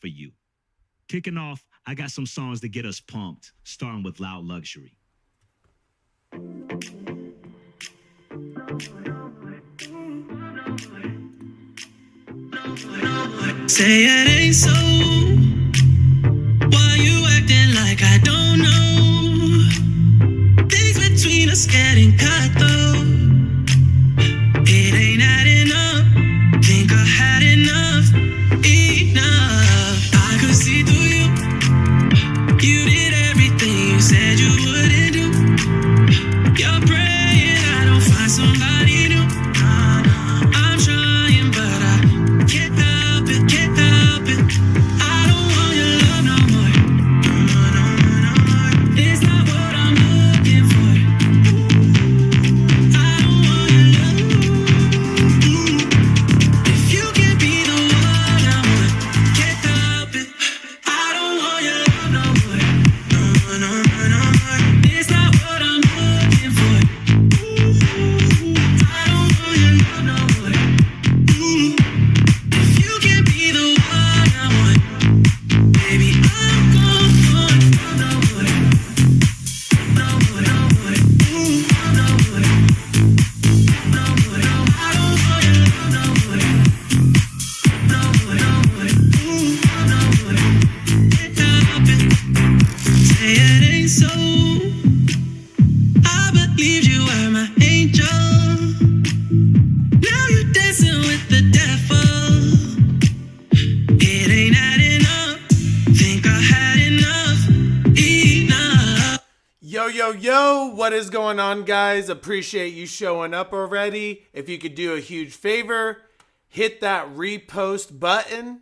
for you. Kicking off, I got some songs to get us pumped, starting with Loud Luxury. Say it ain't so. Why you acting like I don't know? Things between us getting cut though. It ain't adding up. Think I had enough. I could see through you. You did everything you said you wouldn't do. You're praying I don't find somebody new. I'm trying but I can't help it, can't help it. I don't want your love no more. No more. It's not what I'm looking for. I don't want your love. If you can't be the one I want, can't help it. I don't want your love no more. No more. It's not what I'm looking for. I don't want your love no more. If you can't be the one I want, baby, I'm gone for no more. No more. No more. I don't want your love no more. No more. Can't help it. Say it ain't so. I believed you were my angel. Now you're dancing with the devil. It ain't adding up. Think I had enough. Yo, what is going on, guys? Appreciate you showing up already. If you could do a huge favor, hit that repost button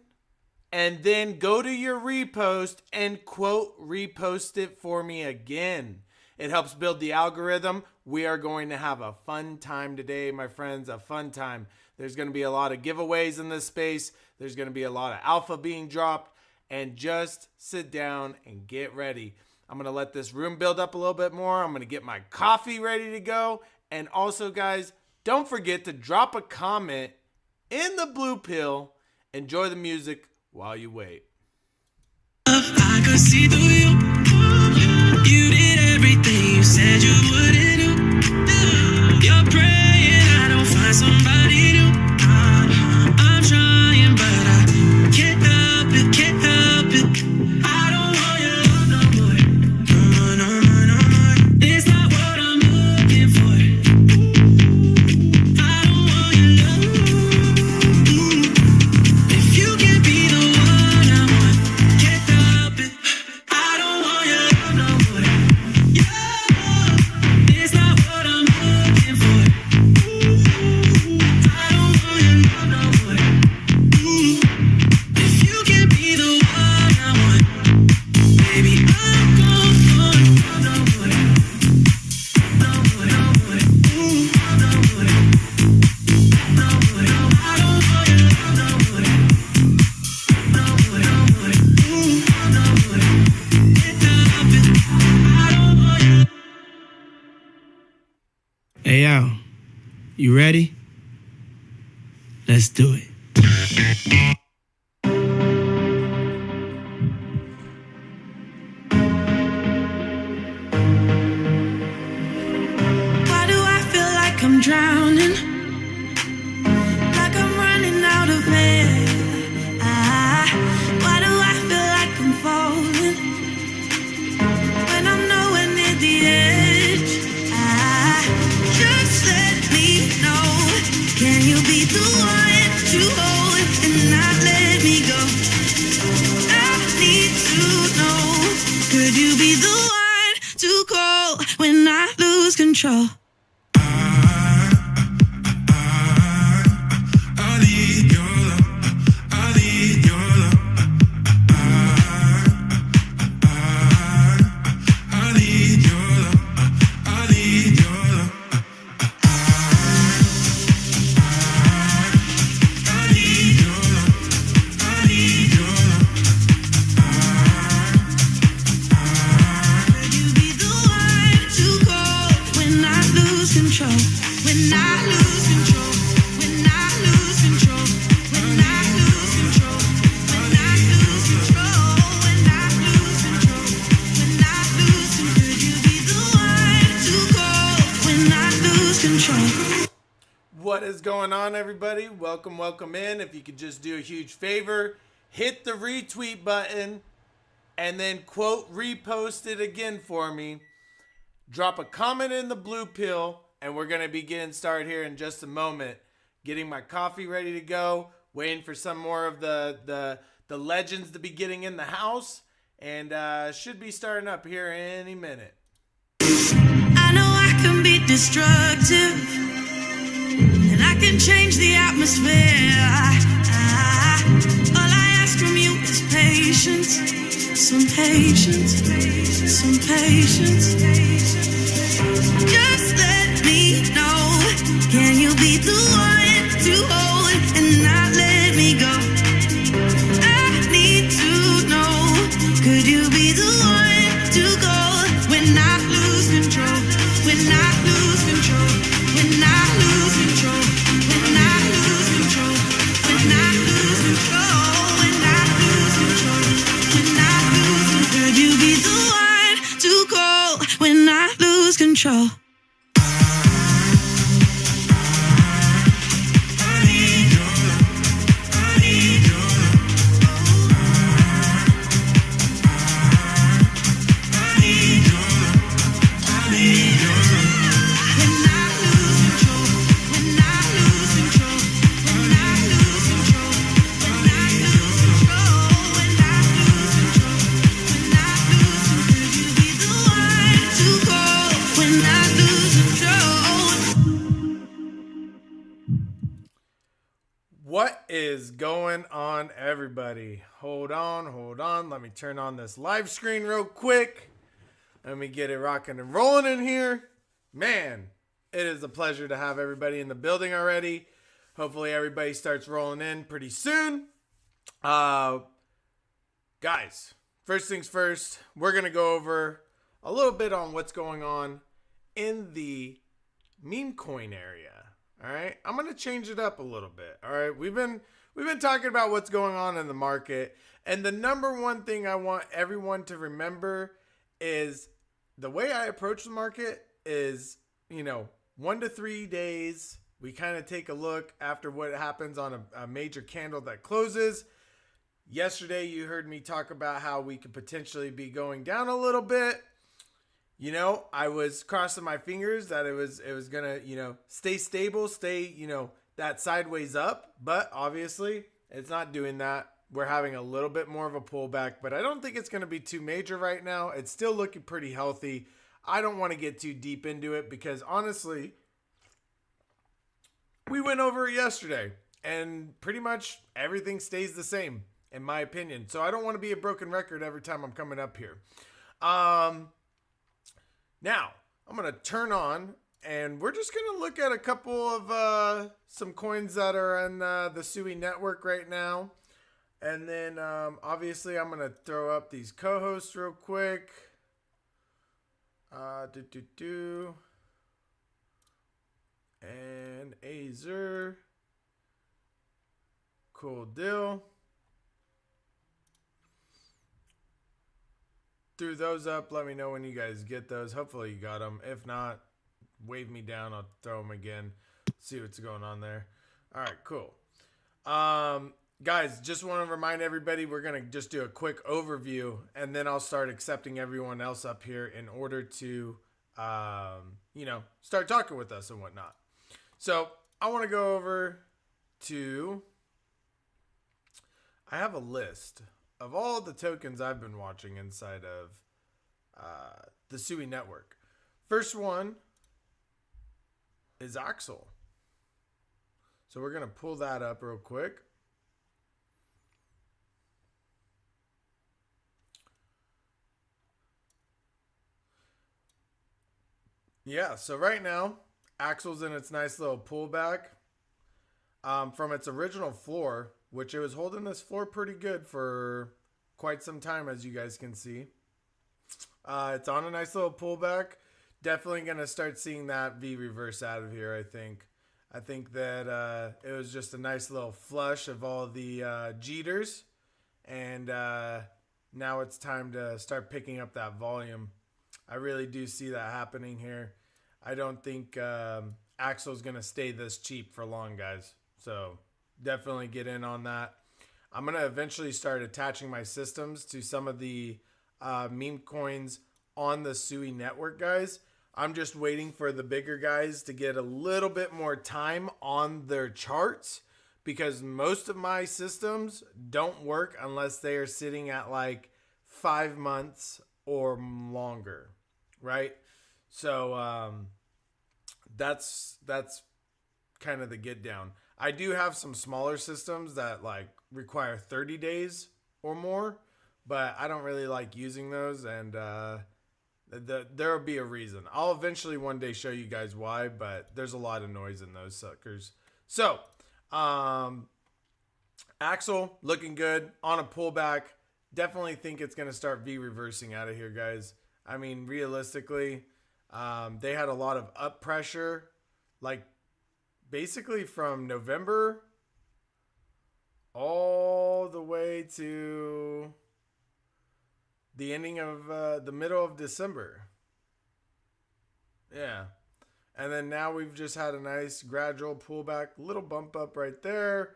and then go to your repost and quote repost it for me again. It helps build the algorithm. We are going to have a fun time today, my friends, a fun time. There's going to be a lot of giveaways in this space. There's going to be a lot of alpha being dropped, and just sit down and get ready. I'm going to let this room build up a little bit more. I'm going to get my coffee ready to go. And also, guys, don't forget to drop a comment in the blue pill. Enjoy the music while you wait. I could see through you. You did everything you said you wouldn't do. You're praying I don't find somebody new. I'm trying but I can't help it, can't help it. I don't want your love no more. No more. It's not what I'm looking for. I don't want your love. If you can't be the one I want, can't help it. I don't want your love no more. Yeah, it's not what I'm looking for. I don't want your love no more. If you can't be the one I want, baby, I'm gone for no more. No more. I don't want your love no more. Hey, yo, you ready? Let's do it. Why do I feel like I'm drowning? Like I'm running out of air. Why do I feel like I'm falling when I'm nowhere near the edge? Just let me know. Can you be the one to hold and not let me go? I need to know. Could you be the one to call when I lose control? I need your love. I need your love. I need your love. I need your love. I need your love. I need your love. Could you be the one to call when I lose What is going on, everybody? Welcome in. If you could just do a huge favor, hit the retweet button and then quote repost it again for me. Drop a comment in the blue pill, and we're going to be getting started here in just a moment. Getting my coffee ready to go, waiting for some more of the legends to be getting in the house, and should be starting up here any minute. I know I can be destructive, and I can change the atmosphere. All I ask from you is patience, some patience, some patience. Just let me know, can you be the one to hold and not let me go? I need to know, could you be the one to go when I lose control? When I lose control, when I lose control, when I lose control, when I lose control, when I lose control, when I lose control. Could you be the one to call when I lose control? What is going on, everybody? Hold on. Let me turn on this live screen real quick. Let me get it rocking and rolling in here. Man, it is a pleasure to have everybody in the building already. Hopefully everybody starts rolling in pretty soon. Guys, first things first, we're going to go over a little bit on what's going on in the meme coin area. All right, I'm going to change it up a little bit. All right, we've been talking about what's going on in the market, and the number one thing I want everyone to remember is the way I approach the market is, 1 to 3 days. We kind of take a look after what happens on a major candle that closes. Yesterday, you heard me talk about how we could potentially be going down a little bit. I was crossing my fingers that it was going to, stay stable, stay, that sideways up. But obviously, it's not doing that. We're having a little bit more of a pullback, but I don't think it's going to be too major right now. It's still looking pretty healthy. I don't want to get too deep into it because honestly, we went over it yesterday and pretty much everything stays the same, in my opinion. So I don't want to be a broken record every time I'm coming up here. Now, I'm going to turn on, and we're just going to look at a couple of some coins that are on the SUI network right now. And then, obviously, I'm going to throw up these co-hosts real quick. And Azer. Cool deal. Threw those up. Let me know when you guys get those. Hopefully you got them. If not, wave me down. I'll throw them again. See what's going on there. All right, cool. Guys, just want to remind everybody we're going to just do a quick overview, and then I'll start accepting everyone else up here in order to, start talking with us and whatnot. So I want to go over to, I have a list of all the tokens I've been watching inside of the SUI network. First one is Axel. So we're going to pull that up real quick. Yeah, so right now, Axel's in its nice little pullback from its original floor, which it was holding this floor pretty good for quite some time, as you guys can see. It's on a nice little pullback. Definitely going to start seeing that V reverse out of here, I think. I think that it was just a nice little flush of all the Jeeters. And now it's time to start picking up that volume. I really do see that happening here. I don't think Axle's going to stay this cheap for long, guys. So definitely get in on that. I'm going to eventually start attaching my systems to some of the meme coins on the SUI network, guys. I'm just waiting for the bigger guys to get a little bit more time on their charts, because most of my systems don't work unless they are sitting at like 5 months or longer, right? So that's kind of the get down. I do have some smaller systems that like require 30 days or more, but I don't really like using those, and there will be a reason. I'll eventually one day show you guys why, but there's a lot of noise in those suckers. So, Axle looking good on a pullback. Definitely think it's going to start V reversing out of here, guys. I mean, realistically, they had a lot of up pressure, like basically from November all the way to the ending of the middle of December. Yeah. And then now we've just had a nice gradual pullback, little bump up right there,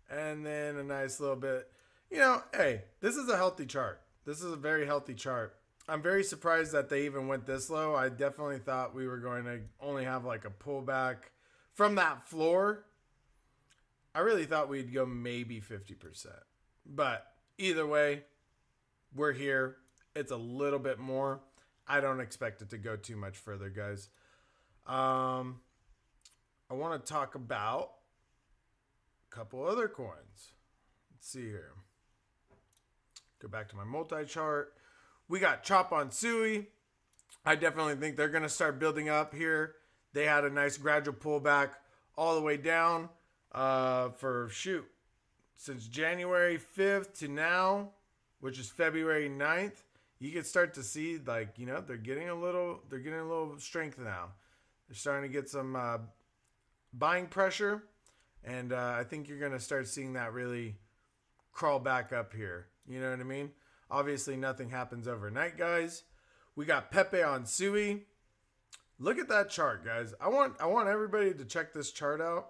and then a nice little bit. You know, hey, this is a healthy chart. This is a very healthy chart. I'm very surprised that they even went this low. I definitely thought we were going to only have like a pullback from that floor. I really thought we'd go maybe 50%. But either way, we're here. It's a little bit more. I don't expect it to go too much further, guys. I want to talk about a couple other coins. Let's see here. Go back to my multi-chart. We got Chop on SUI. I definitely think they're going to start building up here. They had a nice gradual pullback all the way down since January 5th to now, which is February 9th. You can start to see, like, you know, they're getting a little strength now. They're starting to get some buying pressure, and I think you're going to start seeing that really crawl back up here. You know what I mean? Obviously, nothing happens overnight, guys. We got Pepe on SUI. Look at that chart, guys. I want everybody to check this chart out.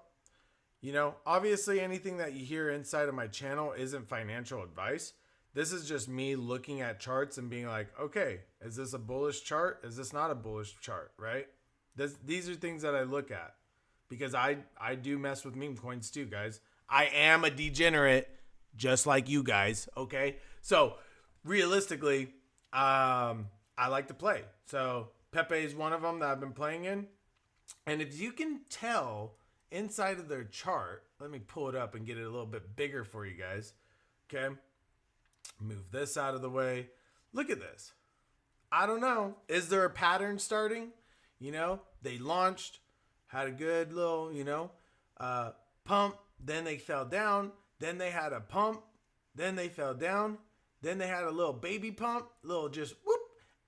You know, obviously, anything that you hear inside of my channel isn't financial advice. This is just me looking at charts and being like, okay, is this a bullish chart? Is this not a bullish chart, right? These are things that I look at because I do mess with meme coins too, guys. I am a degenerate just like you guys, okay? So, realistically, I like to play. So, Pepe is one of them that I've been playing in. And if you can tell inside of their chart, let me pull it up and get it a little bit bigger for you guys, okay? Move this out of the way. Look at this. I don't know. Is there a pattern starting? You know, they launched, had a good little, pump. Then they fell down. Then they had a pump. Then they fell down. Then they had a little baby pump, little just whoop.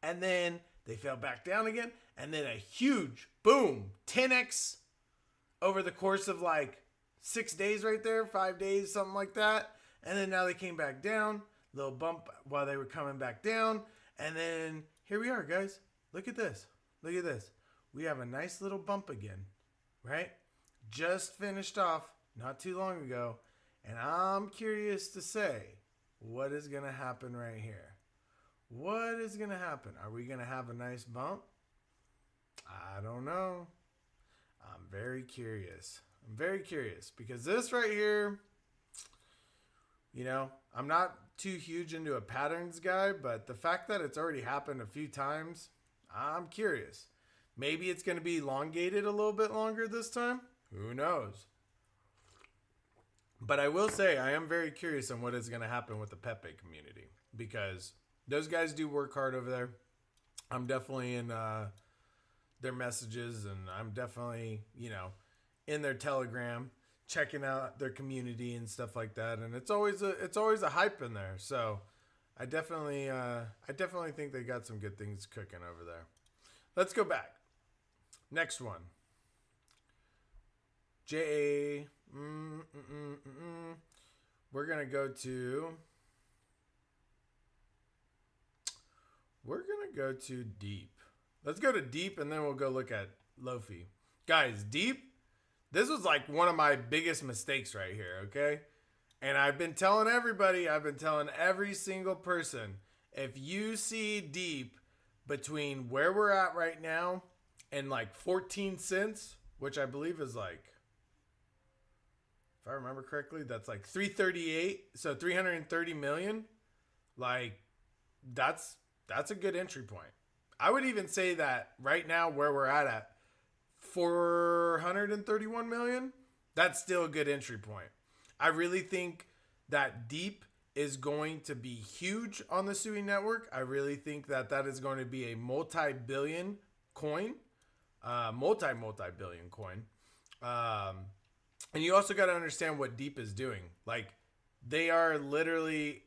And then they fell back down again. And then a huge boom, 10x over the course of like 6 days right there, 5 days, something like that. And then now they came back down. Little bump while they were coming back down. And then here we are, guys. Look at this. Look at this. We have a nice little bump again, right? Just finished off not too long ago. And I'm curious to say, what is going to happen right here? What is going to happen? Are we going to have a nice bump? I don't know. I'm very curious. I'm very curious because this right here, you know, I'm not too huge into a patterns guy, but the fact that it's already happened a few times, I'm curious. Maybe it's going to be elongated a little bit longer this time. Who knows? But I will say I am very curious on what is going to happen with the Pepe community because those guys do work hard over there. I'm definitely in their messages, and I'm definitely, in their Telegram, checking out their community and stuff like that. And it's always a hype in there. So I definitely think they got some good things cooking over there. Let's go back. Next one. We're gonna go to deep. Let's go to deep, and then we'll go look at Lofi. Guys, Deep, this was like one of my biggest mistakes right here, okay? And I've been telling everybody, I've been telling every single person, if you see Deep between where we're at right now and like 14 cents, which I believe is like, if I remember correctly, that's like 338, so 330 million. Like that's a good entry point. I would even say that right now where we're at 431 million, that's still a good entry point. I really think that Deep is going to be huge on the SUI network. I really think that that is going to be a multi-billion coin, multi-billion coin. And you also got to understand what Deep is doing. Like, they are literally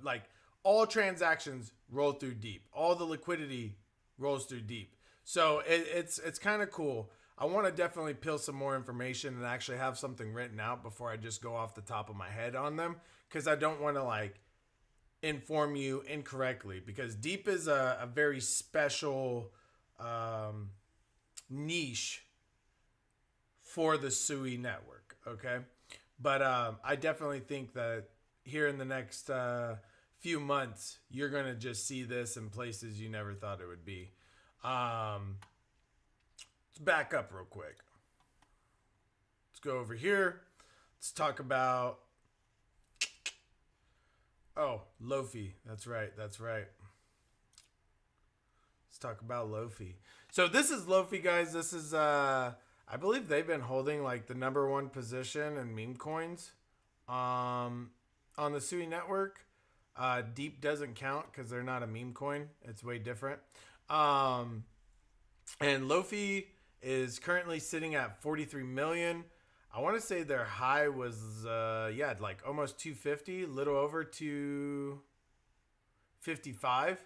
like all transactions roll through Deep. All the liquidity rolls through Deep. So it's kind of cool. I want to definitely peel some more information and actually have something written out before I just go off the top of my head on them, because I don't want to like inform you incorrectly, because Deep is a very special niche for the SUI network, okay? But I definitely think that here in the next few months, you're going to just see this in places you never thought it would be. Let's back up real quick. Let's go over here. Let's talk about... Oh, Lofi. That's right. Let's talk about Lofi. So this is Lofi, guys. This is... I believe they've been holding like the #1 position in meme coins on the SUI network. Deep doesn't count because they're not a meme coin. It's way different. And Lofi is currently sitting at 43 million. I want to say their high was like almost 250, little over 255.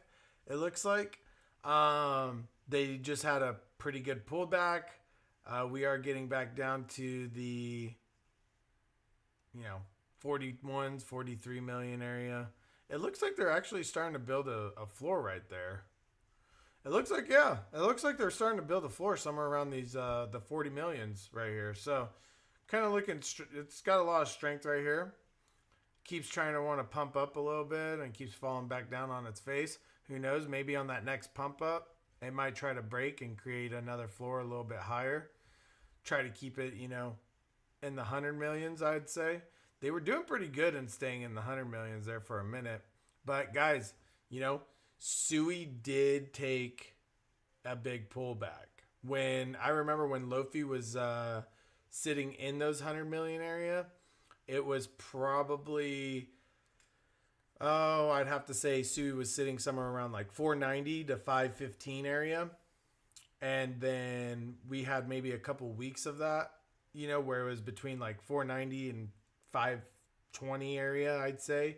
It looks like they just had a pretty good pullback. We are getting back down to the 41s, 43 million area. It looks like they're actually starting to build a floor right there. It looks like they're starting to build a floor somewhere around these the 40 millions right here. So kind of looking, it's got a lot of strength right here. Keeps trying to want to pump up a little bit and keeps falling back down on its face. Who knows? Maybe on that next pump up, it might try to break and create another floor a little bit higher. Try to keep it, in the 100 millions, I'd say. They were doing pretty good in staying in the 100 millions there for a minute. But guys, SUI did take a big pullback. I remember when Lofi was sitting in those 100 million area, it was probably, I'd have to say SUI was sitting somewhere around like 490 to 515 area. And then we had maybe a couple weeks of that, where it was between like 490 and 520 area, I'd say.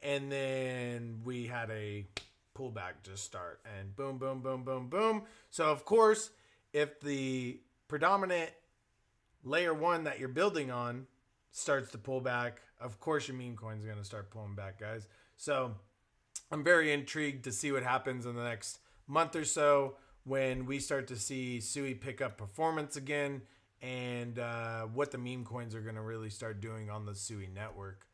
And then we had a pullback just start and boom, boom, boom, boom, boom. So of course, if the predominant layer 1 that you're building on starts to pull back, of course your meme coin is going to start pulling back, guys. So I'm very intrigued to see what happens in the next month or so when we start to see SUI pick up performance again, and what the meme coins are going to really start doing on the SUI network.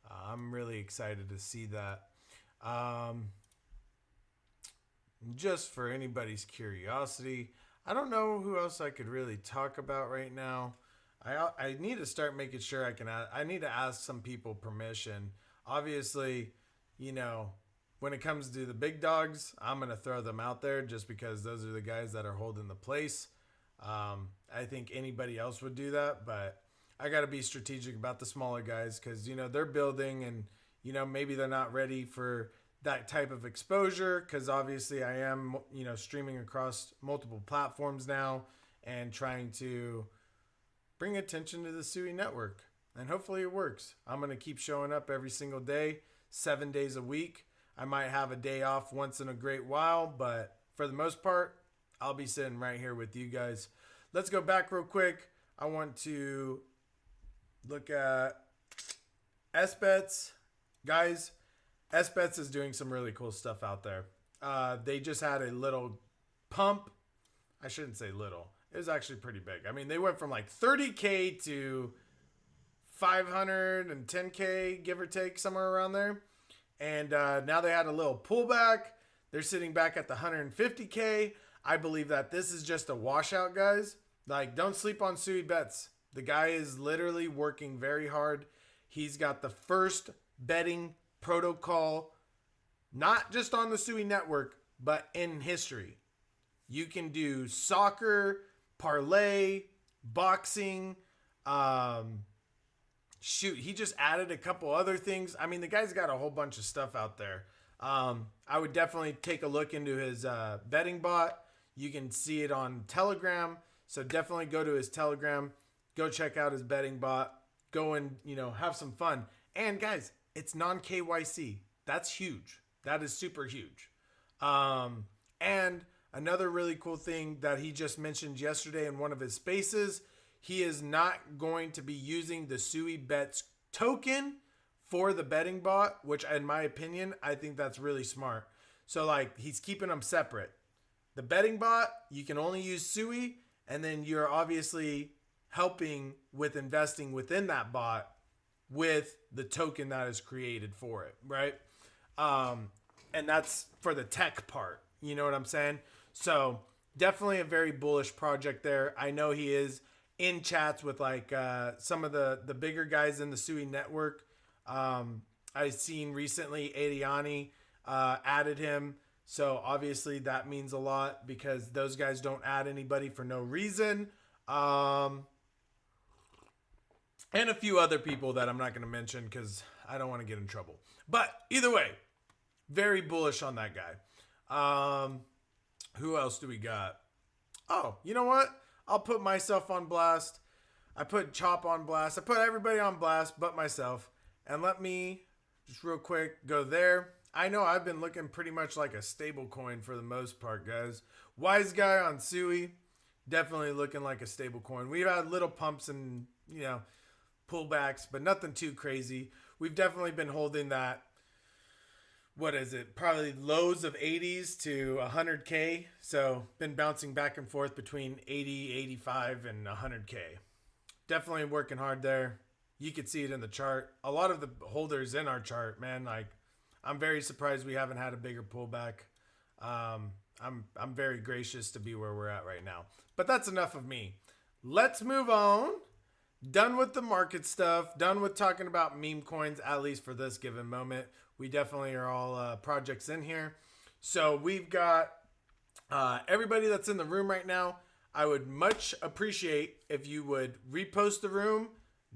I'm really excited to see that. Just for anybody's curiosity, I don't know who else I could really talk about right now. I need to start making sure I need to ask some people permission. Obviously, when it comes to the big dogs, I'm going to throw them out there just because those are the guys that are holding the place. I think anybody else would do that, but I got to be strategic about the smaller guys because, they're building and, maybe they're not ready for that type of exposure because obviously I am, streaming across multiple platforms now and trying to bring attention to the SUI network. And hopefully it works. I'm going to keep showing up every single day, 7 days a week. I might have a day off once in a great while, but for the most part, I'll be sitting right here with you guys. Let's go back real quick. I want to look at SBets. Guys, SBets is doing some really cool stuff out there. They just had a little pump I shouldn't say little. It was actually pretty big. I mean, they went from like 30K to 510K, give or take, somewhere around there. And now they had a little pullback. They're sitting back at the 150K. I believe that this is just a washout, guys. Like, don't sleep on SUI bets. The guy is literally working very hard. He's got the first betting protocol, not just on the SUI network, but in history. You can do soccer, parlay, boxing. Shoot, he just added a couple other things. I mean, the guy's got a whole bunch of stuff out there. I would definitely take a look into his betting bot. You can see it on Telegram. So definitely go to his Telegram. Go check out his betting bot. Go and, have some fun. And guys, it's non-KYC. That's huge. That is super huge. And another really cool thing that he just mentioned yesterday in one of his spaces, he is not going to be using the SUI Bets token for the betting bot, which in my opinion, I think that's really smart. So like he's keeping them separate. The betting bot, you can only use SUI, and then you're obviously helping with investing within that bot with the token that is created for it, right? And that's for the tech part. You know what I'm saying? So definitely a very bullish project there. I know he is in chats with like some of the bigger guys in the SUI network. I've seen recently Adiani added him. So obviously that means a lot because those guys don't add anybody for no reason. And a few other people that I'm not going to mention because I don't want to get in trouble. But either way, very bullish on that guy. Who else do we got? Oh, you know what? I'll put myself on blast. I put Chop on blast. I put everybody on blast but myself. And let me just real quick go there. I know I've been looking pretty much like a stable coin for the most part, guys. WiseGuy on SUI, definitely looking like a stable coin. We've had little pumps and, pullbacks, but nothing too crazy. We've definitely been holding that, what is it, probably lows of 80s to 100K. So been bouncing back and forth between 80, 85, and 100K. Definitely working hard there. You could see it in the chart. A lot of the holders in our chart, man, like I'm very surprised we haven't had a bigger pullback. I'm very gracious to be where we're at right now. But that's enough of me. Let's move on. Done with the market stuff. Done with talking about meme coins, at least for this given moment. We definitely are all projects in here. So we've got everybody that's in the room right now. I would much appreciate if you would repost the room,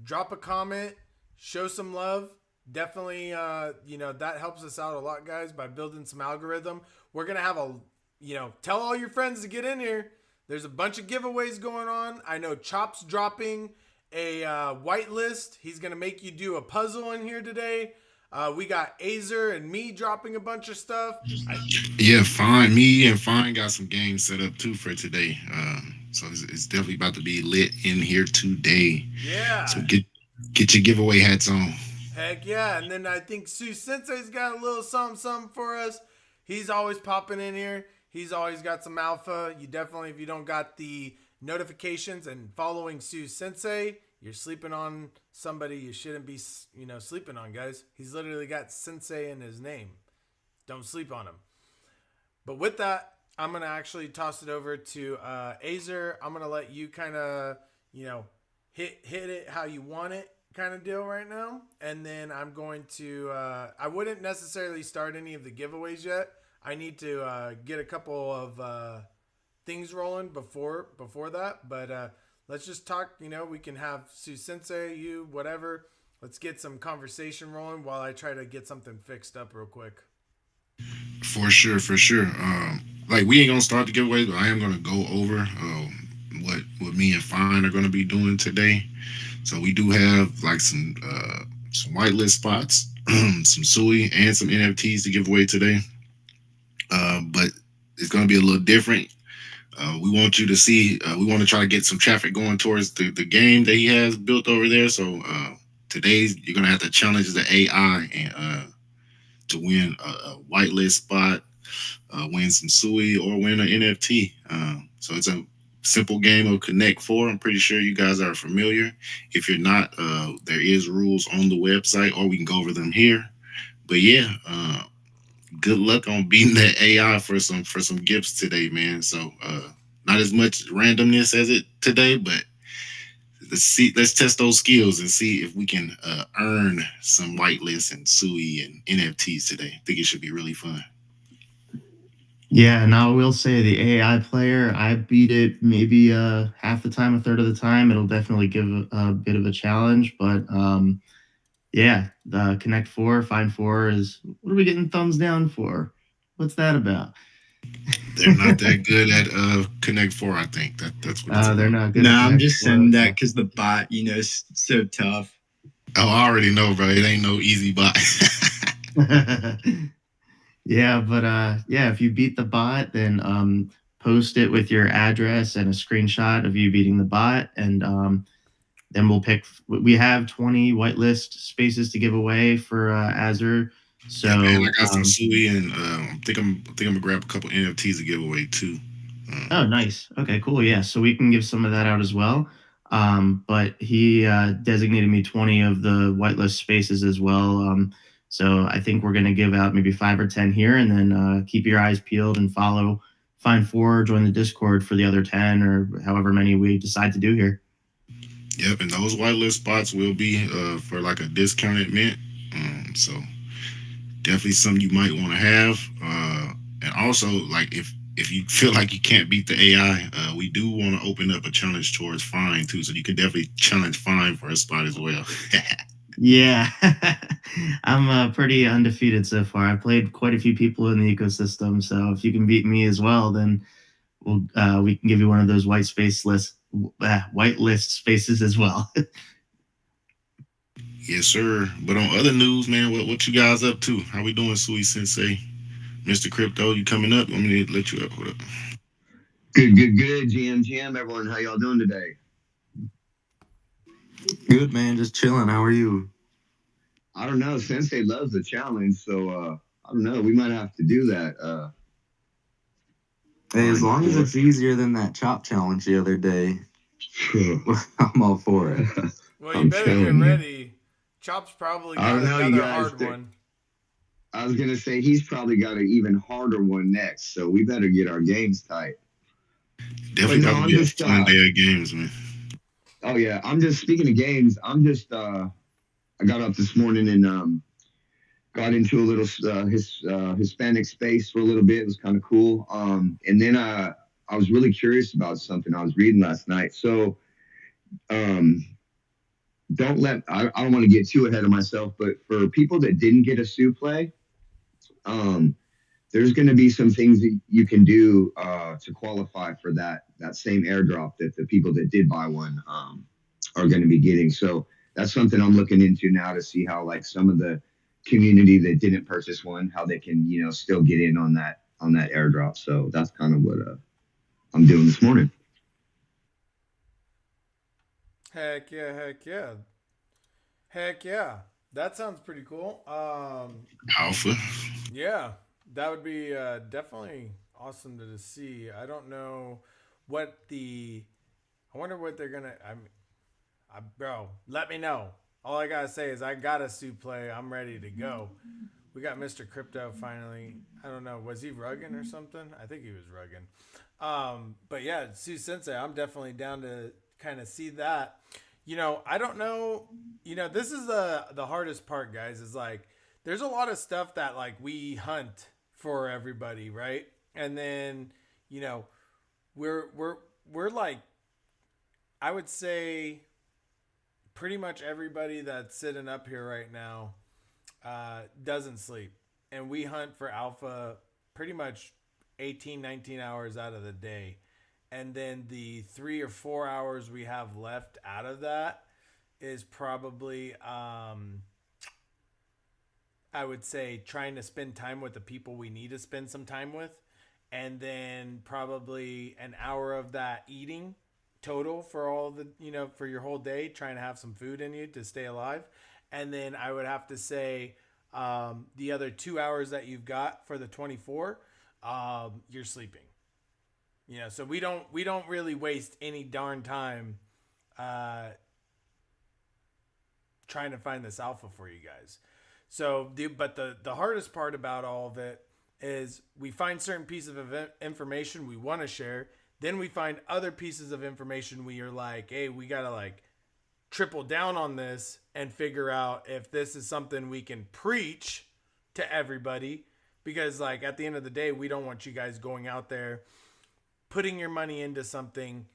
drop a comment, show some love. Definitely, that helps us out a lot, guys, by building some algorithm. We're going to have tell all your friends to get in here. There's a bunch of giveaways going on. I know Chop's dropping a whitelist. He's going to make you do a puzzle in here today. We got Azer and me dropping a bunch of stuff. Yeah, Fine. Me and Fine got some games set up too for today. So it's definitely about to be lit in here today. Yeah. So get your giveaway hats on. Heck yeah. And then I think Sue Sensei's got a little something for us. He's always popping in here. He's always got some alpha. You definitely, if you don't got the notifications and following Sue Sensei, you're sleeping on somebody you shouldn't be, sleeping on, guys. He's literally got Sensei in his name. Don't sleep on him. But with that, I'm going to actually toss it over to Azer. I'm going to let you kind of, hit it how you want it kind of deal right now. And then I'm going to, I wouldn't necessarily start any of the giveaways yet. I need to get a couple of things rolling before that. But let's just talk, we can have Sue Sensei, you, whatever. Let's get some conversation rolling while I try to get something fixed up real quick. For sure. We ain't gonna start the giveaway, but I am gonna go over what me and Fine are gonna be doing today. So we do have like some whitelist spots, some SUI and some NFTs to give away today. But it's gonna be a little different. We want you to see. We want to try to get some traffic going towards the game that he has built over there. So today you're gonna have to challenge the AI and to win a whitelist spot. win some SUI or win an NFT. So it's a simple game of Connect Four. I'm pretty sure you guys are familiar. If you're not, there is rules on the website, or we can go over them here. But yeah, good luck on beating that AI for some gifts today, man. So not as much randomness as it today, but let's test those skills and see if we can earn some whitelists and SUI and NFTs today. I think it should be really fun. Yeah, and I will say the AI player, I beat it maybe half the time, a third of the time. It'll definitely give a bit of a challenge, but yeah, the Connect Four, Find Four is what are we getting thumbs down for? What's that about? They're not that good at Connect Four. I think that's what it's They're about. not good. No, at I'm Connect just 4, saying that okay. because the bot, is so tough. Oh, I already know, bro. It ain't no easy bot. Yeah, but yeah, if you beat the bot, then post it with your address and a screenshot of you beating the bot, and then we'll pick. We have 20 whitelist spaces to give away for Azure. So Yeah, man, I got some SUI, and I think I'm gonna grab a couple NFTs to give away too. Oh, nice. Okay, cool. Yeah, so we can give some of that out as well. But he designated me 20 of the whitelist spaces as well. So I think we're going to give out maybe 5 or 10 here, and then keep your eyes peeled and follow Find Four, join the Discord for the other 10 or however many we decide to do here. Yep, and those whitelist spots will be for like a discounted mint. So definitely something you might want to have. And also, like if you feel like you can't beat the AI, we do want to open up a challenge towards Fine too. So you can definitely challenge Fine for a spot as well. Yeah, I'm pretty undefeated so far. I played quite a few people in the ecosystem, so if you can beat me as well, then we can give you one of those white list spaces as well. Yes, sir. But on other news, man, what you guys up to? How we doing, Sui Sensei? Mr. Crypto, you coming up? I'm gonna let you up. What up? Good, GM, everyone. How y'all doing today? Good, man. Just chilling. How are you? I don't know. Sensei loves the challenge, so I don't know. We might have to do that. Hey, as long as it's easier than that chop challenge the other day, I'm all for it. Well, you better get ready. Chop's probably got another hard one. I was gonna say he's probably got an even harder one next, so we better get our games tight. Definitely got to be a fun day of games, man. Oh yeah, I'm just speaking of games. I got up this morning and got into a little Hispanic space for a little bit. It was kind of cool. And then I was really curious about something I was reading last night. So I don't want to get too ahead of myself, but for people that didn't get a SUI play, there's going to be some things that you can do to qualify for that same airdrop that the people that did buy one are going to be getting. So that's something I'm looking into now to see how like some of the community that didn't purchase one, how they can, still get in on that airdrop. So that's kind of what I'm doing this morning. Heck yeah. That sounds pretty cool. Alpha. Yeah, that would be definitely awesome to see. I don't know I wonder what they're gonna. Bro, let me know. All I gotta say is I got a SUI play. I'm ready to go. We got Mr. Crypto finally. I don't know. Was he rugging or something? I think he was rugging. But yeah, SUI Sensei, I'm definitely down to kind of see that. I don't know. This is the hardest part, guys. Is like there's a lot of stuff that like we hunt for everybody, right? And then we're like, I would say pretty much everybody that's sitting up here right now doesn't sleep. And we hunt for alpha pretty much 18, 19 hours out of the day. And then the 3 or 4 hours we have left out of that is probably, I would say, trying to spend time with the people we need to spend some time with. And then probably an hour of that eating total for all the, for your whole day, trying to have some food in you to stay alive. And then I would have to say the other 2 hours that you've got for the 24, you're sleeping. So we don't really waste any darn time trying to find this alpha for you guys. So, but the hardest part about all of it is we find certain pieces of information we want to share. Then we find other pieces of information we are like, hey, we got to like triple down on this and figure out if this is something we can preach to everybody. Because like at the end of the day, we don't want you guys going out there, putting your money into something,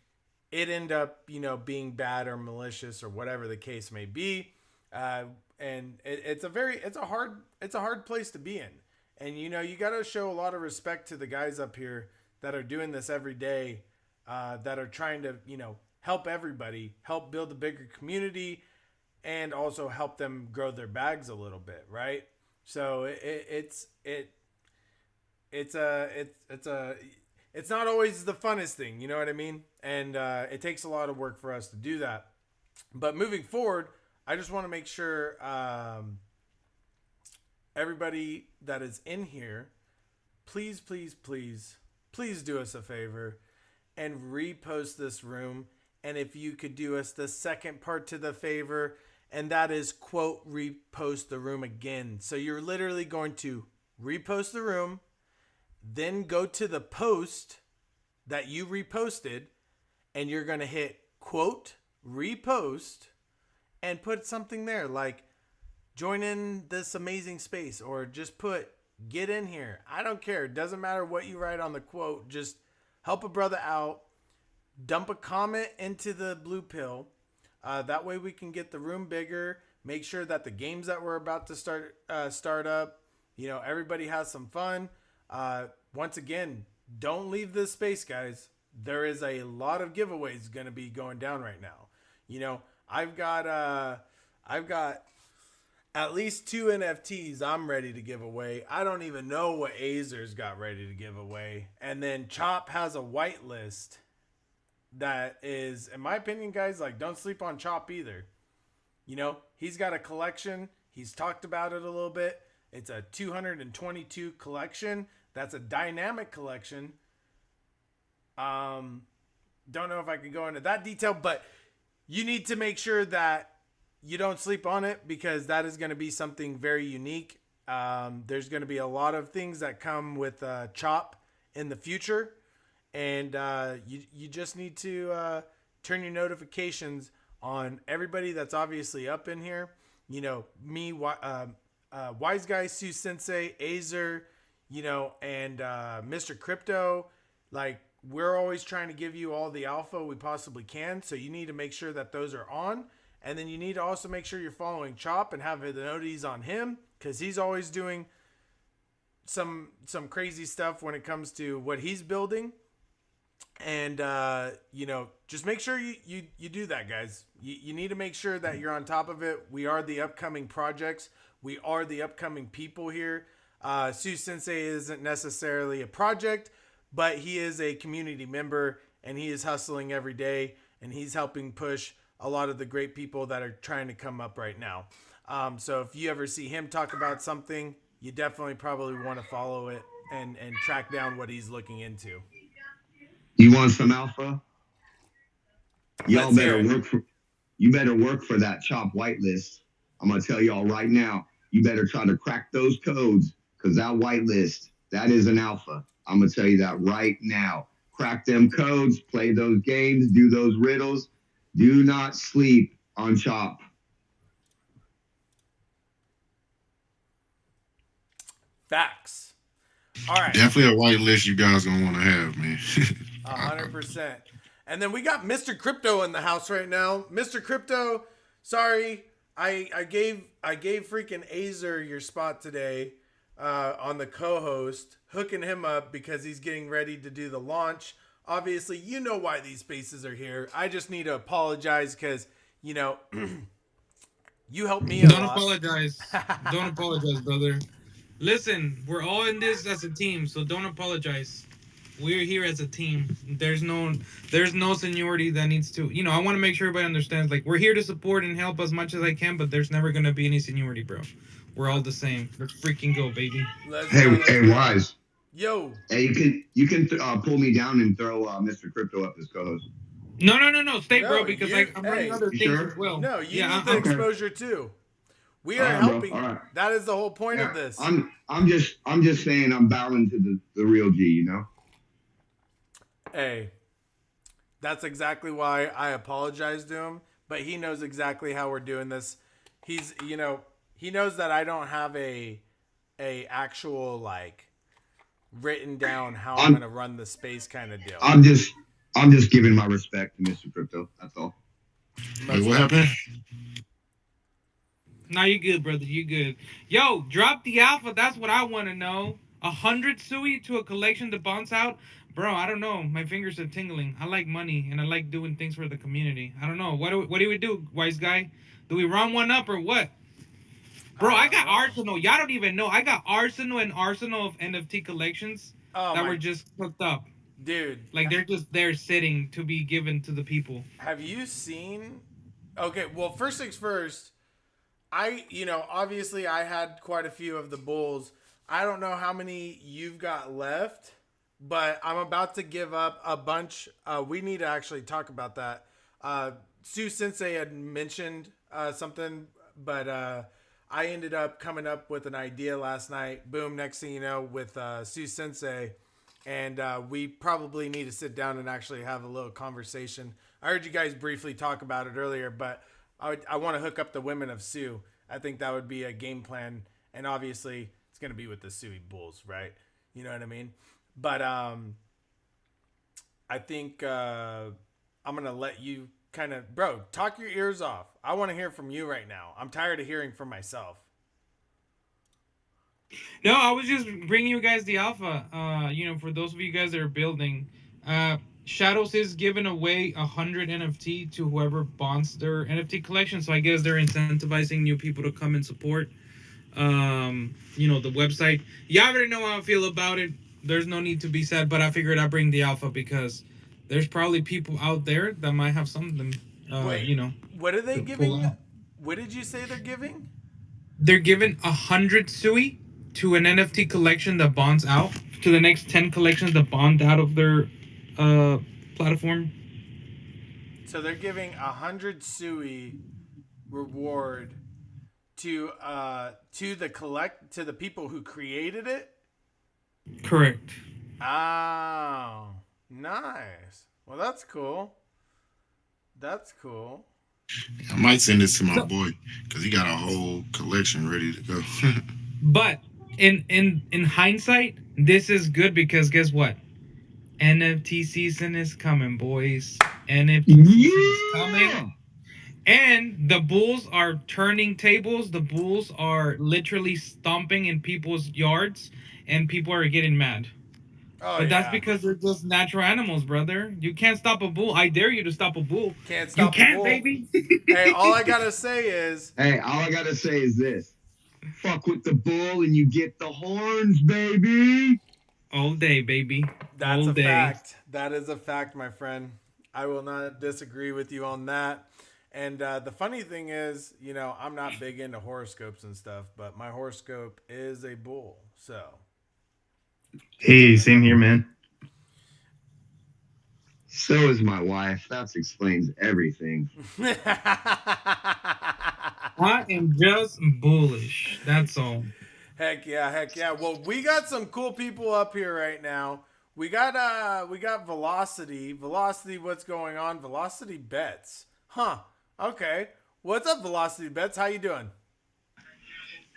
it end up, being bad or malicious or whatever the case may be. And it's a hard place to be in. And, you got to show a lot of respect to the guys up here that are doing this every day, that are trying to, help everybody, help build a bigger community, and also help them grow their bags a little bit. Right. So it's not always the funnest thing. You know what I mean? And, it takes a lot of work for us to do that. But moving forward, I just want to make sure, everybody that is in here, please do us a favor and repost this room. And if you could do us the second part to the favor, and that is quote, repost the room again. So you're literally going to repost the room, then go to the post that you reposted, and you're going to hit quote, repost, and put something there like join in this amazing space, or just put get in here. I don't care. It doesn't matter what you write on the quote. Just help a brother out. Dump a comment into the blue pill. That way we can get the room bigger. Make sure that the games that we're about to start up, everybody has some fun. Once again, don't leave this space, guys. There is a lot of giveaways going to be going down right now. I've got at least 2 NFTs I'm ready to give away. I don't even know what Azer's got ready to give away. And then Chop has a whitelist that is, in my opinion, guys, like don't sleep on Chop either. He's got a collection. He's talked about it a little bit. It's a 222 collection. That's a dynamic collection. Don't know if I can go into that detail, but you need to make sure that you don't sleep on it, because that is going to be something very unique. There's going to be a lot of things that come with Chop in the future. And you just need to turn your notifications on everybody that's obviously up in here. Me, WiseGuy's, Sue Sensei, Azer, and Mr. Crypto. Like, we're always trying to give you all the alpha we possibly can. So you need to make sure that those are on. And then you need to also make sure you're following Chop and have the noties on him, because he's always doing some crazy stuff when it comes to what he's building. And, just make sure you do that, guys. You need to make sure that you're on top of it. We are the upcoming projects. We are the upcoming people here. Sue Sensei isn't necessarily a project, but he is a community member, and he is hustling every day, and he's helping push a lot of the great people that are trying to come up right now. So if you ever see him talk about something, you definitely probably want to follow it and track down what he's looking into. You want some alpha? Y'all better work for that Chop whitelist. I'm gonna tell y'all right now, you better try to crack those codes, because that whitelist, that is an alpha. I'm gonna tell you that right now. Crack them codes, play those games, do those riddles. Do not sleep on Chop. Facts. All right. Definitely a white list you guys gonna want to have, man. 100%. And then we got Mr. Crypto in the house right now. Mr. Crypto, sorry, I gave freaking Azer your spot today on the co-host, hooking him up because he's getting ready to do the launch. Obviously, you know why these spaces are here. I just need to apologize because, you helped me a lot. Don't apologize, brother. Listen, we're all in this as a team, so don't apologize. We're here as a team. There's no seniority that needs to. I want to make sure everybody understands. Like, we're here to support and help as much as I can, but there's never gonna be any seniority, bro. We're all the same. Let's freaking go, baby. Hey, Wise. Yo. Hey, you can pull me down and throw Mr. Crypto up as co-host. No. Stay, No, bro, because I'm running other You things sure? as well. No, you Yeah, need the I'm exposure too. We All are right, bro. helping. All right. That is the whole point Yeah, of this. I'm just saying I'm bowing to the real G, you know. Hey, that's exactly why I apologize to him. But he knows exactly how we're doing this. He's, he knows that I don't have a actual like written down how I'm gonna run the space kind of deal. I'm just giving my respect to Mr. Crypto. That's all. Wait, what happened? No, you good, brother. You good. Yo, drop the alpha. That's what I want to know. 100 SUI to a collection to bounce out. Bro, I don't know. My fingers are tingling. I like money and I like doing things for the community. I don't know. What do we do, wise guy? Do we run one up or what? Bro, I got Arsenal. Y'all don't even know. I got Arsenal and Arsenal of NFT collections that were just hooked up. Dude. Like they're just there sitting to be given to the people. Have you seen? Okay, well, first things first. Obviously I had quite a few of the bulls. I don't know how many you've got left, but I'm about to give up a bunch. We need to actually talk about that. Sue Sensei had mentioned something, but I ended up coming up with an idea last night. Boom, next thing you know, with Sue Sensei. And we probably need to sit down and actually have a little conversation. I heard you guys briefly talk about it earlier, but I want to hook up the women of Sioux. I think that would be a game plan. And obviously, it's going to be with the Sioux Bulls, right? You know what I mean? But I think I'm going to let you kind of... Bro, talk your ears off. I want to hear from you right now. I'm tired of hearing from myself. No, I was just bringing you guys the alpha. For those of you guys that are building, Shadows is giving away 100 NFT to whoever bonds their NFT collection. So I guess they're incentivizing new people to come and support. The website. You already know how I feel about it. There's no need to be said, but I figured I'd bring the alpha because there's probably people out there that might have something. Wait, what are they giving? What did you say they're giving? They're giving 100 SUI to an NFT collection that bonds out to the next 10 collections that bond out of their platform. So they're giving 100 SUI reward to the people who created it. Correct. Oh, nice. Well, that's cool. That's cool. I might send this to my boy because he got a whole collection ready to go. But in hindsight, this is good because guess what? NFT season is coming, boys. NFT season is coming. And the Bulls are turning tables. The Bulls are literally stomping in people's yards, and people are getting mad. But that's because they're just natural animals, brother. You can't stop a bull. I dare you to stop a bull. Can't stop a bull. Baby. Hey, all I gotta say is this. Fuck with the bull and you get the horns, baby. All day, baby. That's a fact. That is a fact, my friend. I will not disagree with you on that. And the funny thing is, I'm not big into horoscopes and stuff, but my horoscope is a bull. So. Hey, same here, man. So is my wife. That explains everything. I am just bullish. That's all. Heck yeah. Well, we got some cool people up here right now. We got Velocity. Velocity, what's going on? Velocity Bets. Huh. Okay. What's up, Velocity Bets? How you doing?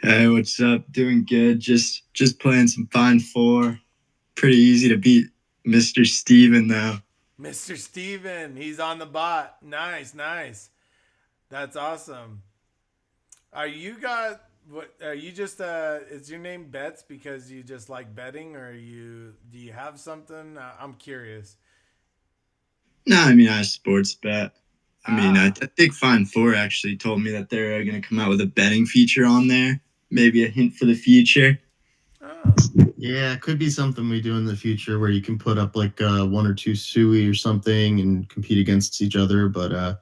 Hey, what's up? Doing good. Just playing some Fine Four. Pretty easy to beat Mr. Steven, though. Mr. Steven, he's on the bot. Nice. That's awesome. Is your name Bets because you just like betting, or do you have something? I'm curious. No, I sports bet. I think Fine Four actually told me that they're going to come out with a betting feature on there. Maybe a hint for the future. Oh. Yeah, it could be something we do in the future where you can put up like 1 or 2 SUI or something and compete against each other. But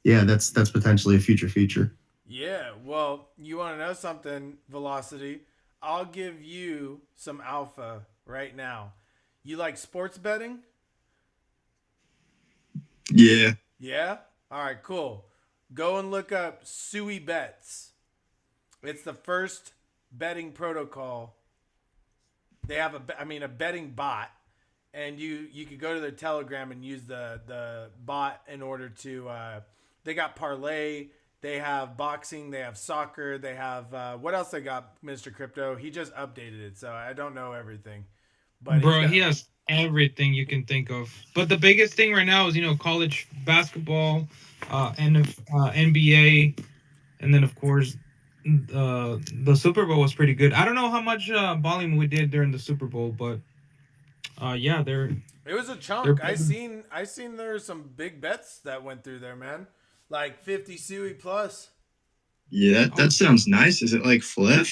yeah, that's potentially a future feature. Yeah, well, you want to know something, Velocity? I'll give you some alpha right now. You like sports betting? Yeah. Yeah? All right, cool. Go and look up SUI bets. It's the first betting protocol. They have a betting bot, and you could go to their Telegram and use the bot in order to. They got parlay. They have boxing. They have soccer. They have what else they got, Mr. Crypto? He just updated it, so I don't know everything. But Bro, he has everything you can think of. But the biggest thing right now is, college basketball, NBA, and then of course the Super Bowl was pretty good. I don't know how much volume we did during the Super Bowl, but yeah, it was a chunk. I seen there were some big bets that went through there, man. Like 50 SUI plus. Yeah, that sounds nice. Is it like flip?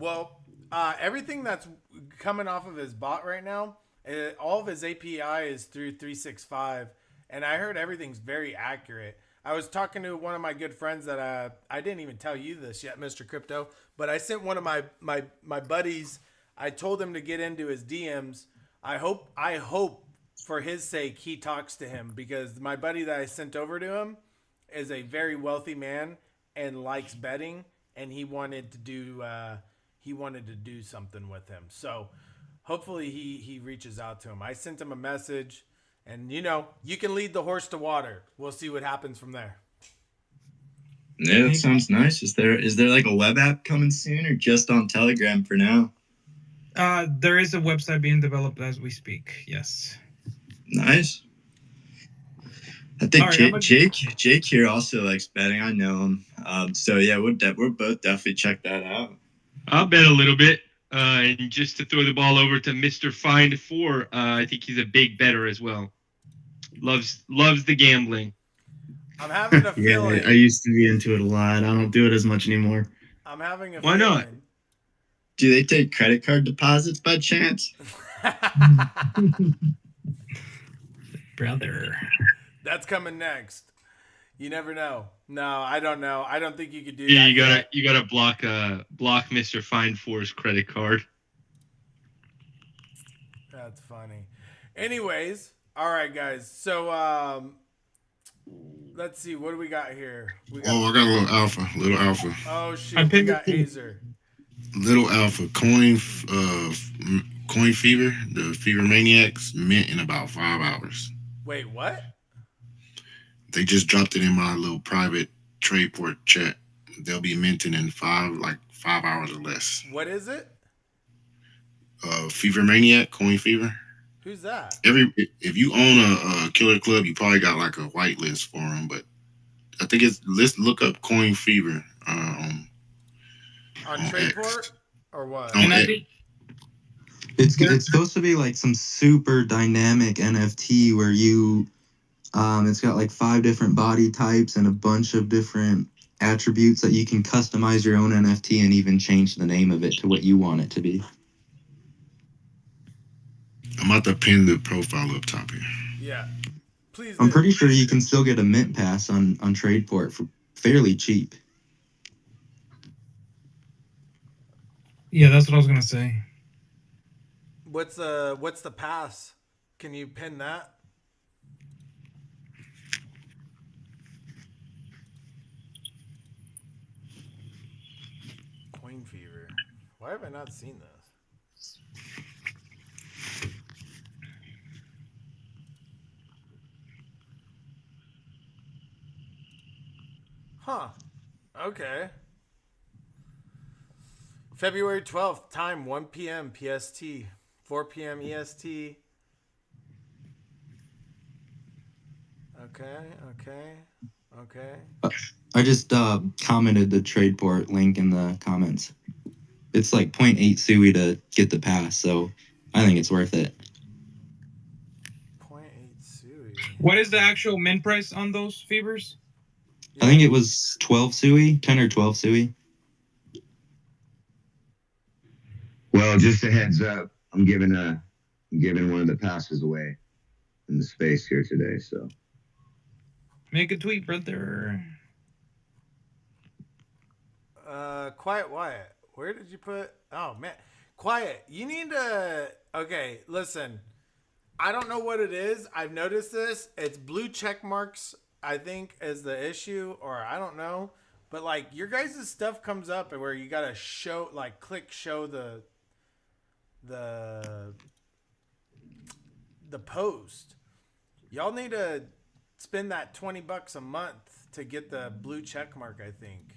Well, everything that's coming off of his bot right now, all of his API is through 365, and I heard everything's very accurate. I was talking to one of my good friends that I didn't even tell you this yet, Mr. Crypto, but I sent one of my buddies. I told him to get into his DMs. I hope for his sake he talks to him, because my buddy that I sent over to him is a very wealthy man and likes betting, and he wanted to do something with him. So hopefully he reaches out to him. I sent him a message, and you can lead the horse to water. We'll see what happens from there. Yeah, that sounds nice. Is there like a web app coming soon, or just on Telegram for now? There is a website being developed as we speak. Yes. Nice. I think Right, Jake here also likes betting. I know him. So yeah, we'll both definitely check that out. I'll bet a little bit. And just to throw the ball over to Mr. Find Four, I think he's a big bettor as well. Loves the gambling. I'm having a feeling. Yeah, I used to be into it a lot. I don't do it as much anymore. I'm having a Why feeling. not? Do they take credit card deposits by chance? Brother. That's coming next. You never know. No, I don't know. I don't think you could do Yeah, that. you gotta block Mr. Find Four's credit card. That's funny. Anyways, all right, guys. So let's see. What do we got here? I got a little alpha. Oh shit, we got Azer. Little alpha coin fever. The Fever Maniacs mint in about 5 hours. Wait, what? They just dropped it in my little private Tradeport chat. They'll be minting in 5 hours or less. What is it? Fever Maniac, Coin Fever. Who's that? If you own a Killer Club, you probably got like a whitelist for them. But I think let's look up Coin Fever on Tradeport or what? It's supposed to be like some super dynamic NFT where you it's got like 5 different body types and a bunch of different attributes that you can customize your own NFT and even change the name of it to what you want it to be. I'm about to pin the profile up top here. Yeah. Please. I'm pretty sure you can still get a mint pass on Tradeport for fairly cheap. Yeah, that's what I was gonna say. What's the pass? Can you pin that? Coin Fever. Why have I not seen this? Huh. Okay. February 12th, time 1 p.m. PST, 4 p.m. EST. Okay. I just commented the Tradeport link in the comments. It's like 0.8 SUI to get the pass, so I think it's worth it. 0.8 SUI. What is the actual mint price on those fevers? I think it was 12 SUI, 10 or 12 SUI. Well, just a heads up, I'm giving one of the passes away in the space here today. So make a tweet, brother. Quiet Wyatt. Where did you put? Oh man, Quiet. You need to. Okay, listen. I don't know what it is. I've noticed this. It's blue check marks, I think, is the issue, or I don't know. But like your guys' stuff comes up and where you gotta show, like, click show the the post. Y'all need to spend that $20 a month to get the blue check mark, I think.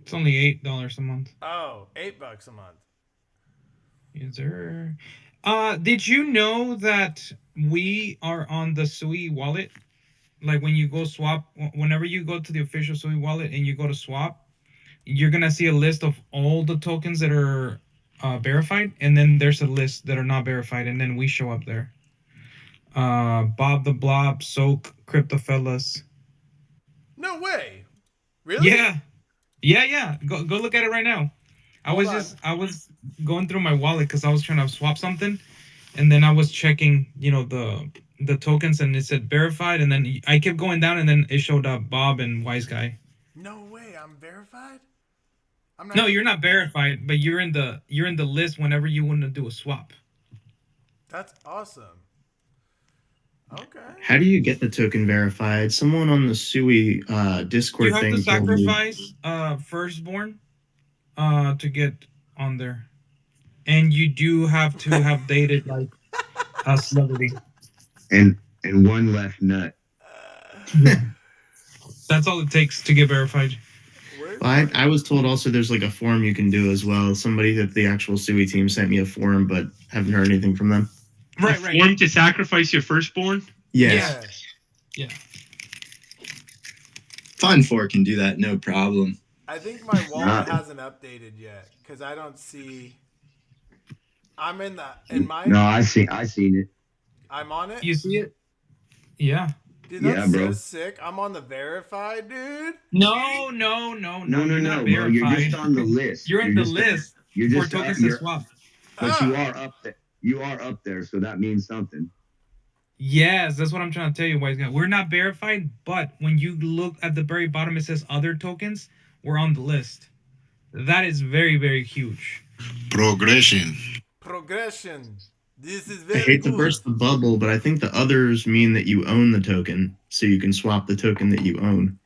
It's only $8 a month. Oh, $8 a month. Is there? Did you know that we are on the SUI wallet? Like when you go swap, whenever you go to the official SUI wallet and you go to swap, you're gonna see a list of all the tokens that are verified, and then there's a list that are not verified, and then we show up there. Bob the Blob, Soak, Crypto Fellas. No way. Really? Yeah. Go look at it right now. I was going through my wallet because I was trying to swap something, and then I was checking, the tokens, and it said verified, and then I kept going down, and then it showed up Bob and WiseGuy. No way. I'm verified? I'm not. No, you're not verified, but you're in the list whenever you want to do a swap. That's awesome. Okay. How do you get the token verified? Someone on the SUI Discord You have thing to told me. sacrifice firstborn to get on there, and you do have to have dated like a celebrity. And one left nut. That's all it takes to get verified. I was told also there's like a forum you can do as well. Somebody at the actual SUI team sent me a forum, but haven't heard anything from them. Right. Form to sacrifice your firstborn? Yes. Yeah. Fun 4 can do that, no problem. I think my wallet hasn't updated yet because I don't see. I'm in my. No, I seen it. I'm on it. You see it? Yeah. Dude, that's bro. so sick. I'm on the verified, dude. No. No, You're not bro. You're verified. just on the list. You're in the list You're for just tokens to swap. But you are up there. You are up there, so that means something. Yes, that's what I'm trying to tell you, Wise Guy. We're not verified, but when you look at the very bottom, it says other tokens. We're on the list. That is very, very huge. Progression. This is I very hate good. to burst the bubble, but I think the others mean that you own the token, so you can swap the token that you own.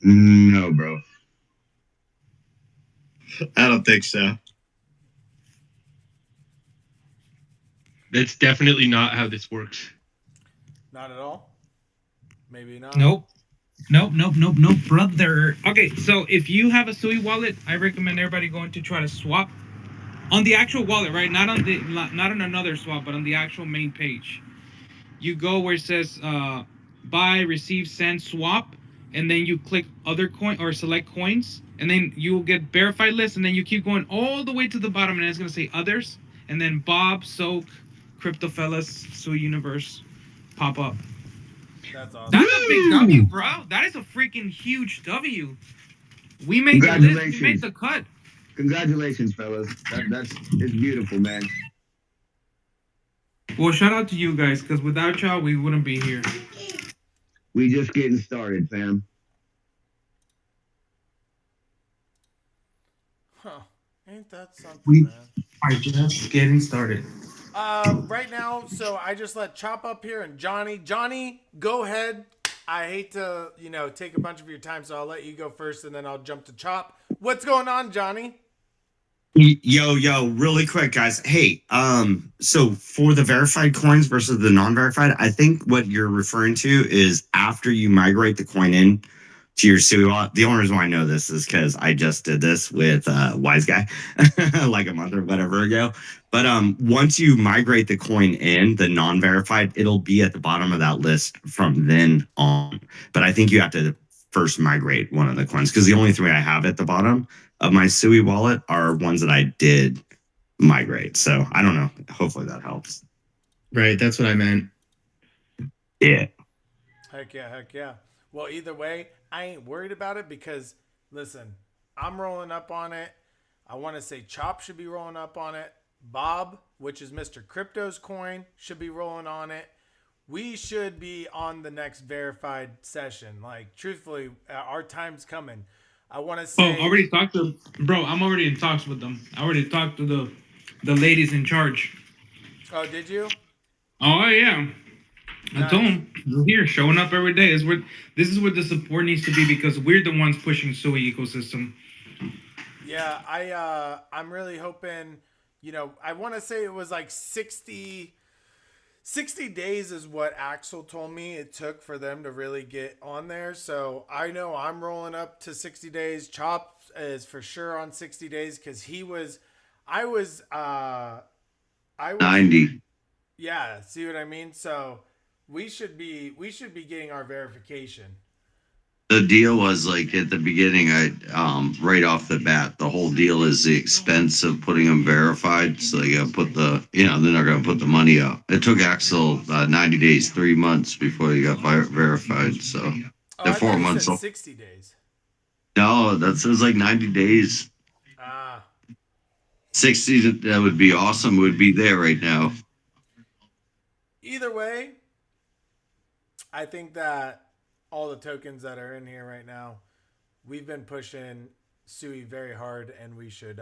No, bro. I don't think so. That's definitely not how this works. Not at all. Maybe not. Nope, brother. Okay, so if you have a SUI wallet, I recommend everybody going to try to swap on the actual wallet, right? Not on another swap, but on the actual main page. You go where it says buy, receive, send, swap, and then you click other coin or select coins, and then you'll get verified list, and then you keep going all the way to the bottom, and it's gonna say others, and then Bob, Soak, Crypto Fellas, SUI Universe pop up. That's awesome. That's a big W, bro. That is a freaking huge W. We made the list. We made the cut. Congratulations, fellas. It's beautiful, man. Well, shout out to you guys, because without y'all, we wouldn't be here. We just getting started, fam. Huh. Ain't that something, We man? are just getting started. Right now, so I just let Chop up here and Johnny. Johnny, go ahead. I hate to, take a bunch of your time, so I'll let you go first, and then I'll jump to Chop. What's going on, Johnny? Yo, really quick, guys. Hey, so for the verified coins versus the non-verified, I think what you're referring to is after you migrate the coin in to your SUI wallet. The only reason why I know this is because I just did this with WiseGuy like a month or whatever ago. But once you migrate the coin in, the non-verified, it'll be at the bottom of that list from then on. But I think you have to first migrate one of the coins because the only three I have at the bottom of my SUI wallet are ones that I did migrate. So I don't know. Hopefully that helps. Right, that's what I meant. Yeah. Heck yeah. Well, either way, I ain't worried about it because, listen, I'm rolling up on it. I want to say Chop should be rolling up on it. Bob, which is Mr. Crypto's coin, should be rolling on it. We should be on the next verified session. Like, truthfully, our time's coming. I want to Oh, say. already talked to bro. I'm already in talks with them. I already talked to the ladies in charge. Oh, did you? Oh yeah, I told Nice. them we're here, showing up every day. This is where the support needs to be because we're the ones pushing SUI ecosystem. Yeah, I'm really hoping, I want to say it was like 60 days is what Axel told me it took for them to really get on there. So I know I'm rolling up to 60 days. Chop is for sure on 60 days because I was, I was, 90. yeah, see what I mean? So we should be getting our verification. The deal was like at the beginning, I right off the bat, the whole deal is the expense of putting them verified. So they gotta put they're not gonna put the money up. It took Axel 90 days, 3 months before he got verified. So Oh, they're I four thought he months said old. 60 days. No, that says like 90 days. Ah, 60, that would be awesome. Would be there right now. either way, I think that all the tokens that are in here right now, we've been pushing Sui very hard, and we should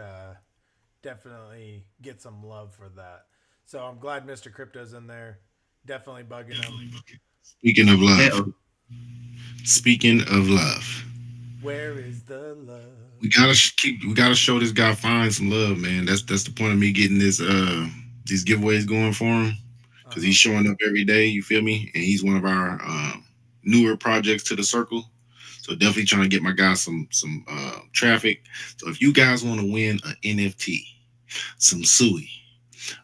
definitely get some love for that. So I'm glad Mr. Crypto's in there. Definitely bugging him. Speaking of love, Hey, speaking of love, Where is the love? we gotta show this guy Fine some love, man. That's the point of me getting these giveaways going for him because he's showing up every day. You feel me? And he's one of our newer projects to the circle. So definitely trying to get my guys some traffic. So if you guys want to win an NFT, some SUI,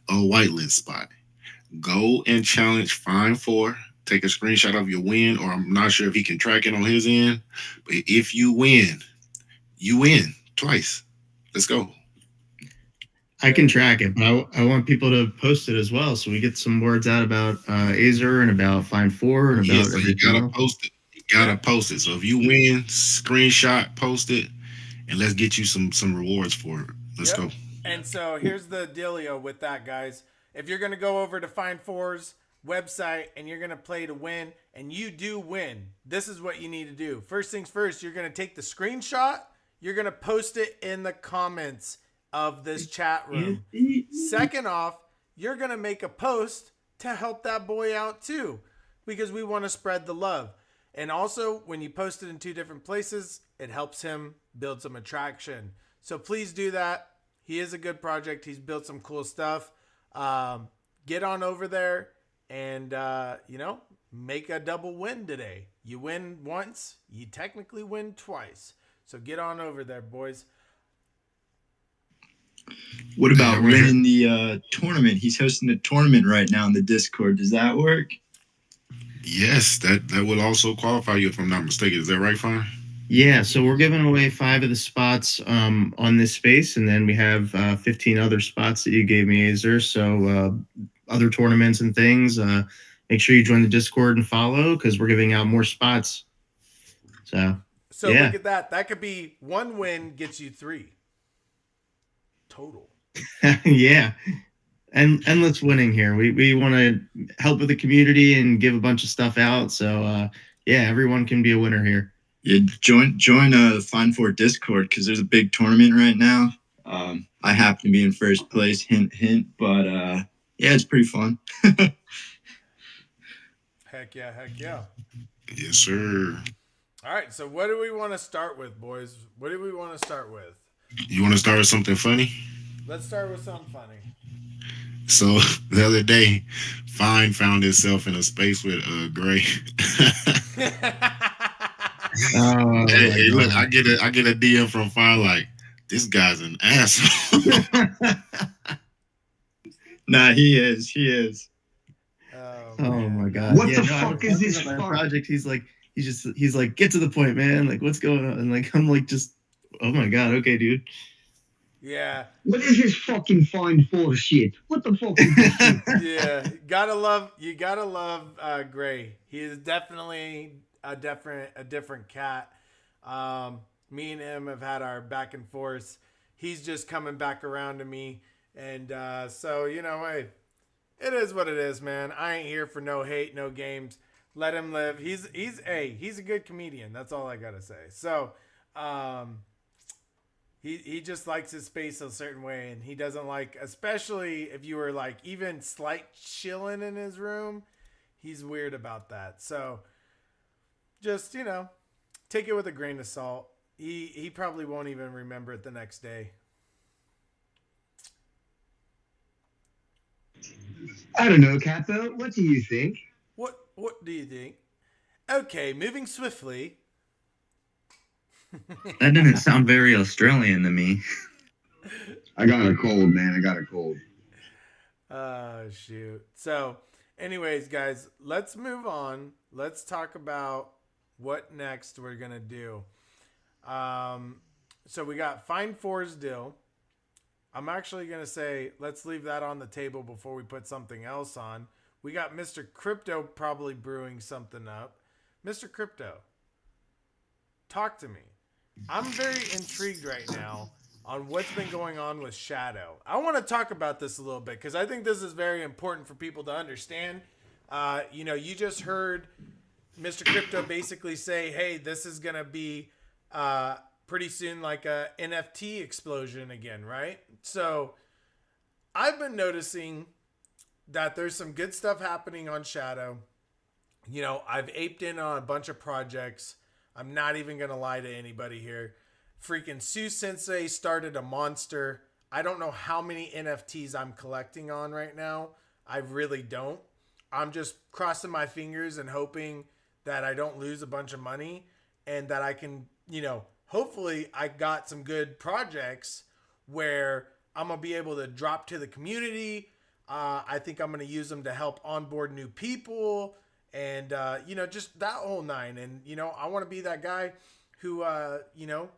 a whitelist spot, go and challenge Fine 4. Take a screenshot of your win, or I'm not sure if he can track it on his end. But if you win twice. Let's go. I can track it, but I want people to post it as well, so we get some words out about Azer and about Find Four and about So you everything gotta else. post it. You gotta post it. So if you win, screenshot, post it, and let's get you some rewards for it. Let's go. And so here's the dealio with that, guys. If you're gonna go over to Find Four's website and you're gonna play to win, and you do win, this is what you need to do. First things first, you're gonna take the screenshot. You're gonna post it in the comments of this chat room. Second off, you're gonna make a post to help that boy out too, because we want to spread the love. And also, when you post it in two different places, it helps him build some attraction. So please do that. He is a good project. He's built some cool stuff. Get on over there and, make a double win today. You win once, you technically win twice. So get on over there, boys. What about winning the tournament? He's hosting a tournament right now in the Discord. Does that work? Yes, that will also qualify you if I'm not mistaken. Is that right, Fine? Yeah, so we're giving away 5 of the spots on this space, and then we have 15 other spots that you gave me, Azer. So other tournaments and things. Make sure you join the Discord and follow because we're giving out more spots. So yeah. Look at that. That could be 1 win gets you 3 total. Yeah. And endless winning here. We want to help with the community and give a bunch of stuff out. So yeah, everyone can be a winner here. Yeah, join the Find Four Discord because there's a big tournament right now. I happen to be in first place, hint, hint. But yeah, it's pretty fun. Heck yeah. Yes, sir. All right, so what do we want to start with, boys? What do we want to start with? You want to start with something funny? Let's start with something funny. So the other day, Fine found himself in a space with Gray. Hey, look, I get a DM from Fine like, this guy's an asshole. Nah, he is. Oh my god! What the fuck is this project? He's like, get to the point, man. Like, what's going on? And like, I'm like, just, oh my god, okay, dude. Yeah. What is this fucking Find Four shit? What the fuck is this shit? Yeah, you gotta love Gray. He is definitely a different cat. Me and him have had our back and forth. He's just coming back around to me, and so hey, it is what it is, man. I ain't here for no hate, no games. Let him live. He's a good comedian. That's all I gotta say. So Um, he just likes his space a certain way, and he doesn't like, especially if you were like even slight chilling in his room, he's weird about that. So just, you know, take it with a grain of salt. He probably won't even remember it the next day. I don't know, Capo. What do you think? What do you think? Okay, moving swiftly. That didn't sound very Australian to me. I got a cold, man. I got a cold. Oh, shoot. So, anyways, guys, let's move on. Let's talk about what next we're going to do. So we got Find Four's deal. I'm actually going to say let's leave that on the table before we put something else on. We got Mr. Crypto probably brewing something up. Mr. Crypto, talk to me. I'm very intrigued right now on what's been going on with Shadow. I want to talk about this a little bit because I think this is very important for people to understand. You know, you just heard Mr. Crypto basically say, hey, this is going to be pretty soon like a NFT explosion again, right? So I've been noticing that there's some good stuff happening on Shadow. You know, I've aped in on a bunch of projects. I'm not even going to lie to anybody here. Freaking Sue Sensei started a monster. I don't know how many NFTs I'm collecting on right now. I really don't. I'm just crossing my fingers and hoping that I don't lose a bunch of money and that I can, you know, hopefully I got some good projects where I'm going to be able to drop to the community. I think I'm going to use them to help onboard new people and, you know, just that whole nine. And, you know, I want to be that guy who, you know,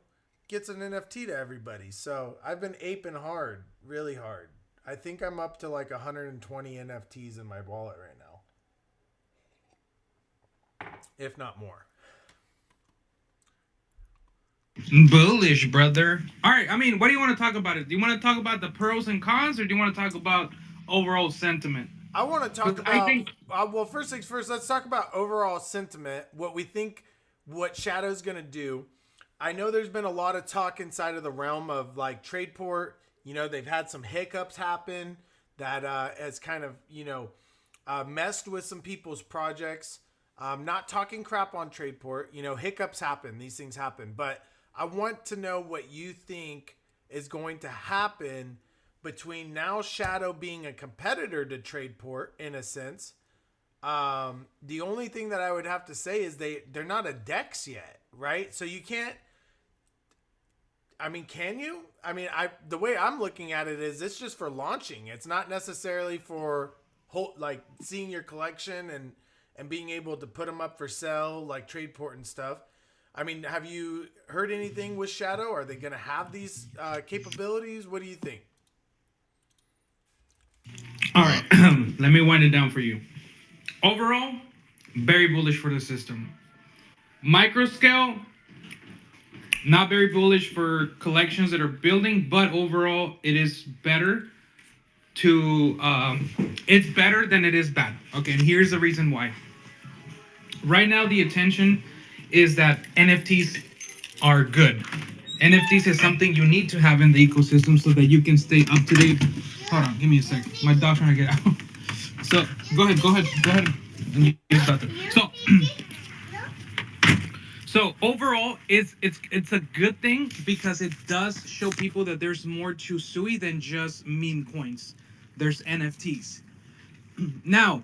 gets an NFT to everybody. So I've been aping hard, really hard. I think I'm up to like 120 NFTs in my wallet right now, if not more. Bullish, brother. All right. I mean, what do you want to talk about? Do you want to talk about the pros and cons, or do you want to talk about overall sentiment? I want to talk about. Well, first things first. Let's talk about overall sentiment. What we think, what Shadow's going to do. I know there's been a lot of talk inside of the realm of like Tradeport. You know, they've had some hiccups happen that has kind of, you know, messed with some people's projects. Not talking crap on Tradeport. You know, hiccups happen. These things happen. But I want to know what you think is going to happen between now Shadow being a competitor to Tradeport in a sense. The only thing that I would have to say is they're not a DEX yet, right? So you can't. I mean, can you? I mean, the way I'm looking at it is it's just for launching. It's not necessarily for like seeing your collection and being able to put them up for sale like Tradeport and stuff. I mean, have you heard anything with Shadow? Are they going to have these capabilities? What do you think? All right. Let me wind it down for you. Overall, very bullish for the system. Microscale, not very bullish for collections that are building, but overall, it is better it's better than it is bad. Okay, and here's the reason why. Right now, the attention is that NFTs are good. NFTs is something you need to have in the ecosystem so that you can stay up to date. Hold on, give me a second. My dog's trying to get out. So go ahead. And use that. So overall, it's a good thing because it does show people that there's more to SUI than just meme coins. There's NFTs. Now,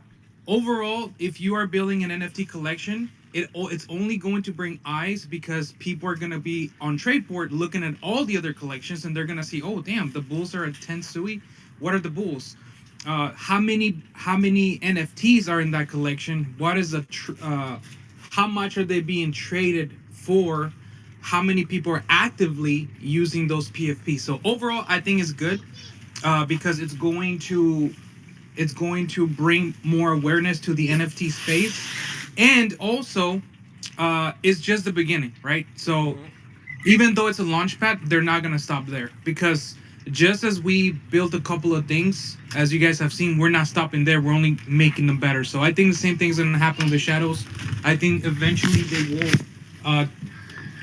overall, if you are building an NFT collection, it's only going to bring eyes because people are going to be on Tradeport looking at all the other collections and they're going to see, oh, damn, the bulls are at 10 SUI. What are the bulls? How many NFTs are in that collection? What is how much are they being traded for? How many people are actively using those PFPs? So overall, I think it's good because it's going to bring more awareness to the NFT space. And also, it's just the beginning, right? So even though it's a launch pad, they're not going to stop there because just as we built a couple of things, as you guys have seen, we're not stopping there. We're only making them better. So I think the same thing is going to happen with the Shadows. I think eventually they will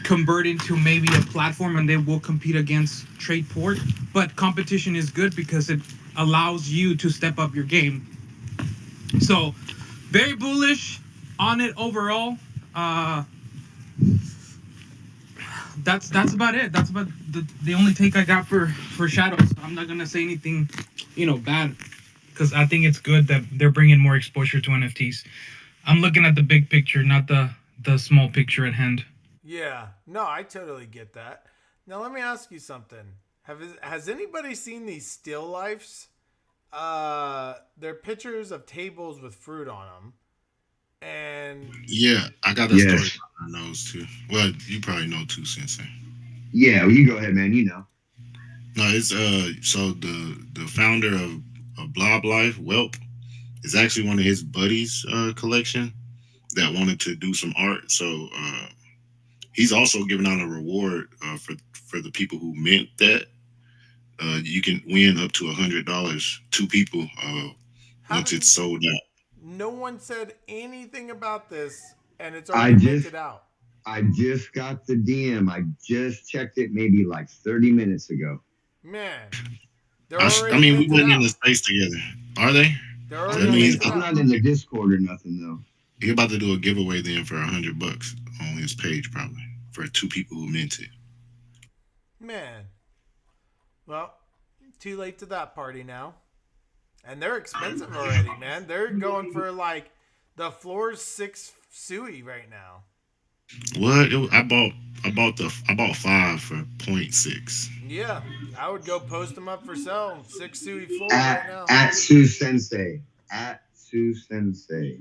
convert into maybe a platform and they will compete against Tradeport. But competition is good because it allows you to step up your game. So very bullish on it overall. That's about it. That's about the only take I got for Shadows. I'm not gonna say anything, bad, because I think it's good that they're bringing more exposure to NFTs. I'm looking at the big picture, not the small picture at hand. Yeah, no, I totally get that. Now let me ask you something. Has anybody seen these still lifes? They're pictures of tables with fruit on them, and Yeah, I got a story Yes. behind those too. Well, you probably know too, Sensei. Yeah, well, you go ahead, man. You know. No, it's so the founder of Blob Life, Welp, is actually one of his buddies' collection that wanted to do some art. So he's also giving out a reward for the people who mint that. You can win up to $100, two people, once it's sold out. no one said anything about this, and it's I already just minted out. I just got the DM. I just checked it maybe like 30 minutes ago. Man, they're I already mean, we minted wasn't in the out. space together, are they? They're I'm already That not, means minted I'm out. not in the Discord or nothing though. he's about to do a giveaway then for $100 on his page, probably for two people who mint it. Man, well, too late to that party now. And they're expensive already, man. They're going for like the floor's 6 SUI right now. What? I bought 5 for 0.6. Yeah, I would go post them up for sale. 6 SUI floor At right now. at Sue Sensei. At Sue Sensei.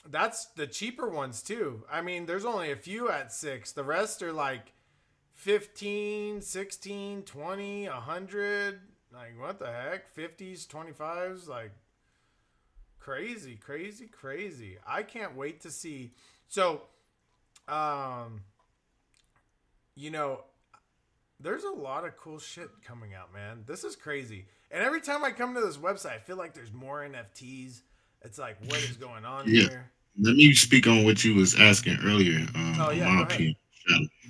That's the cheaper ones too. I mean, there's only a few at 6. The rest are like 15, 16, 20, 100. Like, what the heck? 50s, 25s. Like, crazy, crazy, crazy. I can't wait to see. So, you know, there's a lot of cool shit coming out, man. This is crazy. And every time I come to this website, I feel like there's more NFTs. It's like, what is going on Yeah. here? Let me speak on what you was asking earlier. Oh, On yeah, my go ahead. opinion,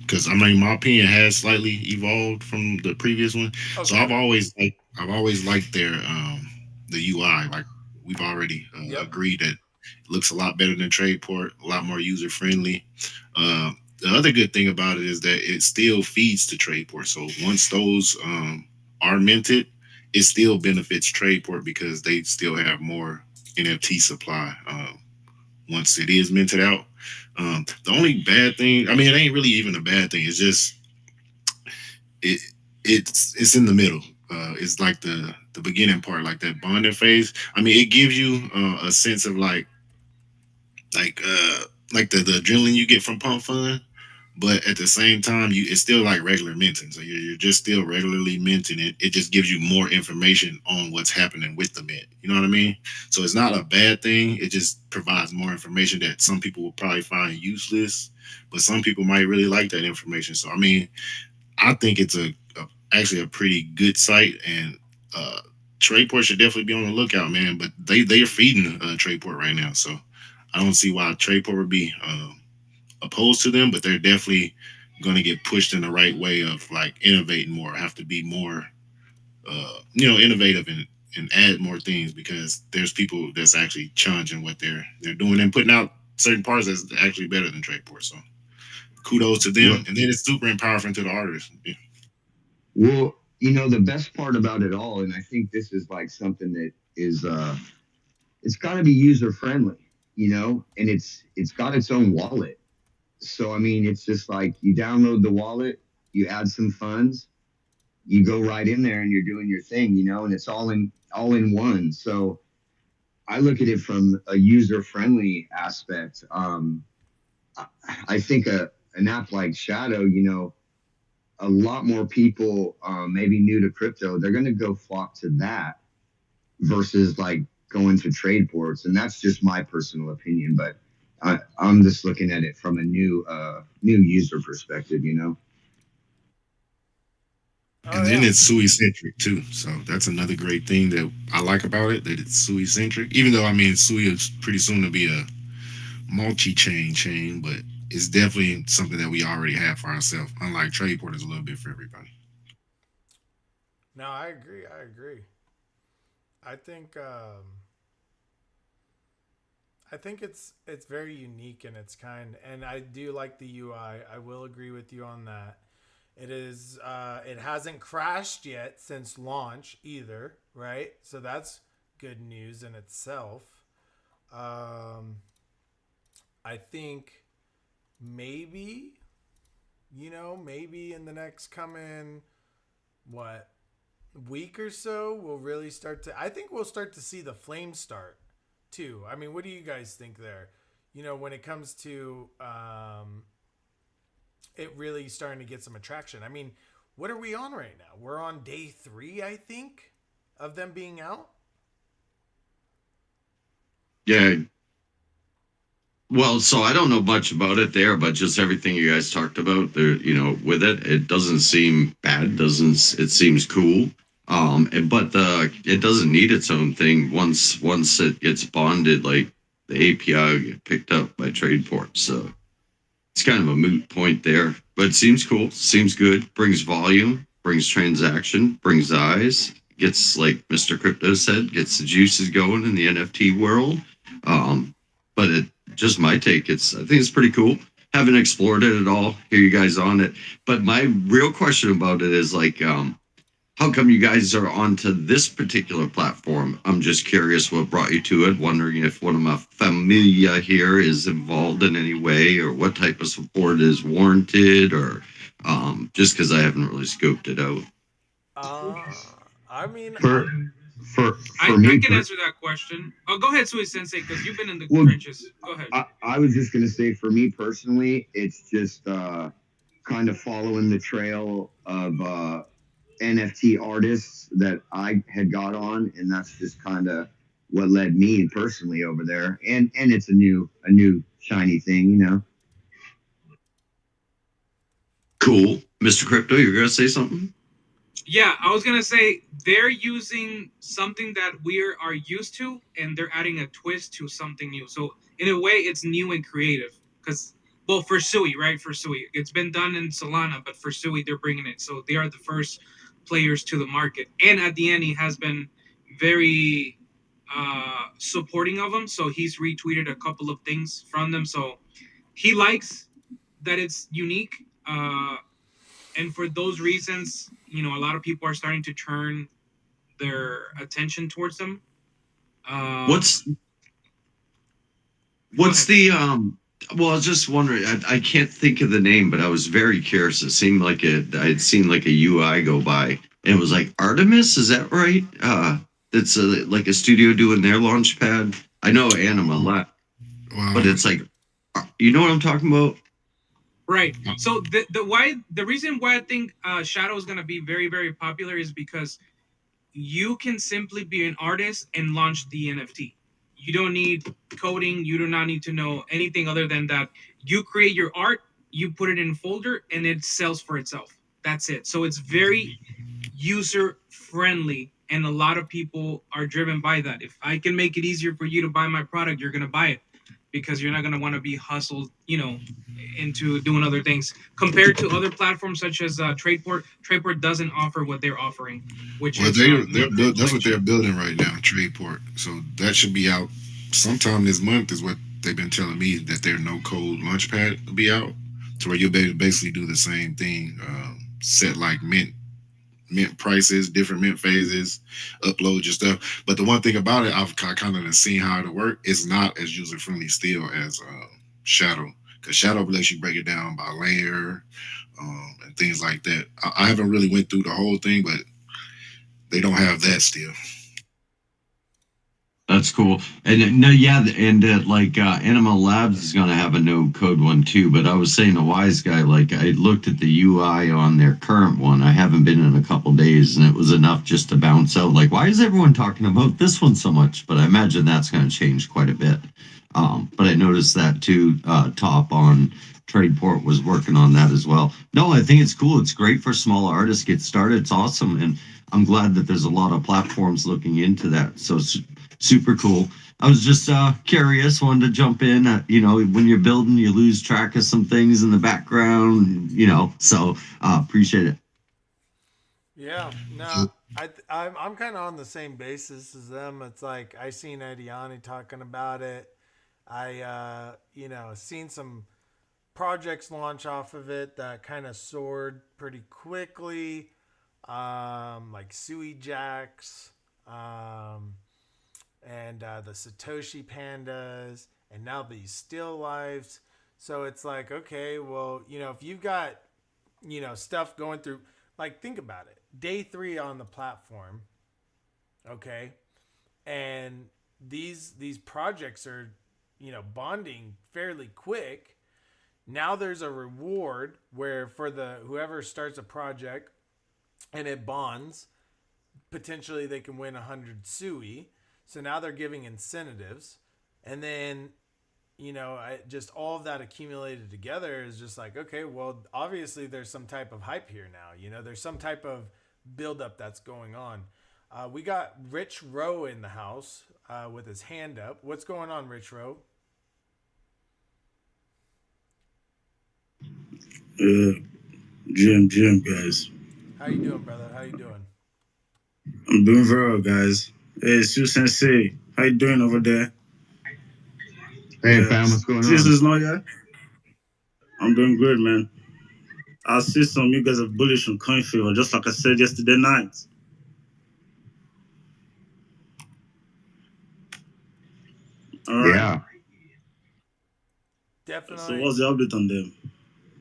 because I mean, my opinion has slightly evolved from the previous one. So Okay. I've always liked their the UI. Like we've already Yep. agreed that it looks a lot better than Tradeport, a lot more user friendly. The other good thing about it is that it still feeds to Tradeport. So once those are minted, it still benefits Tradeport because they still have more NFT supply. Once it is minted out. The only bad thing, I mean, it ain't really even a bad thing. It's just it's in the middle. It's like the beginning part, like that bonding phase. I mean, it gives you a sense of like the adrenaline you get from pump fun, but at the same time, it's still like regular minting. So you're just still regularly minting it. It just gives you more information on what's happening with the mint. You know what I mean? So it's not a bad thing. It just provides more information that some people will probably find useless, but some people might really like that information. So I mean, I think it's actually a pretty good site, and Tradeport should definitely be on the lookout, man. But they are feeding Tradeport right now, so I don't see why Tradeport would be opposed to them, but they're definitely going to get pushed in the right way of like innovating more, have to be more, innovative and add more things because there's people that's actually challenging what they're doing and putting out certain parts that's actually better than Tradeport. So kudos to them. Well, And then it's super empowering to the artists. Yeah. well, the best part about it all, and I think this is like something that is it's got to be user friendly, and it's got its own wallet. So I mean, it's just like you download the wallet, you add some funds, you go right in there and you're doing your thing, and it's all in one. So I look at it from a user friendly aspect. I think an app like Shadow, a lot more people maybe new to crypto, they're going to go flock to that versus like going to trade ports. And that's just my personal opinion, but I'm just looking at it from a new user perspective, And then it's SUI centric too. So that's another great thing that I like about it, that it's SUI centric. Even though I mean SUI is pretty soon to be a multi-chain, but it's definitely something that we already have for ourselves. Unlike Tradeport, is a little bit for everybody. No, I agree. I agree. I think I think it's very unique in its kind, and I do like the UI. I will agree with you on that. It is it hasn't crashed yet since launch either, right? So that's good news in itself. Um, I think maybe maybe in the next coming what week or so we'll really start to I think we'll start to see the flame start too. I mean, what do you guys think there? When it comes to it really starting to get some attraction. I mean, what are we on right now? We're on day 3, I think, of them being out. Yeah. Well, so I don't know much about it there, but just everything you guys talked about there, with it doesn't seem bad. It seems cool. But it doesn't need its own thing once it gets bonded, like the API will get picked up by Tradeport. So it's kind of a moot point there, but it seems cool, seems good, brings volume, brings transaction, brings eyes, gets, like Mr. Crypto said, gets the juices going in the NFT world. But it just my take, I think it's pretty cool. Haven't explored it at all. Hear you guys on it. But my real question about it is like, how come you guys are onto this particular platform? I'm just curious what brought you to it. Wondering if one of my familia here is involved in any way, or what type of support is warranted, or just because I haven't really scoped it out. I mean, For I me, can answer that question. Oh, go ahead, Sui Sensei, because you've been in the Well, trenches. Go ahead. I was just gonna say, for me personally, it's just kind of following the trail of NFT artists that I had got on, and that's just kind of what led me personally over there. And it's a new shiny thing. Cool. Mr. Crypto, you're going to say something? Yeah, I was gonna say they're using something that we are used to, and they're adding a twist to something new. So in a way, it's new and creative. Because, well, for SUI, right? For SUI, it's been done in Solana, but for SUI, they're bringing it. So they are the first players to the market. And at the end, he has been very supporting of them. So he's retweeted a couple of things from them. So he likes that it's unique. And for those reasons, a lot of people are starting to turn their attention towards them. What's the well, I was just wondering, I can't think of the name, but I was very curious. It seemed like I'd seen like a UI go by, and it was like Artemis, is that right? It's like a studio doing their launch pad. I know Anima left, but it's like, you know what I'm talking about? Right. So the reason why I think Shadow is going to be very, very popular is because you can simply be an artist and launch the NFT. You don't need coding. You do not need to know anything other than that. You create your art, you put it in a folder, and it sells for itself. That's it. So it's very user friendly, and a lot of people are driven by that. If I can make it easier for you to buy my product, you're going to buy it, because you're not going to want to be hustled, into doing other things. Compared to other platforms such as Tradeport, Tradeport doesn't offer what they're offering, which is that's what they're building right now, Tradeport. So that should be out sometime this month, is what they've been telling me, that their no code launchpad will be out, to where you'll basically do the same thing, set like mint prices, different mint phases, upload your stuff. But the one thing about it, I've kind of seen how it'll work. It's not as user friendly still as Shadow, because Shadow lets you break it down by layer and things like that. I haven't really went through the whole thing, but they don't have that still. That's cool. And no, yeah, and Anima Labs is going to have a no code one too. But I was saying to Wise Guy, like, I looked at the UI on their current one. I haven't been in a couple days, and it was enough just to bounce out. Like, why is everyone talking about this one so much? But I imagine that's going to change quite a bit. But I noticed that too. Top on Tradeport was working on that as well. No, I think it's cool. It's great for small artists get started. It's awesome, and I'm glad that there's a lot of platforms looking into that. So it's super cool. I was just curious, wanted to jump in. When you're building, you lose track of some things in the background, so appreciate it. Yeah, no, I'm kind of on the same basis as them. It's like I seen Ediani talking about it. I seen some projects launch off of it that kind of soared pretty quickly, like SUI Jacks, and the Satoshi Pandas, and now these still lives. So it's like, okay, well, if you've got stuff going through, like, think about it. Day 3 on the platform, okay, and these projects are bonding fairly quick. Now there's a reward where for the whoever starts a project and it bonds, potentially they can win 100 SUI. So now they're giving incentives, and then just all of that accumulated together is just like, okay, well, obviously there's some type of hype here now. There's some type of buildup that's going on. We got Rich Rowe in the house with his hand up. What's going on, Rich Rowe? GM, guys. How you doing, brother? How you doing? I'm doing very well, guys. Hey, Sue Sensei, how you doing over there? Hey, fam, what's going on? This is not yet. I'm doing good, man. I see some of you guys are bullish on coin fever, just like I said yesterday night. All right. Yeah. Definitely. So what's the update on them?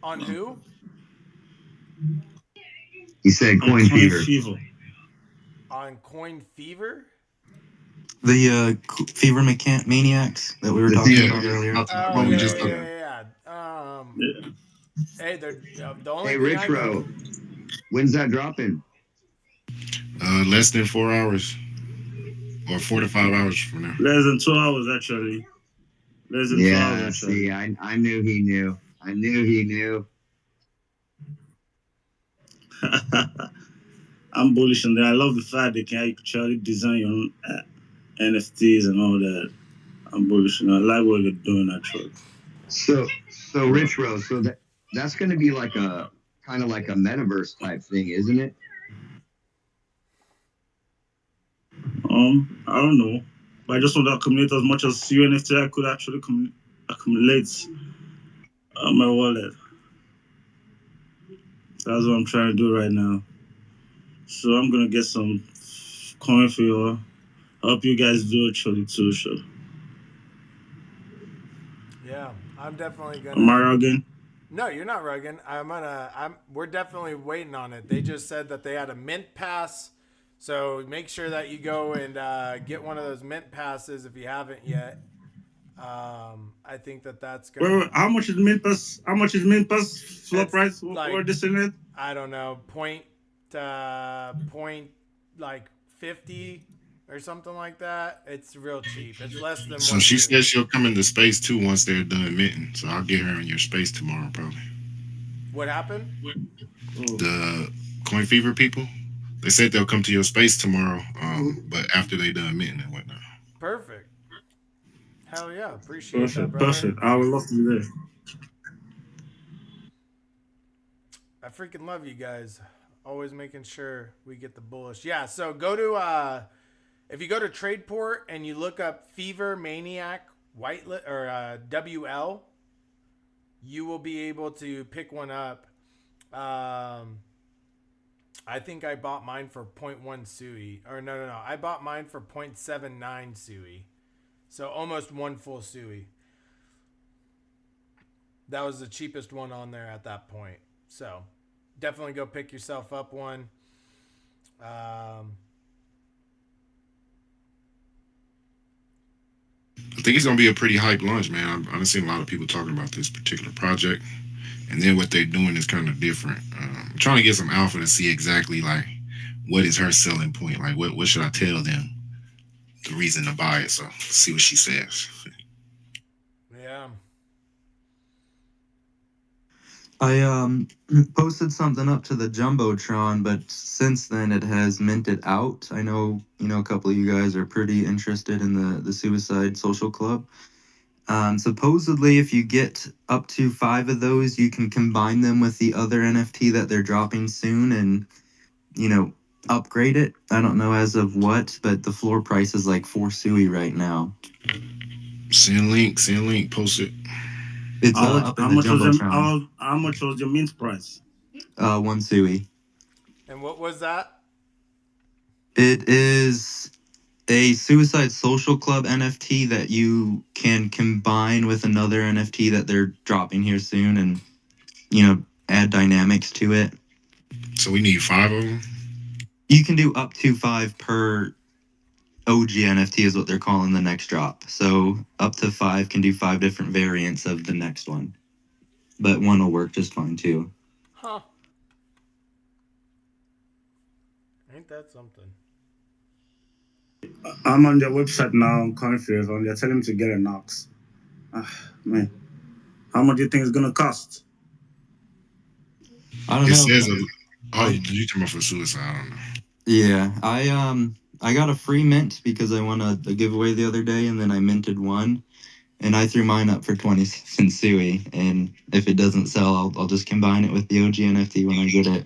On who? He said coin fever. On Coin Fever? The fever maniacs that we were talking about earlier. Oh, yeah. Hey, they're the only Hey, thing Rich Rowe, when's that dropping? Less than 4 hours. Or 4 to 5 hours from now. Less than 2 hours, actually. Less than 2 hours, actually. See, I knew he knew. I knew he knew. I'm bullish on that. I love the fact they can actually design your own NFTs and all that. I'm bullish on that. I like what they're doing, actually. So Rich Rowe, so that's going to be like a kind of like a metaverse type thing, isn't it? I don't know, but I just want to accumulate as much as NFT I could actually accumulate on my wallet. That's what I'm trying to do right now. So I'm gonna get some coin for you. I hope you guys do actually too. Sure. Yeah, I'm definitely gonna. Am I rugging? No, you're not rugging. We're definitely waiting on it. They just said that they had a mint pass, so make sure that you go and get one of those mint passes if you haven't yet. I think that's gonna. Wait, how much is mint pass? How much is mint pass floor price? What is in it? I don't know, point like 50 or something like that. It's real cheap. It's less than. So she said she'll come into space too once they're done minting. So I'll get her in your space tomorrow, probably. What happened? The Coin Fever people, they said they'll come to your space tomorrow, but after they done minting and whatnot. Perfect. Hell yeah, appreciate that, brother. Perfect. I would love to be there. I freaking love you guys. Always making sure we get the bullish. Yeah, so go to if you go to Tradeport and you look up Fever Maniac Whitelist or WL, you will be able to pick one up. I think I bought mine for 0.1 SUI. Or no. I bought mine for 0.79 SUI. So almost one full SUI. That was the cheapest one on there at that point. So definitely go pick yourself up one. I think it's gonna be a pretty hype launch, man. I've seen a lot of people talking about this particular project, and then what they're doing is kind of different. I'm trying to get some alpha to see exactly like what is her selling point. Like what should I tell them the reason to buy it? So see what she says. Yeah. I posted something up to the Jumbotron, but since then it has minted out. I know, a couple of you guys are pretty interested in the Suicide Social Club. Supposedly, if you get up to 5 of those, you can combine them with the other NFT that they're dropping soon and, upgrade it. I don't know as of what, but the floor price is like 4 SUI right now. Send link, post it. It's up in the Jumbotron. How much was your mint price? 1 SUI. And what was that? It is a Suicide Social Club NFT that you can combine with another NFT that they're dropping here soon and, add dynamics to it. So we need 5 of them? You can do up to 5 per OG NFT is what they're calling the next drop. So up to 5 can do 5 different variants of the next one. But one will work just fine too. Huh. Ain't that something? I'm on their website now. I'm confused. And they're telling me to get a Knox. Man, how much do you think it's gonna cost? I don't It know. says you talking about for suicide? I don't know. Yeah, I got a free mint because I won a giveaway the other day, and then I minted one, and I threw mine up for 27 SUI. And if it doesn't sell, I'll just combine it with the OG NFT when I get it.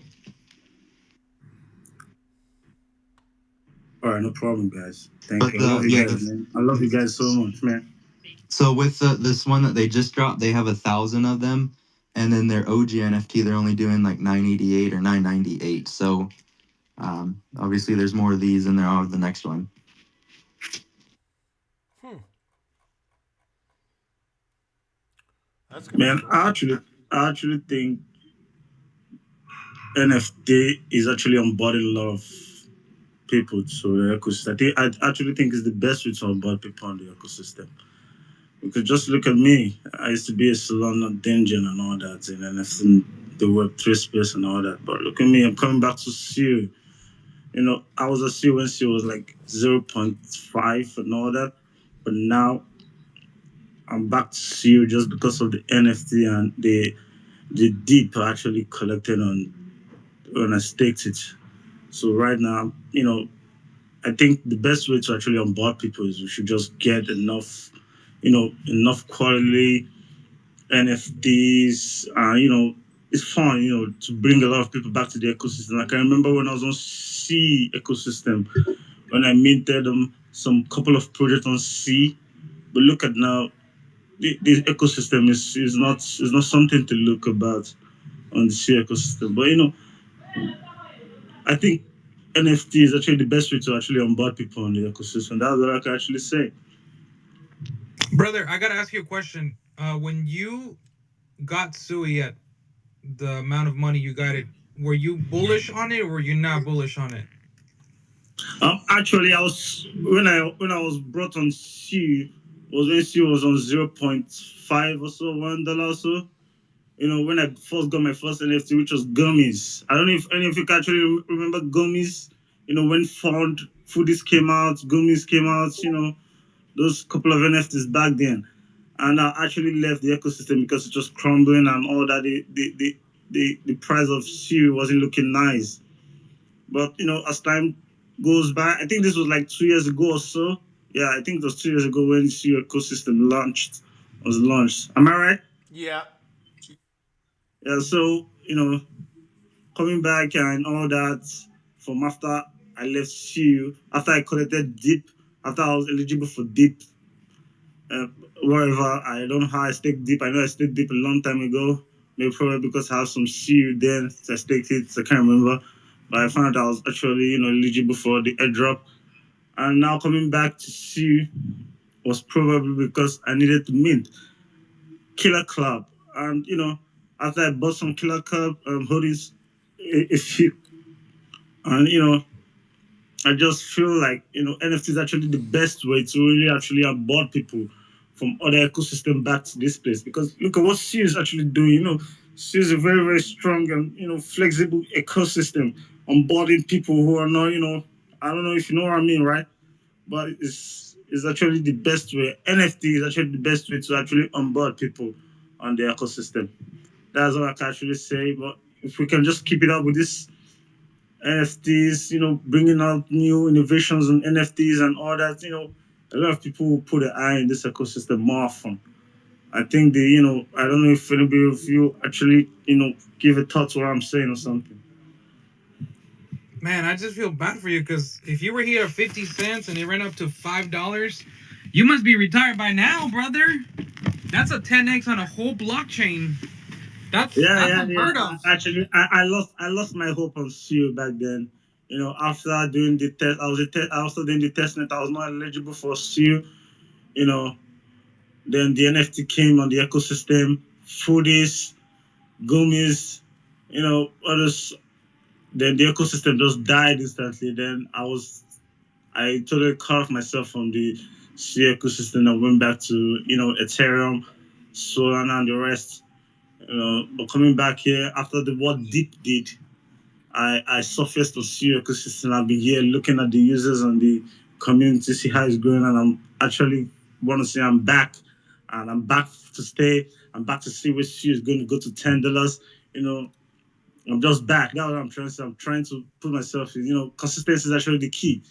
All right, no problem, guys. Thank you. I love you guys, man. I love you guys so much, man. So with this one that they just dropped, they have 1,000 of them, and then their OG NFT they're only doing like 988 or 998. So obviously there's more of these than there are of the next one. That's Man, I actually think NFT is actually onboarding a lot of people to the ecosystem. I actually think it's the best way to onboard people on the ecosystem. Because just look at me. I used to be a salon dungeon and all that, and then in the Web3 space and all that. But look at me, I'm coming back to SEO. I was a SEO when SEO was like 0.5 and all that. But now I'm back to SEO just because of the NFT and the deep I actually collected on when I staked it. So right now, I think the best way to actually onboard people is we should just get enough, enough quality NFTs. It's fun, to bring a lot of people back to the ecosystem. Like I remember when I was on C ecosystem, when I minted some couple of projects on C. But look at now, the ecosystem is not something to look about on the C ecosystem. But I think NFT is actually the best way to actually onboard people on the ecosystem. That's what I can actually say. Brother, I gotta ask you a question. When you got SUI at the amount of money you got it, were you bullish on it or were you not bullish on it? Actually, I was when I was brought on C was when C was on 0.5 or so $1 or so. When I first got my first NFT, which was gummies. I don't know if any of you can actually remember gummies. When found foodies came out, gummies came out. Those couple of NFTs back then, and I actually left the ecosystem because it was crumbling and all that. The price of SUI wasn't looking nice. But as time goes by, I think this was like 2 years ago or so. Yeah, I think it was 2 years ago when SUI ecosystem was launched. Am I right? Yeah. Yeah. So coming back and all that from after I left SUI, after I collected DIP, after I was eligible for DIP, wherever. I don't know how I staked deep. I know I staked deep a long time ago. Maybe probably because I have some SEU then. So I staked it. So I can't remember. But I found out I was actually, eligible for the airdrop. And now coming back to SEU was probably because I needed to mint Killer Club. And, after I bought some Killer Club hoodies, a few, and, I just feel like NFT is actually the best way to really actually onboard people from other ecosystem back to this place. Because look at what C is actually doing. C is a very very strong and flexible ecosystem onboarding people who are not I don't know if you know what I mean, right? But it's actually the best way. NFT is actually the best way to actually onboard people on the ecosystem. That's what I can actually say. But if we can just keep it up with this NFTs, bringing out new innovations on NFTs and all that, a lot of people will put an eye in this ecosystem more often. I think I don't know if anybody of you actually, give a thought to what I'm saying or something. Man, I just feel bad for you because if you were here at 50 cents and it ran up to $5, you must be retired by now, brother. That's a 10x on a whole blockchain. That's Yeah. unheard of. Actually, I lost my hope on SUI back then. After doing the test, I was doing the test net. I was not eligible for SUI. You know, then the NFT came on the ecosystem, foodies, gummies, others. Then the ecosystem just died instantly. Then I totally cut off myself from the SUI ecosystem and went back to Ethereum, Solana, and the rest. But coming back here after what Deep did, I surfaced on SEO ecosystem. I've been here looking at the users and the community, see how it's going, and I'm actually want to say I'm back, and I'm back to stay. I'm back to see which SEO is going to go to $10. You know, I'm just back. That's what I'm trying to say. I'm trying to put myself in. Consistency is actually the key.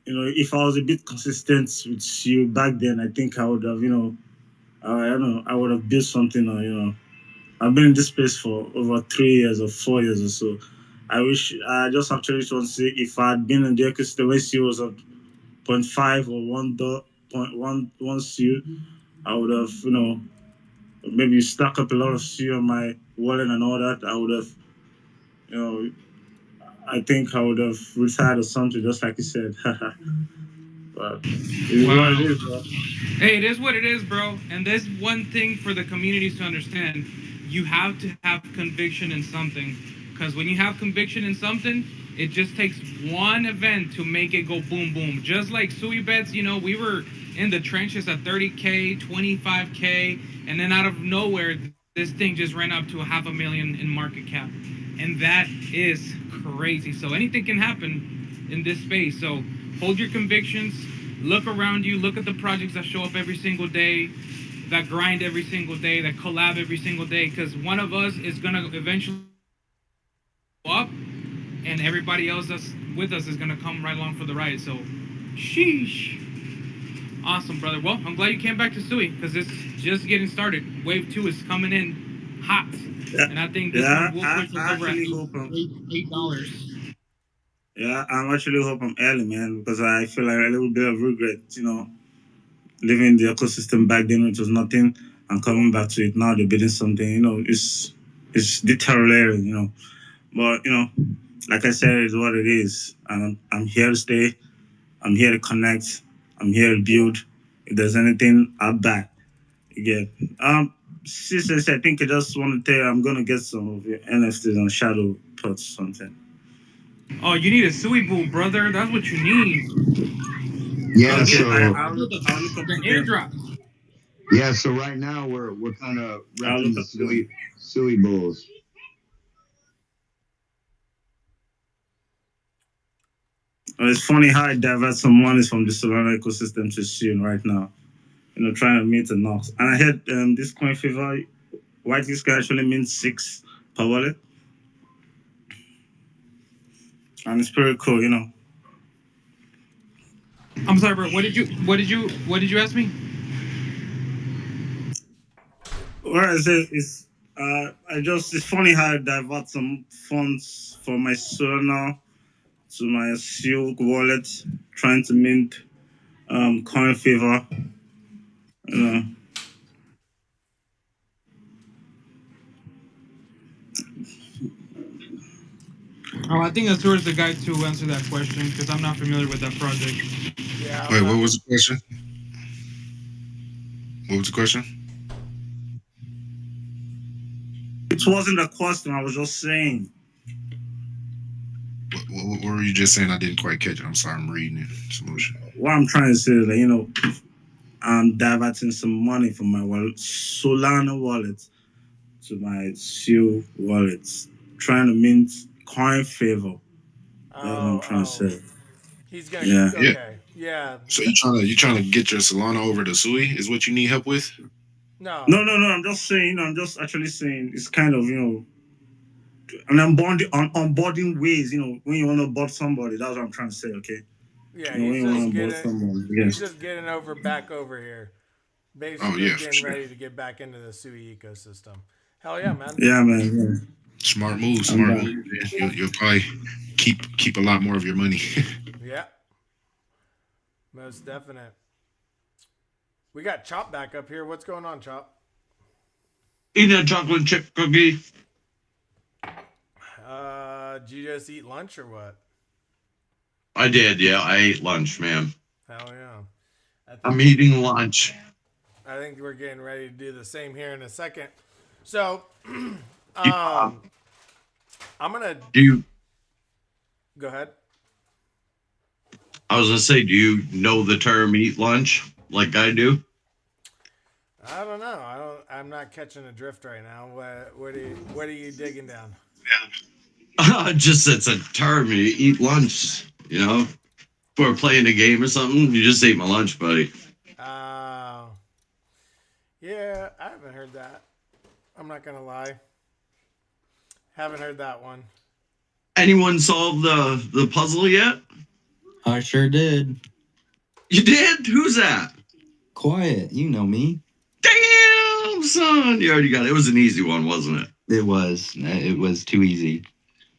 If I was a bit consistent with SEO back then, I think I would have, I don't know, I would have built something, or I've been in this space for over 3 years or 4 years or so. I just actually want to say if I had been in the ecosystem when C was at zero point 0.5 or 1.11 CU, I would have, maybe stack up a lot of CU on my wallet and all that. I would have, I think I would have retired or something, just like you said. But it's what it is, bro. Hey, it is what it is, bro. And there's one thing for the communities to understand. You have to have conviction in something. Because when you have conviction in something, it just takes one event to make it go boom, boom. Just like SUI bets, we were in the trenches at 30K, 25K, and then out of nowhere, this thing just ran up to $500,000 in market cap. And that is crazy. So anything can happen in this space. So hold your convictions, look around you, look at the projects that show up every single day, that grind every single day, that collab every single day, because one of us is going to eventually up and everybody else that's with us is going to come right along for the ride. So, sheesh. Awesome, brother. Well, I'm glad you came back to SUI because it's just getting started. Wave 2 is coming in hot. Yeah. And I think this one will push us over at $8. Yeah, I'm actually hope I'm early, man, because I feel like a little bit of regret, living in the ecosystem back then, which was nothing, and coming back to it now, they're building something, it's deteriorating, But, like I said, it's what it is. And I'm here to stay. I'm here to connect. I'm here to build. If there's anything, I'll back. Again. Sisters, I think I just want to tell you I'm going to get some of your NFTs on Shadow Pots or something. Oh, you need a SUI boom, brother. That's what you need. Yeah, Okay, so I'll look up The to them. airdrop. yeah, so right now we're kind of I'll repping look the up to them. Suey Bulls. It's funny how I divert some money from the Solana ecosystem to Soon right now. Trying to meet a Knox. And I heard this coin favor, WiseGuy's can actually mean 6 per wallet. And it's pretty cool. I'm sorry, bro. What did you ask me? What I say is, it's funny how I divert some funds from my Solana to my Silk wallet, trying to mint coin favor. Oh, I think Azur's the guy to answer that question because I'm not familiar with that project. Yeah. Wait, what was the question? What was the question? It wasn't a question. I was just saying. What were you just saying? I didn't quite catch it. I'm sorry. I'm reading it. Some motion. What I'm trying to say is that, I'm diverting some money from my wallet, Solana wallet, to my SEO wallet, trying to mint coin favor. That's what I'm trying to say. He's gonna. Yeah. Okay. Yeah. So you trying to get your Solana over to SUI is what you need help with? No. No. I'm just saying. I'm just actually saying it's kind of an onboarding ways. When you want to board somebody, that's what I'm trying to say. Okay. Yeah, When he's you want just to board getting someone, he's yes. just getting back over here. Oh Basically yeah, for getting sure. ready to get back into the SUI ecosystem. Hell yeah, man. Yeah, man. Yeah. Smart move. I'm Smart move. done. Man. You'll probably keep a lot more of your money. Yeah. Most definite. We got Chop back up here. What's going on, Chop? Eating a chocolate chip cookie. Did you just eat lunch or what? I did, yeah. I ate lunch, man. Hell yeah. I'm eating lunch. I think we're getting ready to do the same here in a second. So, Yeah. I'm gonna Do you? go ahead. I was gonna say, do you know the term "eat lunch" like I do? I don't know. I'm not catching a drift right now. What are you digging down? Just it's a term. You eat lunch. If we're playing a game or something, you just ate my lunch, buddy. Yeah, I haven't heard that. I'm not gonna lie. Haven't heard that one. Anyone solve the puzzle yet? I sure did. You did? Who's that? Quiet, you know me. Damn, son. You already got it. It was an easy one, wasn't it? It was too easy.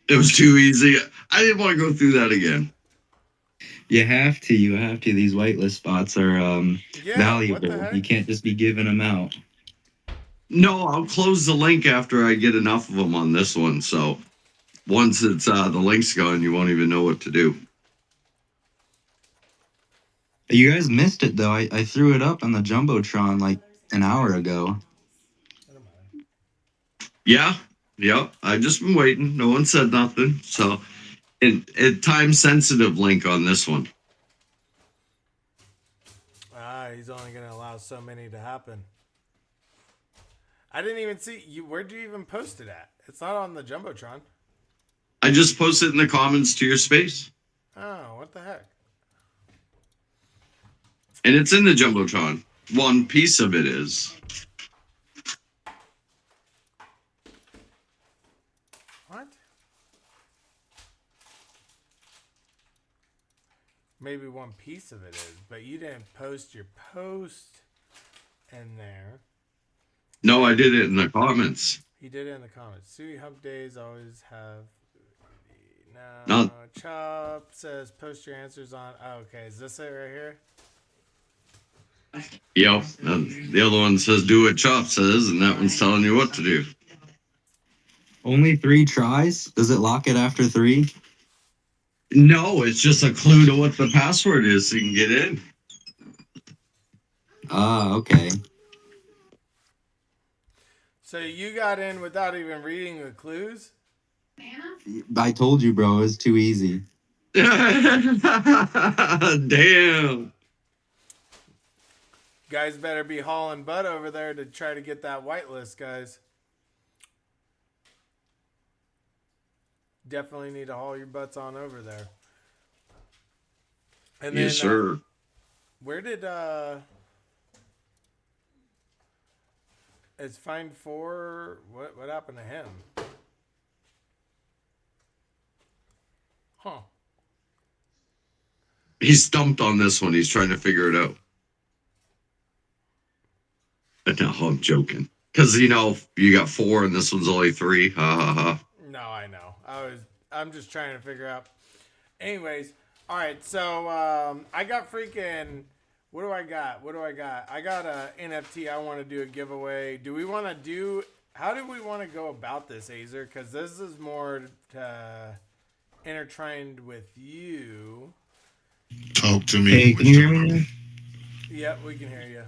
It was too easy. I didn't want to go through that again. You have to. These whitelist spots are valuable. You can't just be giving them out. No, I'll close the link after I get enough of them on this one. So once it's the link's gone, you won't even know what to do. You guys missed it though. I threw it up on the Jumbotron like an hour ago. Yeah. Yep. I've just been waiting. No one said nothing. So it time sensitive link on this one. He's only gonna allow so many to happen. I didn't even see you. Where'd you even post it at? It's not on the Jumbotron. I just posted in the comments to your space. Oh, what the heck? And it's in the Jumbotron. One piece of it is. What? Maybe one piece of it is, but you didn't post your post in there. No, I did it in the comments. He did it in the comments. SUI Hump Days always have. No. Chop says post your answers on. Oh, okay. Is this it right here? Yep. The other one says do what Chop says, and that one's telling you what to do. Only 3 tries? Does it lock it after 3? No, it's just a clue to what the password is so you can get in. Ah, okay. So you got in without even reading the clues? I told you, bro, it was too easy. Damn. Guys better be hauling butt over there to try to get that whitelist, guys. Definitely need to haul your butts on over there. And Yes, sir. Where did it's Find 4? What happened to him? Huh. He's stumped on this one. He's trying to figure it out. No, I'm joking. Because, you got 4 and this one's only 3. Ha ha ha. No, I know. I'm just trying to figure out. Anyways, all right. So I got freaking. What do I got? I got a NFT. I want to do a giveaway. Do we want to do? How do we want to go about this, Azer? Because this is more intertwined with you. Talk to me. Hey, can you hear me now? Yep, we can hear you.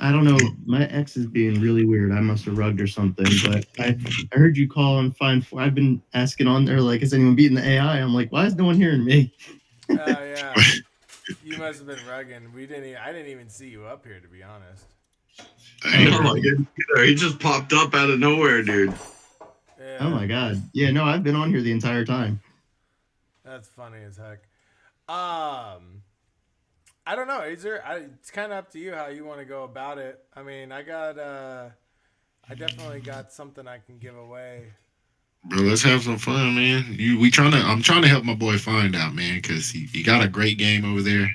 I don't know. My ex is being really weird. I must have rugged or something. But I heard you call and find. I've been asking on there, like, is anyone beating the AI? I'm like, why is no one hearing me? Yeah. You must have been rugging. I didn't even see you up here, to be honest. I didn't either. He just popped up out of nowhere, dude. Yeah. Oh my god. Yeah, no, I've been on here the entire time. That's funny as heck. I don't know. It's kind of up to you how you want to go about it. I mean, I definitely got something I can give away. Bro, let's have some fun, man. I'm trying to help my boy find out, man, because he got a great game over there.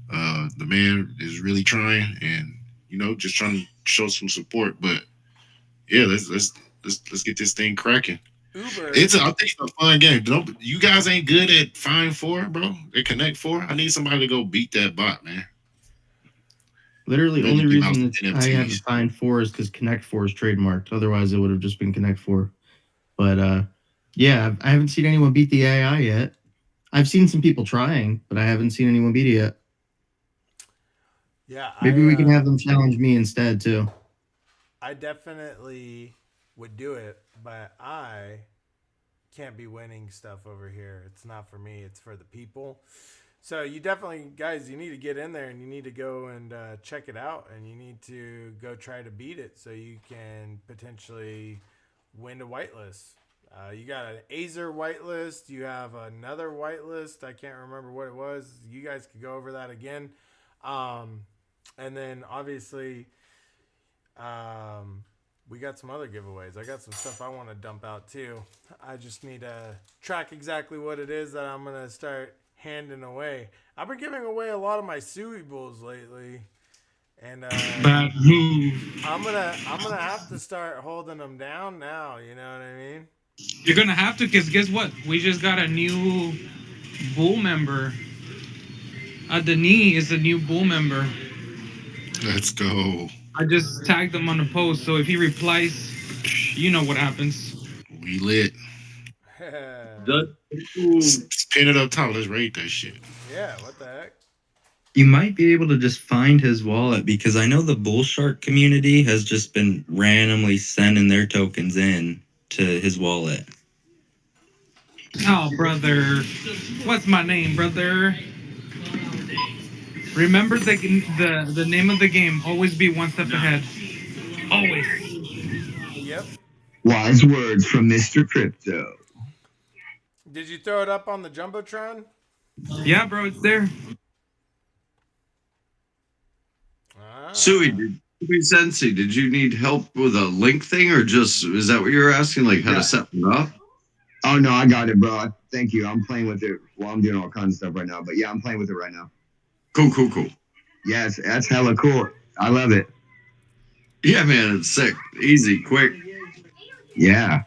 The man is really trying, and just trying to show some support. But yeah, let's get this thing cracking. Uber. I think it's a fun game. You guys ain't good at Find Four, bro. At Connect Four. I need somebody to go beat that bot, man. Literally, Maybe only give out reason some that I have NFTs. Find 4 is because Connect 4 is trademarked. Otherwise, it would have just been Connect 4. But yeah, I haven't seen anyone beat the AI yet. I've seen some people trying, but I haven't seen anyone beat it yet. Yeah, Maybe we can have them challenge me instead too. I definitely would do it, but I can't be winning stuff over here. It's not for me. It's for the people. So you definitely, guys, you need to get in there and you need to go and check it out, and you need to go try to beat it so you can potentially win a whitelist. You got an Azer whitelist. You have another whitelist. I can't remember what it was. You guys could go over that again. And then obviously, we got some other giveaways. I got some stuff I want to dump out too. I just need to track exactly what it is that I'm gonna start handing away. I've been giving away a lot of my SUI bulls lately, and Bad move. I'm gonna have to start holding them down now. You know what I mean? You're gonna have to, cause guess what? We just got a new bull member. Denis is a new bull member. Let's go. I just tagged him on the post, so if he replies, you know what happens. We lit. Pin it up top. Let's rate that shit. Yeah, what the heck? You might be able to just find his wallet, because I know the bull shark community has just been randomly sending their tokens in to his wallet. Oh, brother. What's my name, brother? Remember the name of the game. Always be one step ahead. Always. Yep. Wise words from Mr. Crypto. Did you throw it up on the Jumbotron? Yeah, bro, it's there. Sui, Sensi, did you need help with a link thing, or just is that what you were asking, like how to set one up? Oh no, I got it, bro. Thank you. I'm playing with it. Well, I'm doing all kinds of stuff right now, but yeah, I'm playing with it right now. Cool. Yeah, that's hella cool. I love it. Yeah, man, it's sick, easy, quick. Yeah.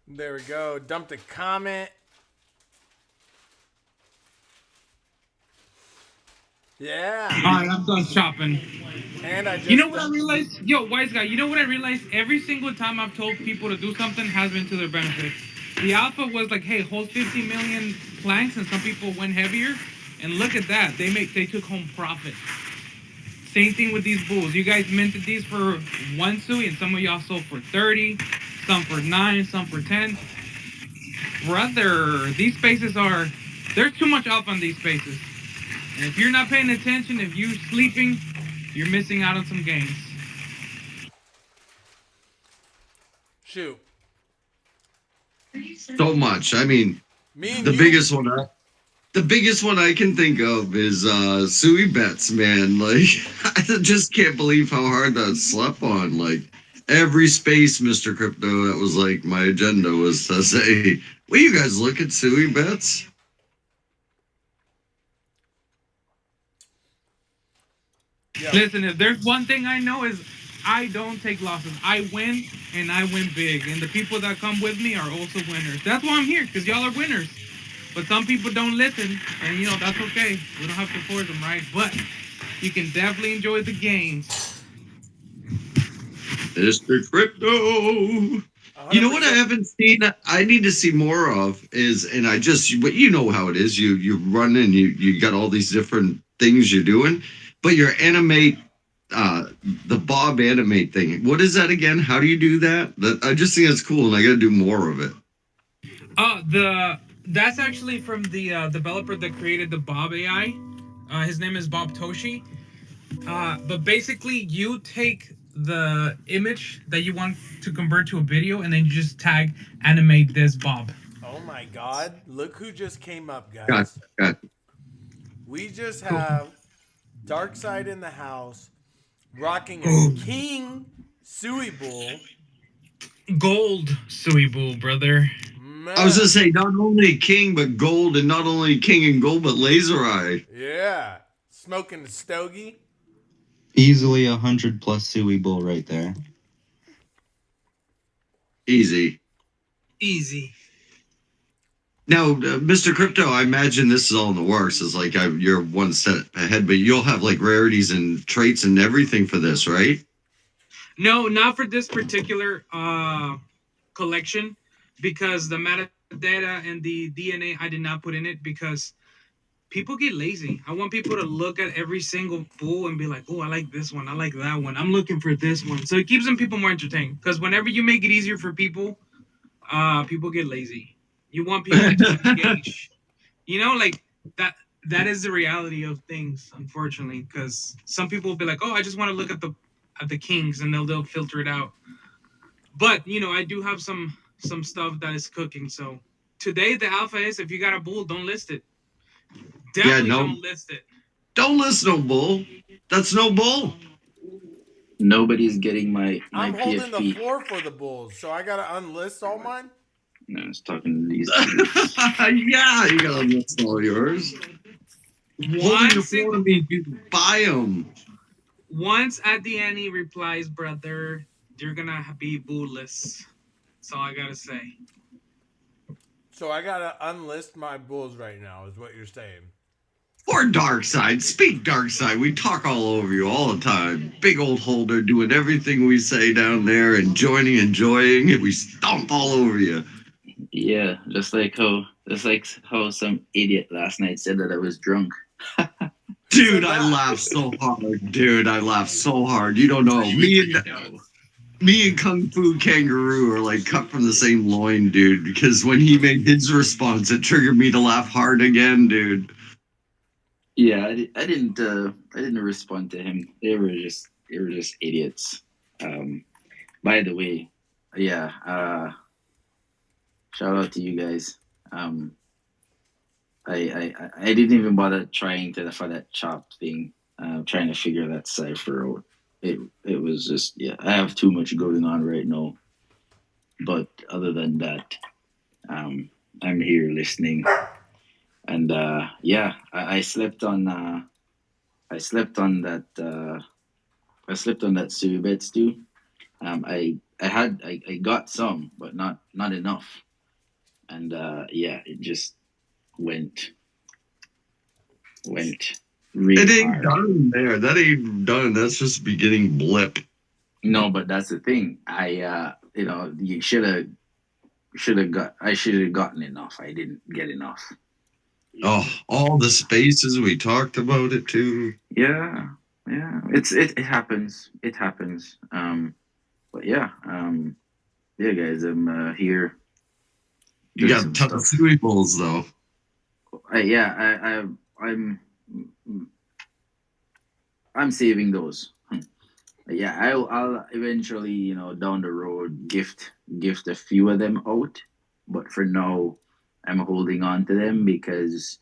There we go. Dumped a comment. Yeah. All right, I'm done shopping. And I just You know what I realized? Yo, wise guy, you know what I realized? Every single time I've told people to do something has been to their benefit. The alpha was like, hey, hold 50 million planks, and some people went heavier. And look at that. They took home profit. Same thing with these bulls. You guys minted these for 1 SUI, and some of y'all sold for 30, some for 9, some for 10. Brother, these spaces there's too much alpha on these spaces. And if you're not paying attention, if you're sleeping, you're missing out on some gains. Shoot. So much. I mean, the biggest one I can think of is Sui bets, man. Like, I just can't believe how hard that slept on. Like, every space, Mr. Crypto, that was like my agenda was to say, will you guys look at Sui bets? Yeah. Listen, if there's one thing I know is I don't take losses. I win, and I win big. And the people that come with me are also winners. That's why I'm here, because y'all are winners. But some people don't listen, and that's okay. We don't have to force them, right? But you can definitely enjoy the games. Mr. Crypto. You know what I haven't seen? I need to see more of is, and but you know how it is. You run and you got all these different things you're doing, but your animate, the Bob animate thing. What is that again? How do you do that? I just think that's cool, and I got to do more of it. That's actually from the developer that created the Bob AI. His name is Bob Toshi. But basically, you take the image that you want to convert to a video, and then you just tag animate this Bob. Oh my God! Look who just came up, Got guys. got. We just Cool. have Dark Side in the house, rocking a Oh. King SUI bull. Gold Suey Bull, brother. I was Man, gonna say not only king but gold, and not only king and gold but laser eye. yeah, smoking a stogie. Easily 100+ Suey Bull right there. Easy. Easy. Now, Mr. Crypto, I imagine this is all in the works. It's like you're one step ahead, but you'll have like rarities and traits and everything for this, right? No, not for this particular collection, because the metadata and the DNA I did not put in it because people get lazy. I want people to look at every single bull and be like, "Oh, I like this one. I like that one. I'm looking for this one." So it keeps them people more entertained. Because whenever you make it easier for people, people get lazy. You want people to engage. You know, like that. That is the reality of things, unfortunately. Because some people will be like, "Oh, I just want to look at the kings," and they'll filter it out. But you know, I do have some stuff that is cooking. So today the alpha is, if you got a bull, don't list it. Yeah, Definitely no, don't list it. don't list no bull. That's no bull. Nobody's getting my I'm holding the PFP. floor for the bulls, so I gotta unlist all mine. No, I was talking to these. Yeah, you gotta list all yours. Holding the floor means you buy them. Once at the end he replies, brother, you're gonna be bootless. That's all I gotta say. So I gotta unlist my bulls right now, is what you're saying. Or dark side. Speak dark side. We talk all over you all the time. Big old holder doing everything we say down there and joining, enjoying, and we stomp all over you. Yeah, just like how some idiot last night said that I was drunk. Dude, I laughed so hard. Dude, I laughed so hard. You don't know. Me and Kung Fu Kangaroo are like cut from the same loin, dude. Because when he made his response, it triggered me to laugh hard again, dude. Yeah, I didn't respond to him. They were just idiots. By the way, yeah, shout out to you guys. I didn't even bother trying for that chopped thing. Trying to figure that cipher out. It was just, yeah. I have too much going on right now. But other than that, I'm here listening. And yeah, I slept on that Sui bed stew. I got some, but not enough. And yeah, it just went really It ain't hard. done there. That ain't done. That's just beginning blip. No, but that's the thing. You should have gotten enough. I didn't get enough. Oh, all the spaces we talked about it too. Yeah. It happens. It happens. But yeah. Yeah, guys, I'm here. You got a ton of sweet bowls though. I'm saving those. Yeah, I'll eventually, down the road gift a few of them out. But for now, I'm holding on to them because,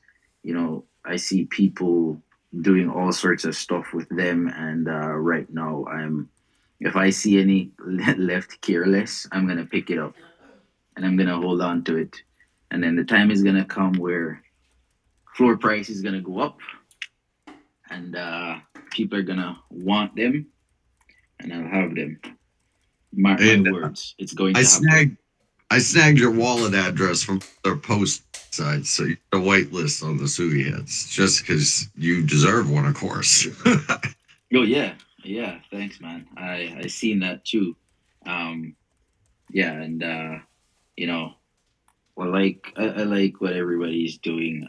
I see people doing all sorts of stuff with them, and right now if I see any left careless, I'm gonna pick it up and I'm gonna hold on to it. And then the time is gonna come where floor price is gonna go up, and people are gonna want them, and I'll have them. Mark my words, it's going to happen. I snagged your wallet address from their post side, so you're a whitelist on the SUI heads, just because you deserve one, of course. Oh yeah, thanks, man. I seen that too. Yeah, and I like what everybody's doing.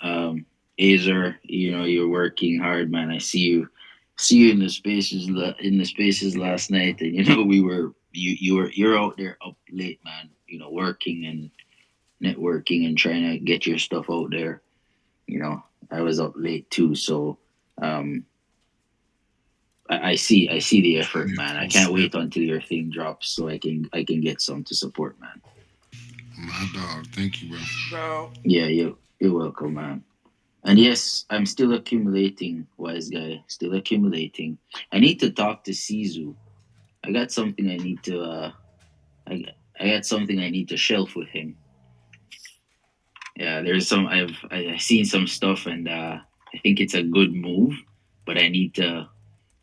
Azer, you're working hard, man. I see you in the spaces last night, and you're out there up late, man. Working and networking and trying to get your stuff out there. I was up late too, so I see the effort, man. I can't wait until your thing drops so I can get some to support, man. My dog. Thank you, bro. Bro, Yeah, you're welcome, man. And yes, I'm still accumulating, wise guy. Still accumulating. I need to talk to Sizu. I got something I need to. I I got something I need to shelf with him. Yeah, there's some. I've seen some stuff, and I think it's a good move. But I need to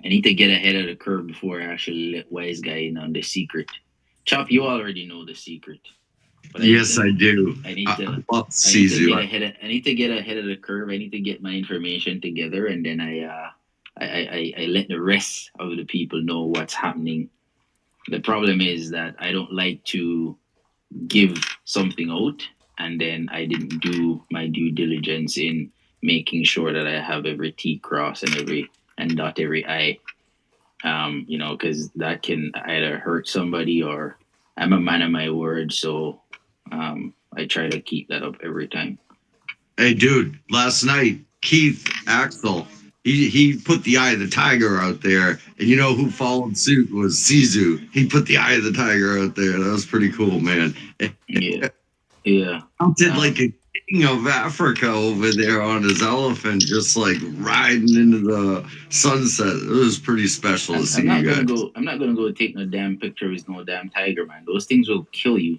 get ahead of the curve before I actually let wise guy in on the secret. Chop, you already know the secret. But Yes, I do. I need I to. love I need to Sisu. get ahead. I need to get ahead of the curve. I need to get my information together, and then I let the rest of the people know what's happening. The problem is that I don't like to give something out, and then I didn't do my due diligence in making sure that I have every T cross and dot every I. Because that can either hurt somebody or I'm a man of my word, so I try to keep that up every time. Hey, dude, last night, Keith Axel, he put the eye of the tiger out there. And you know who followed suit was Sisu. He put the eye of the tiger out there. That was pretty cool, man. Yeah. Yeah. Did like a king of Africa over there on his elephant, just like riding into the sunset. It was pretty special to see you guys. I'm not gonna go take no damn picture with no damn tiger, man. Those things will kill you.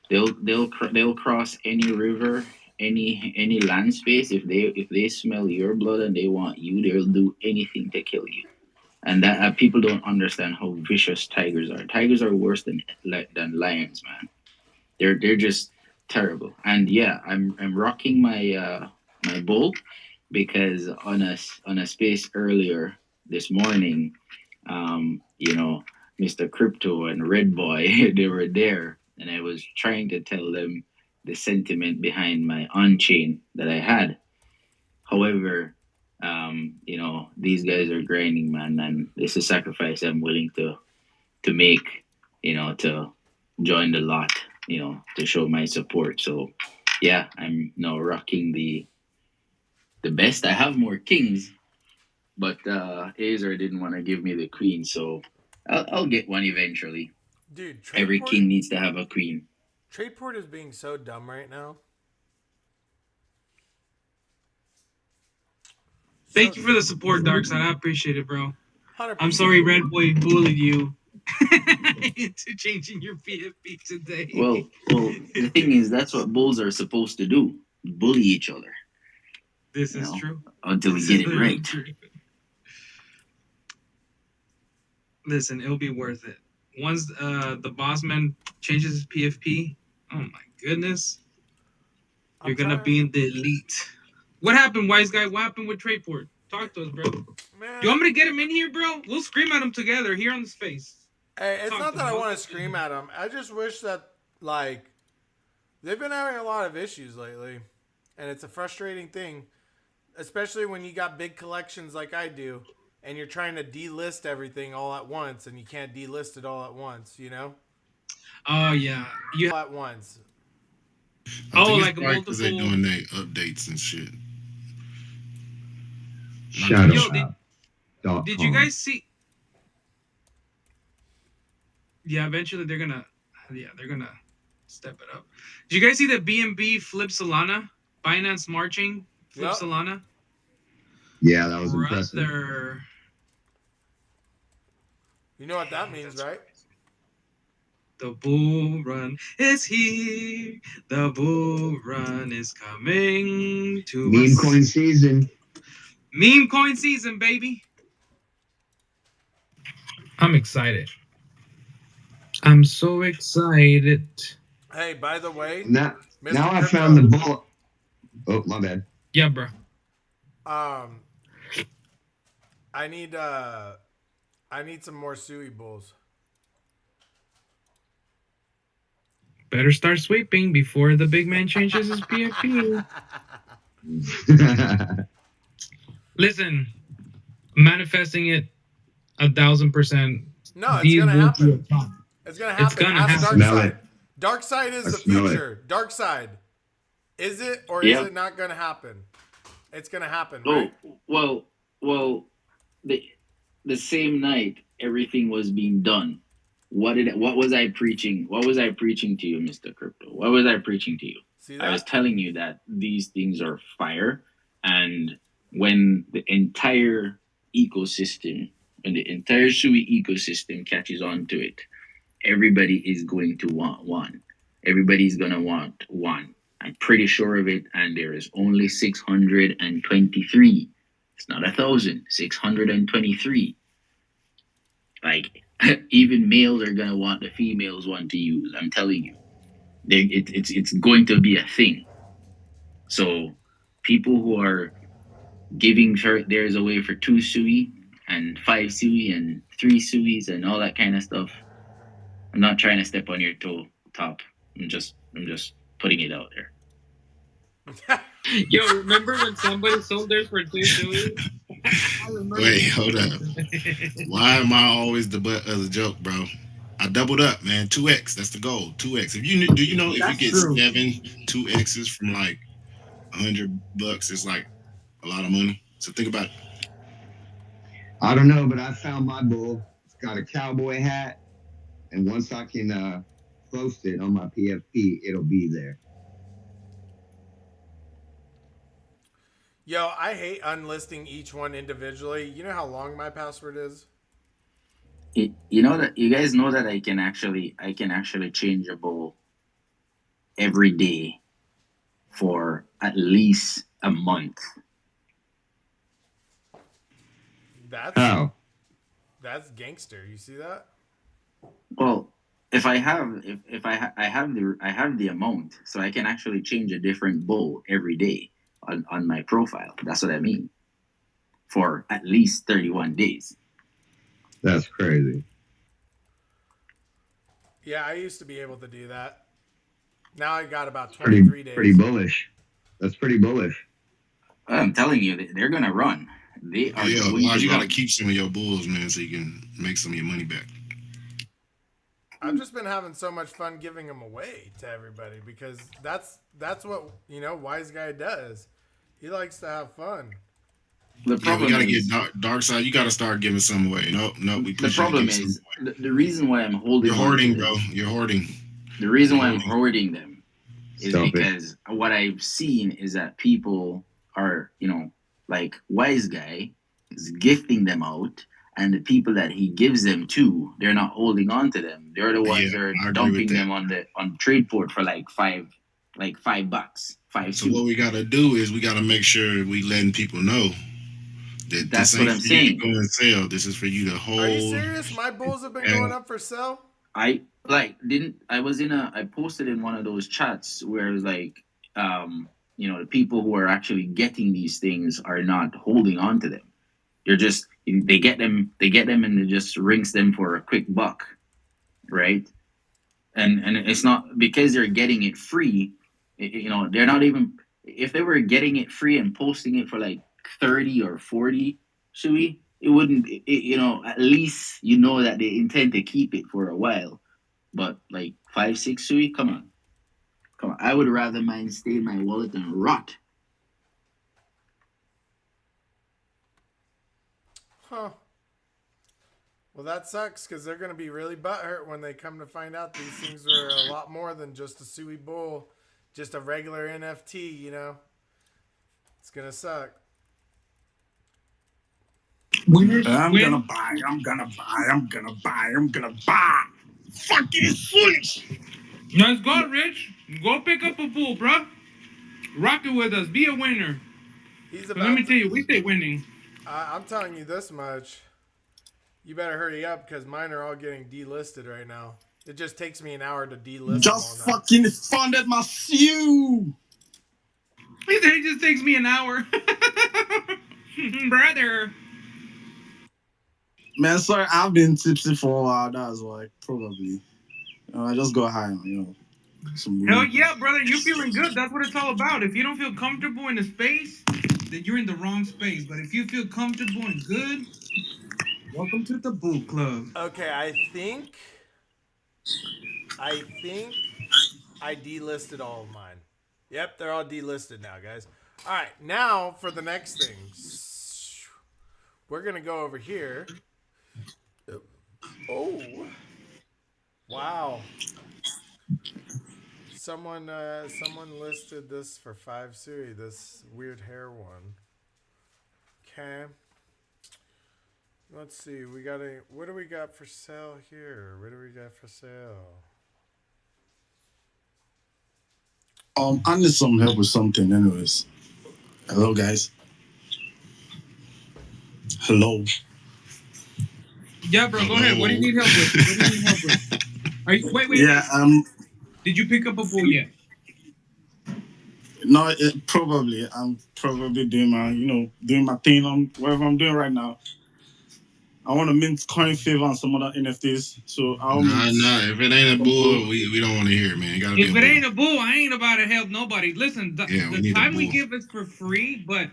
They'll cross any river, any land space. If they smell your blood and they want you, they'll do anything to kill you. And that people don't understand how vicious tigers are. Tigers are worse than lions, man. They're just terrible. And yeah, I'm rocking my bull because on a space earlier this morning, Mr. Crypto and Red Boy they were there, and I was trying to tell them the sentiment behind my on chain that I had. However, these guys are grinding, man, and it's a sacrifice I'm willing to make, to join the lot, to show my support. So yeah, I'm now rocking the best. I have more kings, but Azer didn't want to give me the queen, so I'll get one eventually. dude, Every king needs to have a queen. Tradeport is being so dumb right now. Thank you for the support, Darkside. I appreciate it, bro. 100%. I'm sorry Red Boy bullied you into changing your PFP today. Well, the thing is, that's what bulls are supposed to do: bully each other. This is true. Until we get it right. True. Listen, it'll be worth it. Once the boss man changes his PFP, oh my goodness, you're gonna be in the elite. What happened, wise guy? What happened with Tradeport? Talk to us, bro. Man. You want me to get him in here, bro? We'll scream at him together here on the space. Hey, it's not that I want to scream at them. I just wish that, like, they've been having a lot of issues lately. And it's a frustrating thing. Especially when you got big collections like I do. And you're trying to delist everything all at once. And you can't delist it all at once, you know? Oh, yeah. All at once. Like multiple. They're doing their updates and shit. Did you guys see? Yeah, eventually they're gonna step it up. Did you guys see that BNB flip Solana? Binance marching flip Solana? Yeah, that was impressive. You know what that means, right? The bull run is here. The bull run is coming to Meme us. coin season. Meme coin season, baby. I'm excited. I'm so excited. Hey, by the way, Now Mr. I Crypto, found the ball. Oh, my bad. Yeah, bro. I need some more SUI bulls. Better start sweeping before the big man changes his PFP. Listen, manifesting it 1,000%. No, it's gonna happen. It's gonna happen. It's gonna Ask happen. Darkside. Darkside is the future. Darkside. Is it or is it not gonna happen? It's gonna happen, right? Well, the same night everything was being done, what was I preaching? What was I preaching to you, Mr. Crypto? What was I preaching to you? See I was that? telling you that these things are fire, and when the entire ecosystem, when the entire SUI ecosystem catches on to it, everybody is going to want one. Everybody's gonna want one. I'm pretty sure of it, and there is only 623. It's not 1,000. 623. Like even males are gonna want the females want to use. I'm telling you, it's going to be a thing. So people who are giving theirs away for 2 SUI and 5 SUI and 3 SUIs and all that kind of stuff. I'm not trying to step on your toe, top. I'm just putting it out there. Yo, remember when somebody sold theirs for 2 Suey? I remember. Wait, hold up. Why am I always the butt of the joke, bro? I doubled up, man. 2x. That's the goal. 2x. If you do, you know, if you That's get true. 2x's from like $100, it's like a lot of money. So think about it. I don't know, but I found my bull. It's got a cowboy hat, and once I can post it on my PFP, it'll be there. Yo, I hate unlisting each one individually. You know how long my password is? You know that you guys know that I can actually change a bowl every day for at least a month. That's gangster. You see that? Well, if I have I have the amount, so I can actually change a different bowl every day on my profile. That's what I mean. For at least 31 days. That's crazy. Yeah, I used to be able to do that. Now I got about 23 days. Pretty bullish. That's pretty bullish. I'm telling you, they're gonna run. They are. Yeah, going to you run. gotta keep some of your bulls, man, so you can make some of your money back. I've just been having so much fun giving them away to everybody because that's what Wise Guy does. He likes to have fun. The problem we gotta is, get dark side. You gotta start giving some away. No, we the problem is the reason why I'm holding. You're hoarding, bro. You're hoarding. The reason why I'm hoarding them is Stop because what I've seen is that people are, like Wise Guy is gifting them out, and the people that he gives them to, they're not holding on to them. They're the ones that are dumping them on the trade port for like $5. So what we gotta do is we gotta make sure we letting people know that that's this what ain't I'm for you saying. to go and sell. This is for you to hold. Are you serious? My bulls have been going up for sale. I posted in one of those chats where it was like, the people who are actually getting these things are not holding on to them. They get them and it just rings them for a quick buck, right? And it's not because they're getting it free. They're not even, if they were getting it free and posting it for like 30 or 40 Shui, it wouldn't, at least that they intend to keep it for a while. But like 5, 6 Sui, come on. I would rather mine stay in my wallet than rot. Huh. Well, that sucks because they're going to be really butthurt when they come to find out these things are a lot more than just a Sui bull, just a regular NFT, It's going to suck. I'm gonna buy. Fucking foolish. Let's go, Rich. Go pick up a pool, bro. Rock it with us. Be a winner. Let me tell you, we stay winning. I'm telling you this much. You better hurry up because mine are all getting delisted right now. It just takes me an hour to delist Just them all now. fucking funded my SUI. He said it just takes me an hour. Brother. Man, sorry, I've been tipsy for a while. That's why, probably. I just got high on, some Hell weed. yeah, brother. You're feeling good. That's what it's all about. If you don't feel comfortable in a space, then you're in the wrong space. But if you feel comfortable and good, welcome to the Bull Club. Okay, I think I delisted all of mine. Yep, they're all delisted now, guys. All right, now for the next thing. We're going to go over here Oh, wow. Someone listed this for 5 SUI, this weird hair one. Okay. Let's see. What do we got for sale here? What do we got for sale? I need some help with something, anyways. Hello, guys. Hello. Yeah, bro, go ahead. What do you need help with? What do you need help with? Are you wait? Yeah. Did you pick up a bull yet? No, probably. I'm probably doing my thing on whatever I'm doing right now. I want to mint coin favor on some other NFTs. So I'll Nah. If it ain't a bull, we don't want to hear it, man. It gotta be If it ain't a bull, I ain't about to help nobody. Listen, the time we give is for free, but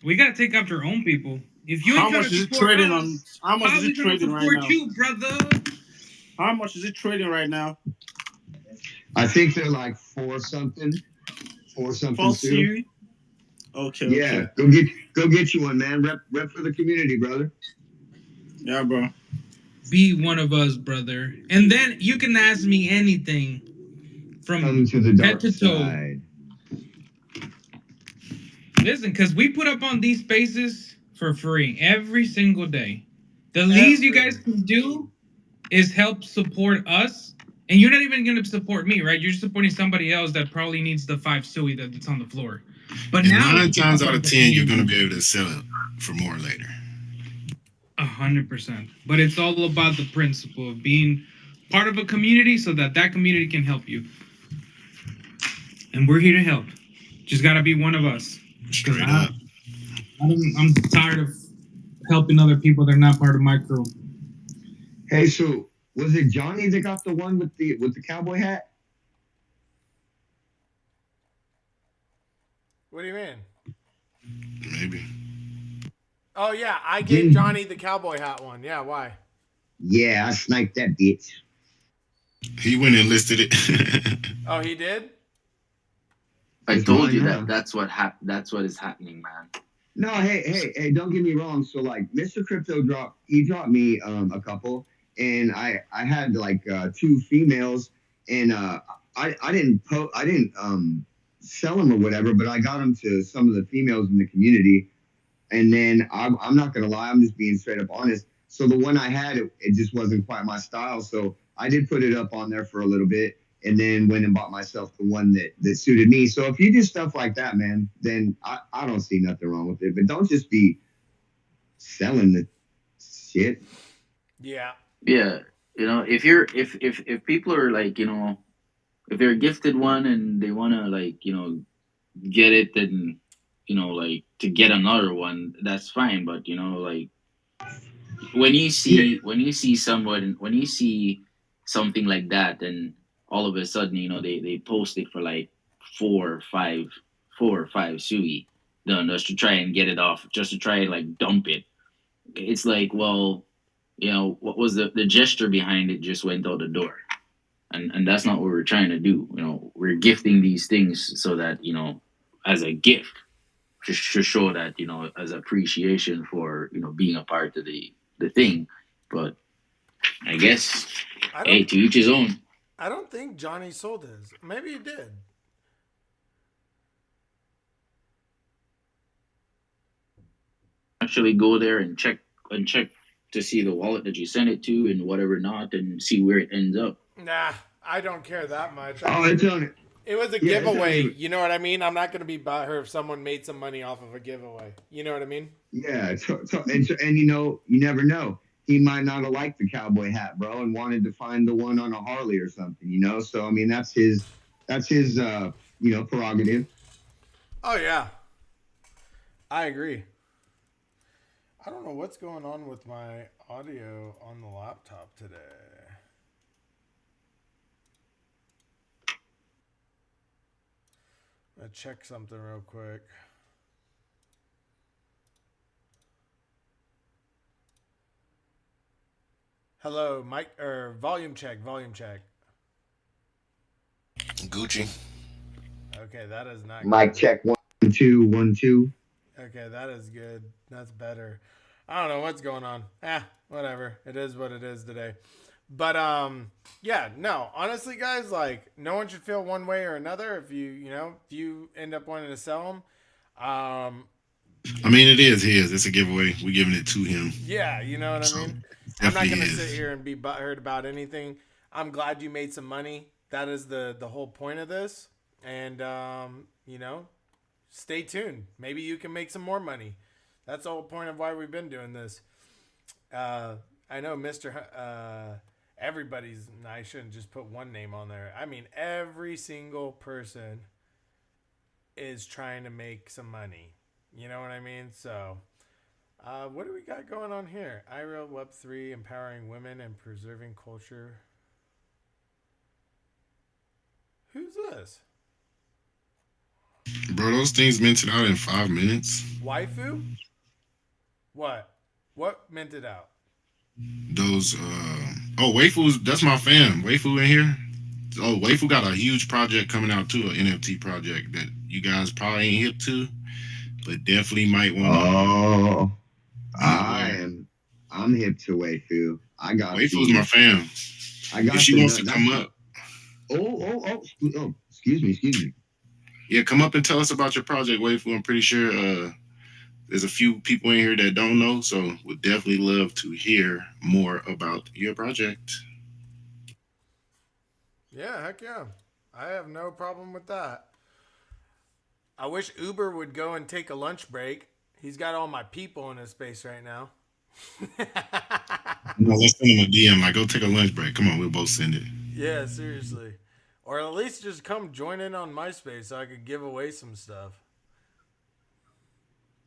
we gotta take after our own people. If you ain't trying to support us, how much is it trading right now? You, brother. How much is it trading right now? I think they're like four something too. Okay. Yeah, go get you one, man. Rep for the community, brother. Yeah, bro. Be one of us, brother. And then you can ask me anything from to the dark head to toe. side. Listen, because we put up on these spaces for free every single day. The least you guys can do is help support us. And you're not even going to support me, right? You're supporting somebody else that probably needs the 5 SUI that's on the floor. But and now 9 times out of 10, you're going to be able to sell it for more later. 100%. But it's all about the principle of being part of a community so that that community can help you. And we're here to help. Just got to be one of us. Straight up. I'm tired of helping other people that are not part of my crew. Hey, so was it Johnny that got the one with the cowboy hat? What do you mean? Maybe. Oh yeah, I gave Johnny the cowboy hat one. Yeah, why? Yeah, I sniped that bitch. He went and listed it. Oh, he did? I told you that's what is happening, man. No, hey, don't get me wrong. So like Mr. Crypto dropped me a couple, and I had like 2 females, and I didn't sell them or whatever, but I got them to some of the females in the community. And then I'm not gonna lie, I'm just being straight up honest. So the one I had, it just wasn't quite my style. So I did put it up on there for a little bit, and then went and bought myself the one that suited me. So if you do stuff like that, man, then I don't see nothing wrong with it. But don't just be selling the shit. Yeah. Yeah. If people are like, if they're gifted one and they wanna like, get it, then like to get another one, that's fine. But like when you see something like that, then all of a sudden, they post it for like 4 or 5 SUI done just to try and get it off, just to try and like dump it. It's like, well, what was the gesture behind it just went out the door. And that's not what we're trying to do. We're gifting these things so that, as a gift, to show that, as appreciation for, being a part of the thing. But I guess, hey, to each his own. I don't think Johnny sold his. Maybe he did. Actually go there and check to see the wallet that you sent it to and whatever not, and see where it ends up. Nah, I don't care that much. It's on it. It was a giveaway. You know what I mean? I'm not going to be butthurt if someone made some money off of a giveaway. You know what I mean? Yeah, and you never know. He might not have liked the cowboy hat, bro, and wanted to find the one on a Harley or something. So I mean, that's his prerogative. Oh yeah, I agree. I don't know what's going on with my audio on the laptop today. I'm gonna check something real quick. Hello, mic or volume check. Gucci. Okay, that is not mic good. check 1 2 1 2. Okay, that is good. That's better. I don't know what's going on. Whatever. It is what it is today. But yeah, no. Honestly, guys, like no one should feel one way or another if if you end up wanting to sell them. I mean, it is his. It's a giveaway. We're giving it to him. Yeah, you know what I mean? I'm not going to sit here and be butthurt about anything. I'm glad you made some money. That is the whole point of this. And, stay tuned. Maybe you can make some more money. That's the whole point of why we've been doing this. I know everybody's, I shouldn't just put one name on there. I mean, every single person is trying to make some money. You know what I mean? So, what do we got going on here? iReal Web3, empowering women and preserving culture. Who's this? Bro, those things minted out in 5 minutes. Waifu? What? What minted out? Those, Waifu's, that's my fam. Waifu in here. Oh, Waifu got a huge project coming out too, an NFT project that you guys probably ain't hip to, but definitely might want to. Oh, I'm hip to Waifu. I got Waifu's my fam. I got. If she wants to come up. Oh, excuse me. Yeah, come up and tell us about your project, Waifu. I'm pretty sure there's a few people in here that don't know, so would definitely love to hear more about your project. Yeah, heck yeah. I have no problem with that. I wish Uber would go and take a lunch break. He's got all my people in his space right now. No, let's send him a DM. Like, go take a lunch break. Come on, we'll both send it. Yeah, seriously. Or at least just come join in on MySpace so I could give away some stuff.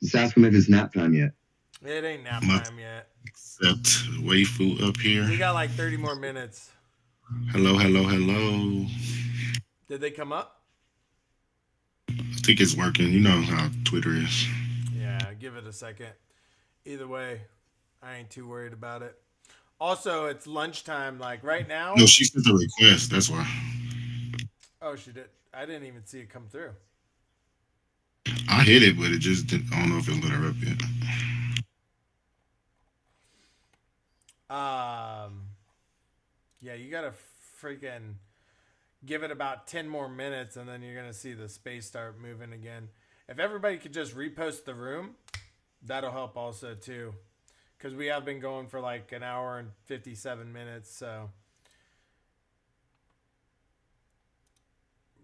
Just ask him if it's nap time yet. It ain't nap time yet. Except Waifu up here. We got like 30 more minutes. Hello. Did they come up? I think it's working. You know how Twitter is. Yeah, give it a second. Either way, I ain't too worried about it. Also, it's lunchtime, like right now. No, she sent a request. That's why. Oh, she did. I didn't even see it come through. I hit it, but it just didn't. I don't know if it let her up yet. Yeah, you gotta freaking give it about 10 more minutes, and then you're gonna see the space start moving again. If everybody could just repost the room, that'll help also too, because we have been going for like an hour and 57 minutes. So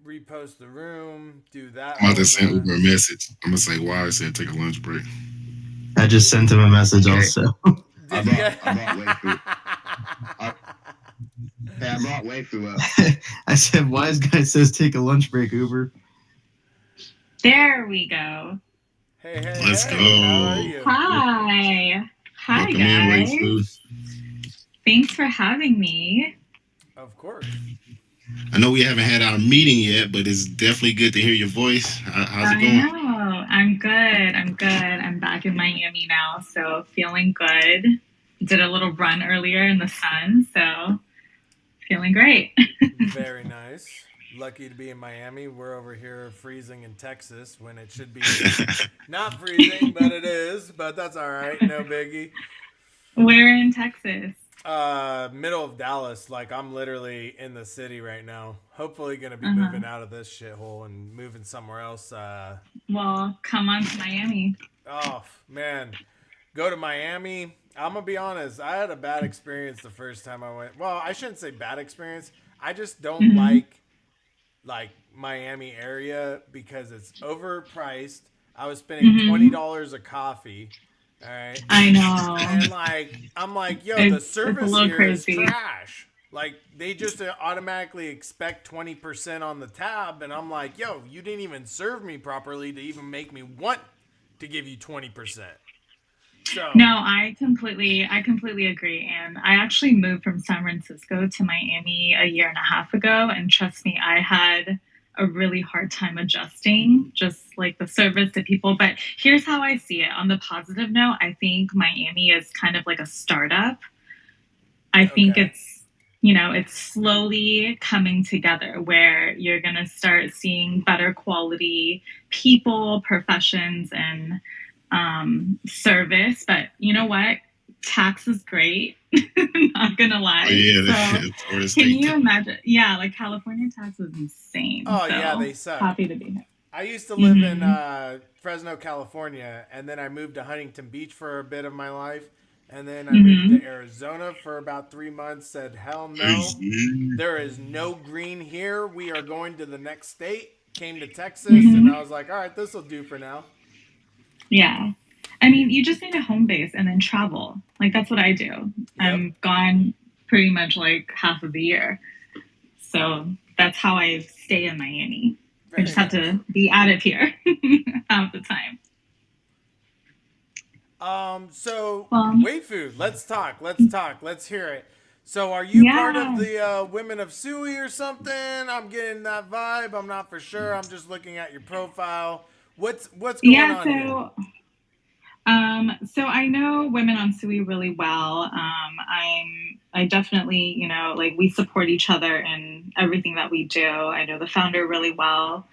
repost the room, do that. I'm about to send Uber a message. I'm gonna say why I said take a lunch break. I just sent him a message also. I brought Waifu. I brought Waifu up. I said, WiseGuy says take a lunch break, Uber. There we go. Hey, let's go. How are you? Hi. Hi, Welcome guys. in, Waifu. Thanks for having me. Of course. I know we haven't had our meeting yet, but it's definitely good to hear your voice. How's it going? I know. I'm good. I'm back in Miami now, so feeling good. Did a little run earlier in the sun, so feeling great. Very nice. Lucky to be in Miami. We're over here freezing in Texas when it should be not freezing, but it is. But that's all right. No biggie. Where in Texas? Middle of Dallas. Like I'm literally in the city right now. Hopefully gonna be moving out of this shithole and moving somewhere else. Well, come on to Miami. Oh man, go to Miami. I'm gonna be honest. I had a bad experience the first time I went. Well, I shouldn't say bad experience. I just don't like Miami area because it's overpriced. I was spending $20 a coffee. All right. I know. And I'm like, yo, the service here crazy. is trash. Like they just automatically expect 20% on the tab, and I'm like, yo, you didn't even serve me properly to even make me want to give you 20%. So No, I completely agree. And I actually moved from San Francisco to Miami a year and a half ago, and trust me, I had a really hard time adjusting, just like the service to people. But here's how I see it. On the positive note, I think Miami is kind of like a startup. I think it's slowly coming together where you're going to start seeing better quality people, professions, and service, but you know what? Tax is great. Not gonna lie. Oh yeah, So Florida can State. you imagine? Yeah, like California tax is insane. Oh so yeah, they suck. happy to be here. I used to live in Mhm. Fresno, California, and then I moved to Huntington Beach for a bit of my life, and then I moved to Arizona for about 3 months. Said, hell no, there is no green here. We are going to the next state. Came to Texas, and I was like, all right, this will do for now. Yeah. I mean, you just need a home base and then travel. Like that's what I do. I'm gone pretty much like half of the year. So that's how I stay in Miami. I just have to be out of here half the time. So wait, food. Let's talk. Let's hear it. So, are you part of the Women of SUI or something? I'm getting that vibe. I'm not for sure. I'm just looking at your profile. What's going on here? So I know women on SUI really well. I definitely, you know, like we support each other in everything that we do. I know the founder really well.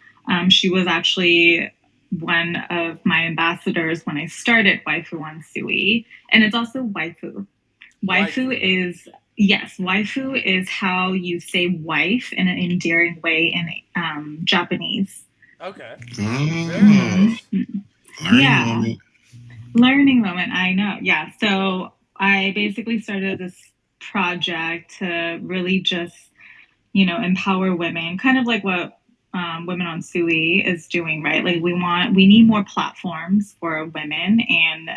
She was actually one of my ambassadors when I started Waifu on SUI, and it's also waifu. Waifu is waifu is how you say wife in an endearing way in Japanese. Okay. Very nice. Learning moment. I know. Yeah. So I basically started this project to really just, you know, empower women, kind of like what Women on SUI is doing, right? Like we need more platforms for women. And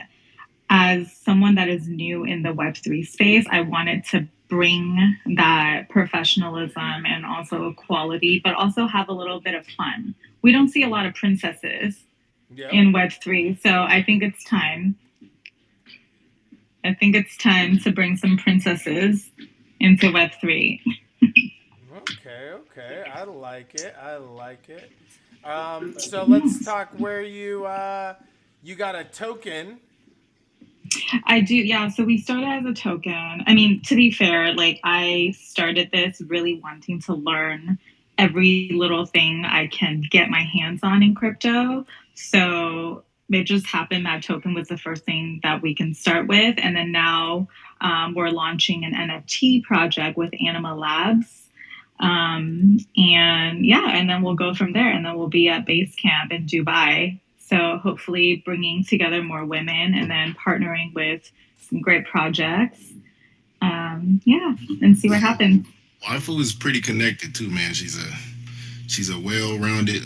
as someone that is new in the Web3 space, I wanted to bring that professionalism and also equality, but also have a little bit of fun. We don't see a lot of princesses in Web3. So I think it's time. I think it's time to bring some princesses into Web3. Okay. I like it. So let's talk where you got a token. I do, yeah. So we started as a token. I mean, to be fair, like I started this really wanting to learn every little thing I can get my hands on in crypto. So it just happened that token was the first thing that we can start with. And then now we're launching an NFT project with Anima Labs. And then we'll go from there. And then we'll be at base camp in Dubai. So hopefully bringing together more women and then partnering with some great projects. And see what happens. Waifu is pretty connected too, man. She's a well-rounded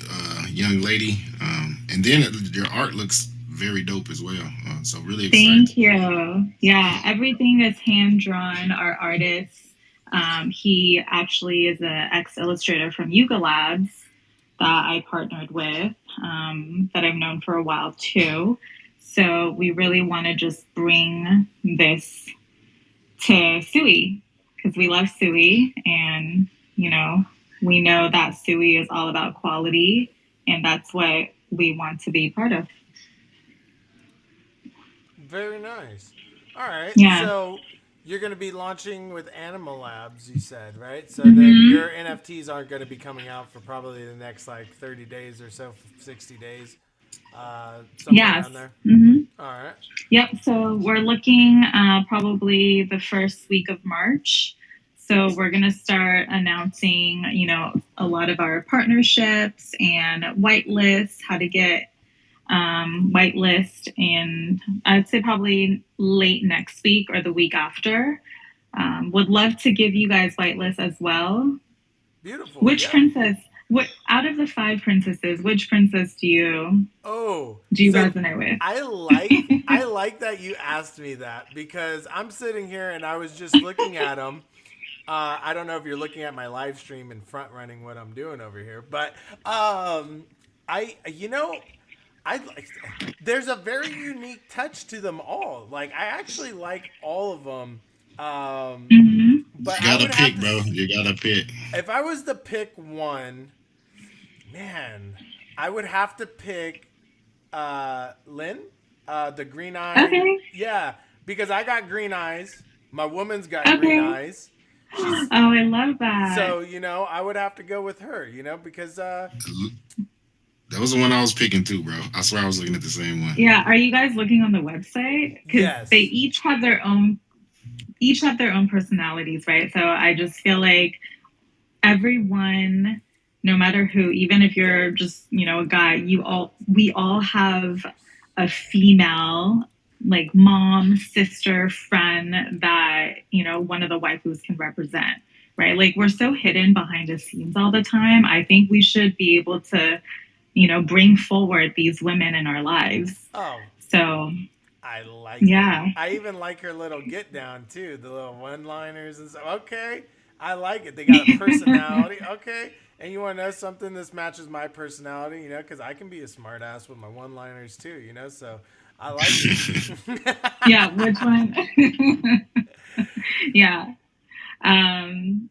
young lady, and then your art looks very dope as well. So really excited. Thank you. Yeah, everything is hand drawn. Our artist, he actually is an ex-illustrator from Yuga Labs that I partnered with, that I've known for a while too. So we really want to just bring this to SUI because we love SUI, and you know, we know that SUI is all about quality, and that's what we want to be part of. Very nice. All right. Yeah. So you're going to be launching with Anima Labs, you said, right? So then your NFTs aren't going to be coming out for probably the next like 30 days or so, 60 days. Somewhere around there. All right. Yep. So we're looking probably the first week of March. So we're going to start announcing, you know, a lot of our partnerships and whitelist, how to get whitelist, and I'd say probably late next week or the week after. Would love to give you guys whitelist as well. Beautiful. Which princess? What out of the 5 princesses? Which princess do you resonate with? I like that you asked me that because I'm sitting here and I was just looking at them. I don't know if you're looking at my live stream and front running what I'm doing over here, but there's a very unique touch to them all. Like I actually like all of them. But you gotta pick, bro. You gotta pick. If I was to pick one, man, I would have to pick Lynn, the green eye. Okay. Yeah, because I got green eyes. My woman's got green eyes. I love that. So, you know, I would have to go with her, you know, because That was the one I was picking too, bro. I swear I was looking at the same one. Yeah, are you guys looking on the website? Because Yes. they each have their own personalities, right? So I just feel like everyone, no matter who, even if you're just, a guy, we all have a female, like mom, sister, friend that, one of the waifus can represent, right? Like we're so hidden behind the scenes all the time. I think we should be able to, bring forward these women in our lives. Oh, So I like yeah. it. I even like her little get down too, the little one-liners and stuff. Okay, I like it. They got a personality. Okay, and you want to know something? This matches my personality, because I can be a smartass with my one-liners too, So I like it. Yeah, which one? Yeah.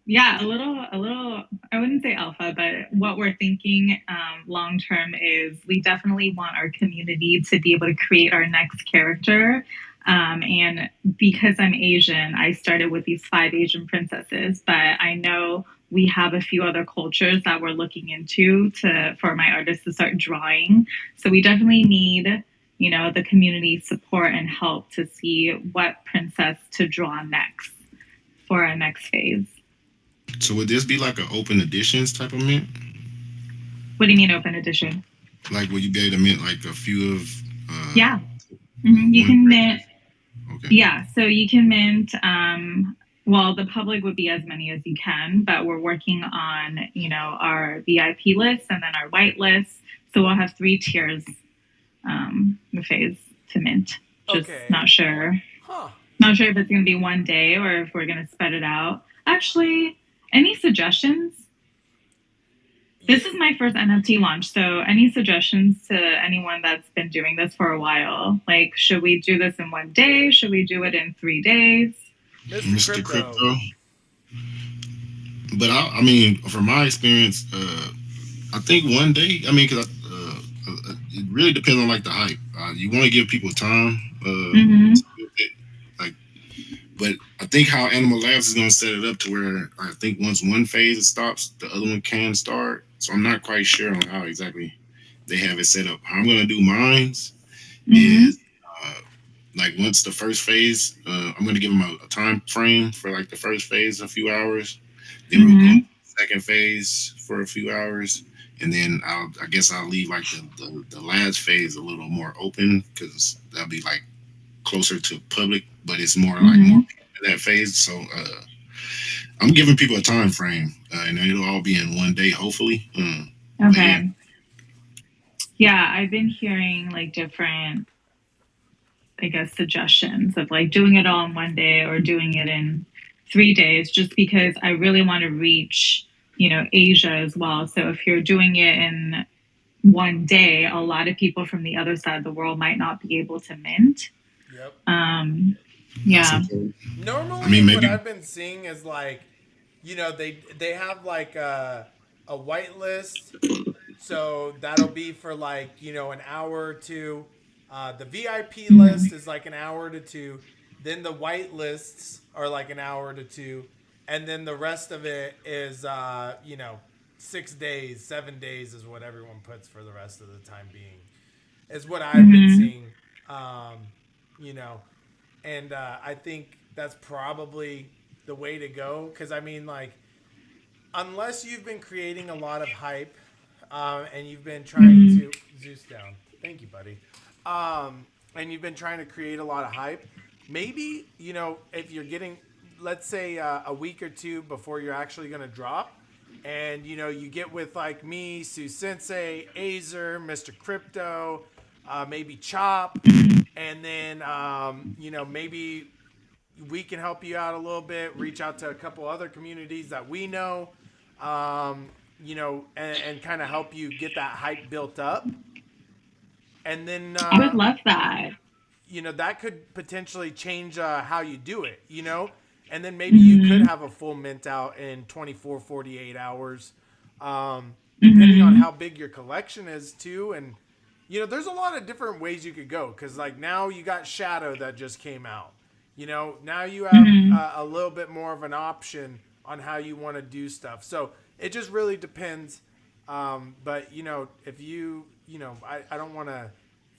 Yeah, a little, I wouldn't say alpha, but what we're thinking long term is we definitely want our community to be able to create our next character. And because I'm Asian, I started with these 5 Asian princesses, but I know we have a few other cultures that we're looking into for my artists to start drawing. So we definitely need, the community support and help to see what princess to draw next for our next phase. So would this be like an open editions type of mint? What do you mean open edition? Like would you be able to mint like a few of? Yeah, you can mint. Okay. Yeah, so you can mint. Well, the public would be as many as you can, but we're working on our VIP list and then our white list. So we'll have 3 tiers, the phase to mint. Just not sure. Huh. Not sure if it's going to be one day or if we're going to spread it out. Actually, any suggestions? This is my first NFT launch, so any suggestions to anyone that's been doing this for a while? Like, should we do this in one day? Should we do it in 3 days? Mr. Crypto. But I mean, from my experience, I think one day. I mean, because it really depends on like the hype. You want to give people time. But I think how Animal Labs is going to set it up to where I think once one phase stops, the other one can start. So I'm not quite sure on how exactly they have it set up. How I'm going to do mines is like once the first phase, I'm going to give them a time frame for like the first phase, a few hours. Then we'll go to the second phase for a few hours. And then I guess I'll leave like the last phase a little more open because that'll be like closer to public, but it's more like more people in that phase. So I'm giving people a time frame, and it'll all be in one day, hopefully. Okay. Yeah, I've been hearing like different, I guess, suggestions of like doing it all in one day or doing it in 3 days, just because I really want to reach, Asia as well. So if you're doing it in one day, a lot of people from the other side of the world might not be able to mint. Yep. Yeah. Normally, what I've been seeing is like, they have like a white list, so that'll be for like an hour or two. The VIP list is like an hour to 2. Then the white lists are like an hour to 2, and then the rest of it is 6 days, 7 days is what everyone puts for the rest of the time being. Is what I've been seeing. And I think that's probably the way to go. Because, I mean, like, unless you've been creating a lot of hype and you've been trying to... Zeus down. Thank you, buddy. And you've been trying to create a lot of hype, maybe, if you're getting, let's say, a week or 2 before you're actually going to drop, and, you get with, like, me, Sue Sensei, Azer, Mr. Crypto, maybe Chop, and then, maybe we can help you out a little bit, reach out to a couple other communities that we know, and kind of help you get that hype built up. And then... I would love that. That could potentially change how you do it, And then maybe you could have a full mint out in 24, 48 hours, depending on how big your collection is, too. And, there's a lot of different ways you could go. Because, like, now you got Shadow that just came out. Now you have a little bit more of an option on how you want to do stuff. So it just really depends But if I don't want to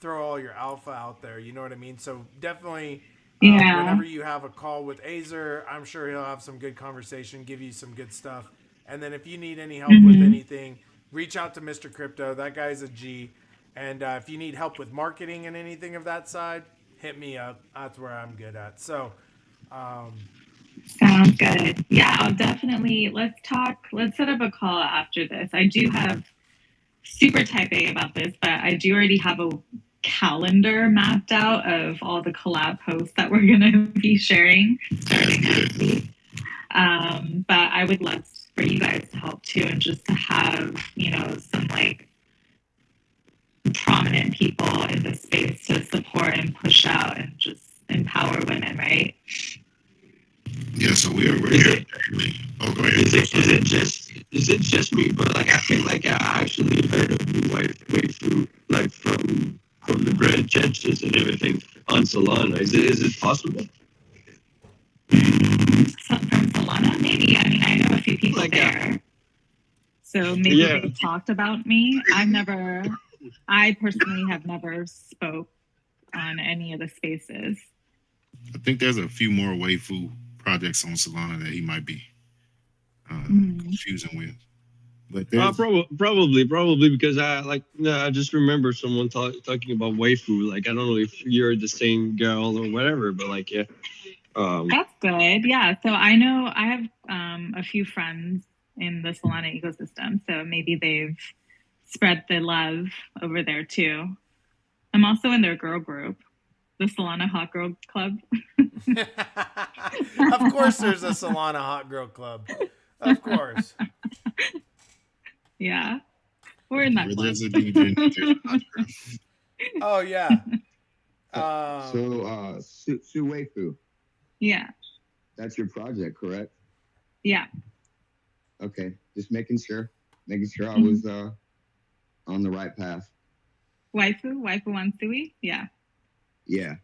throw all your alpha out there. You know what I mean? So definitely, Yeah. whenever you have a call with Azer, I'm sure he'll have some good conversation, give you some good stuff. And then if you need any help with anything, reach out to Mr. Crypto. That guy's a G. And if you need help with marketing and anything of that side, hit me up. That's where I'm good at. So, Sounds good. Yeah, I'll definitely let's talk. Let's set up a call after this. I do have super type A about this, but I do already have a calendar mapped out of all the collab posts that we're gonna be sharing starting next week. But I would love for you guys to help too, and just to have some like prominent people in the space to support and push out and just empower women, right? Yeah, so we're here. Oh, go ahead. Is it just me? But like I feel like I actually heard of the waifu like from the Grand Gestures and everything on Solana. Is it possible? From Solana, maybe. I mean, I know a few people there, so maybe they've talked about me. I personally have never spoke on any of the spaces. I think there's a few more waifu projects on Solana that he might be confusing with. But probably because I just remember someone talking about waifu. Like I don't know if you're the same girl or whatever, but like yeah. That's good. Yeah. So I know I have a few friends in the Solana ecosystem, so maybe they've spread the love over there too. I'm also in their girl group, the Solana Hot Girl Club. Of course, there's a Solana Hot Girl Club. Of course. Yeah, we're in that club. Oh yeah. Suwaifu. Yeah. That's your project, correct? Yeah. Okay, just making sure I was on the right path. Waifu on SUI? Yeah. Yeah.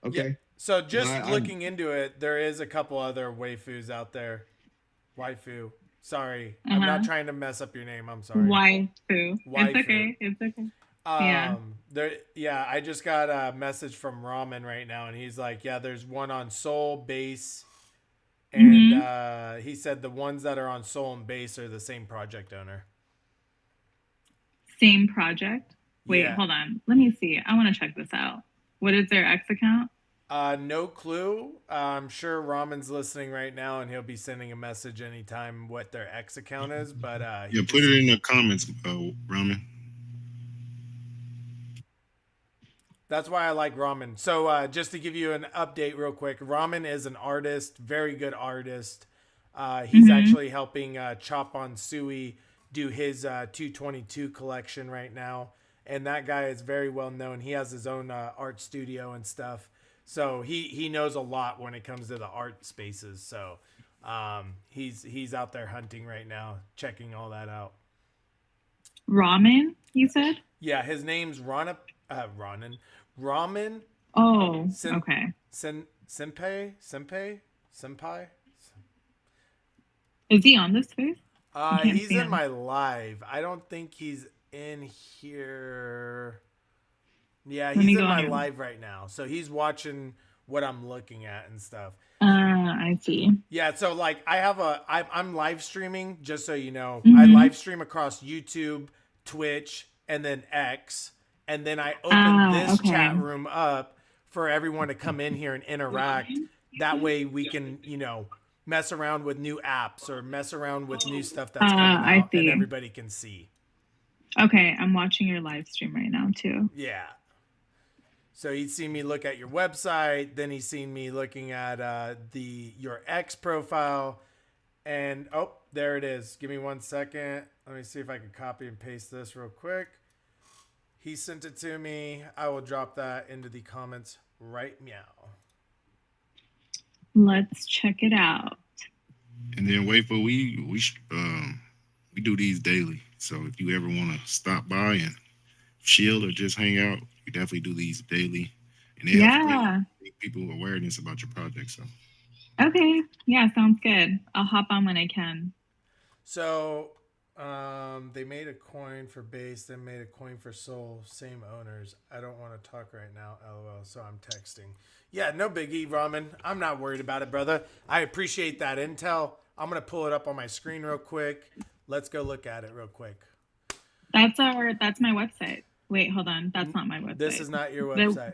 Okay. Yeah. So just looking into it, there is a couple other waifus out there. Waifu. Sorry. I'm not trying to mess up your name. I'm sorry. Waifu. It's okay. It's okay. Yeah, I just got a message from Ramen right now, and he's like, yeah, there's one on Soul Base, and he said the ones that are on Soul and Base are the same project owner. Same project? Wait, hold on. Let me see. I want to check this out. What is their X account? No clue. I'm sure Ramen's listening right now, and he'll be sending a message anytime what their X account is. But put it in the comments, Ramen. That's why I like Ramen. So just to give you an update real quick, Ramen is an artist, very good artist. He's actually helping Chop on Sui do his 222 collection right now. And that guy is very well known. He has his own art studio and stuff. So he knows a lot when it comes to the art spaces. So he's out there hunting right now, checking all that out. Ramen, you said? Yeah, his name's Ramen. Oh, okay. Senpai. Is he on this space? He's in my live. I don't think he's in here. Yeah, he's in my live right now. So he's watching what I'm looking at and stuff. I see. Yeah, so like I'm live streaming, just so you know. I live stream across YouTube, Twitch, and then X. And then I open this chat room up for everyone to come in here and interact. That way we can, mess around with new apps or mess around with new stuff that's coming out and everybody can see. Okay, I'm watching your live stream right now too. Yeah. So he's seen me look at your website, then he's seen me looking at your X profile, and there it is. Give me 1 second. Let me see if I can copy and paste this real quick. He sent it to me. I will drop that into the comments right meow. Let's check it out. And then we do these daily. So if you ever want to stop by and chill or just hang out, we definitely do these daily. And they help people awareness about your project. So okay, yeah, sounds good. I'll hop on when I can. So They made a coin for base, then made a coin for soul. Same owners. I don't want to talk right now, lol. So I'm texting. Yeah, no biggie, Ramen. I'm not worried about it, brother. I appreciate that intel. I'm gonna pull it up on my screen real quick. Let's go look at it real quick. That's my website. Wait, hold on. That's not my website. This is not your website.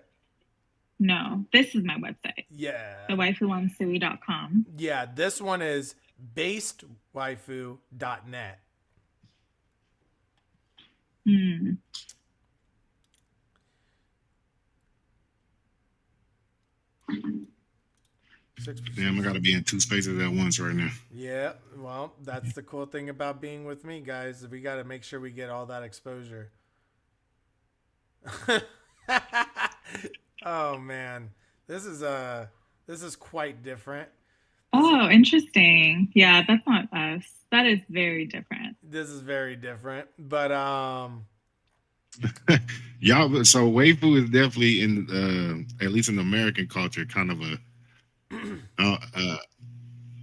No, this is my website. Yeah. The waifuonsui.com. Yeah, this one is basedwaifu.net. Hmm. Damn, I gotta be in 2 spaces at once right now. Yeah, well, that's the cool thing about being with me, guys. We got to make sure we get all that exposure. Oh man, this is quite different. Oh, interesting. Yeah, that's not us. That is very different. This is very different, but Y'all, so waifu is definitely in at least in American culture, kind of a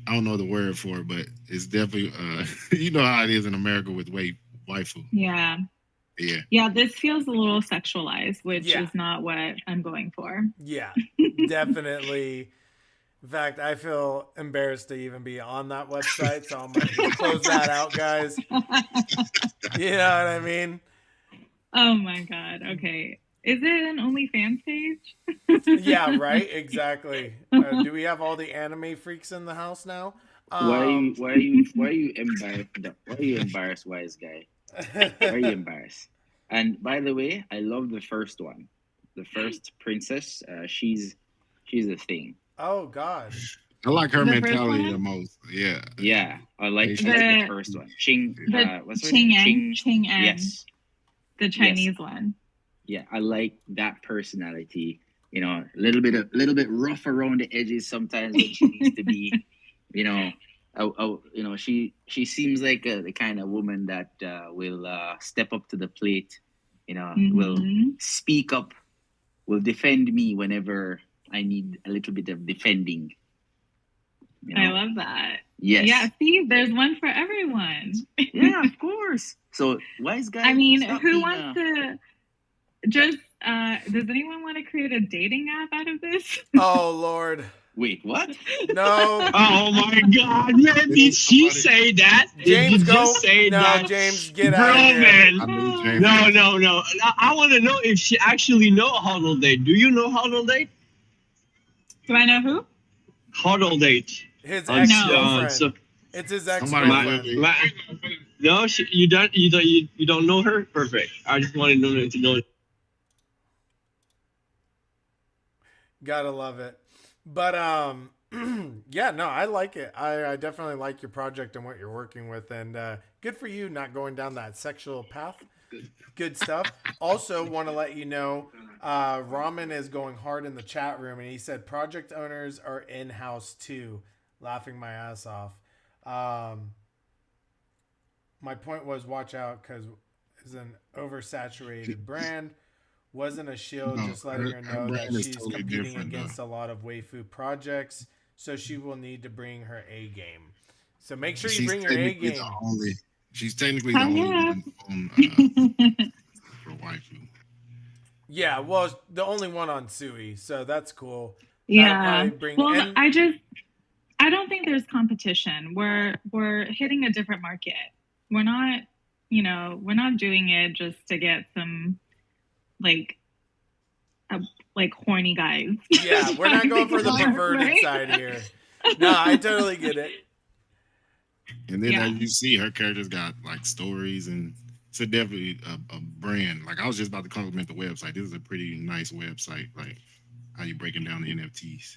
I don't know the word for it, but it's definitely you know how it is in America with waifu. Yeah. Yeah. Yeah, this feels a little sexualized, which Yeah. is not what I'm going for. Yeah, definitely. In fact, I feel embarrassed to even be on that website, so I'm gonna just close that out, guys. You know what I mean? Oh my god. Okay. Is it an OnlyFans page? Yeah, right. Exactly. Do we have all the anime freaks in the house now? Why are you embarrassed? Why are you embarrassed, wise guy? Why are you embarrassed? And by the way, I love the first one, the first princess. She's a thing. Oh God. I like her The first mentality one? the most. Yeah. Yeah, I like The- the first one. Ching. What's her Ching name? En. Ching En. Yes. The Chinese one. Yeah, I like that personality. You know, a little bit rough around the edges sometimes when she needs to be. You know, she seems like the kind of woman that will step up to the plate. You know, will speak up, will defend me whenever I need a little bit of defending. You know? I love that. Yes. Yeah, see, there's one for everyone. Yeah, of course. So wise guy. I mean, stop who being wants to just does anyone want to create a dating app out of this? Oh Lord. Wait, what? No. Oh my God, man! Did she say that? James, Did you go. just say No, that? James, get Bro, out of here. man. I knew James. No. I want to know if she actually know Huddle Date. Do you know Huddle Date? Do I know who? Huddle Date. His On- ex-girlfriend. It's his ex-girlfriend. No, you don't know her. Perfect. I just wanted to know. Gotta love it. But yeah, no, I like it. I definitely like your project and what you're working with, and good for you not going down that sexual path. Good stuff. Also, want to let you know, Ramen is going hard in the chat room, and he said project owners are in house too. Laughing my ass off. My point was, watch out because it's an oversaturated brand. Wasn't a shield, No, just letting her know that brand is she's totally competing different, against a lot of waifu projects, so she will need to bring her A game. So make sure you She's bring your A technically game. She's technically the Oh, only yeah. one on for waifu. Yeah, well, the only one on SUI, so that's cool. Yeah. Bring, Well, and, I don't think there's competition. We're hitting a different market. We're not doing it just to get some like horny guys. yeah, we're not going for the perverted Right? side here. No, I totally get it. And then Yeah. as you see, her character's got like stories, and it's definitely a brand. Like I was just about to compliment the website. This is a pretty nice website. Like how you breaking down the NFTs.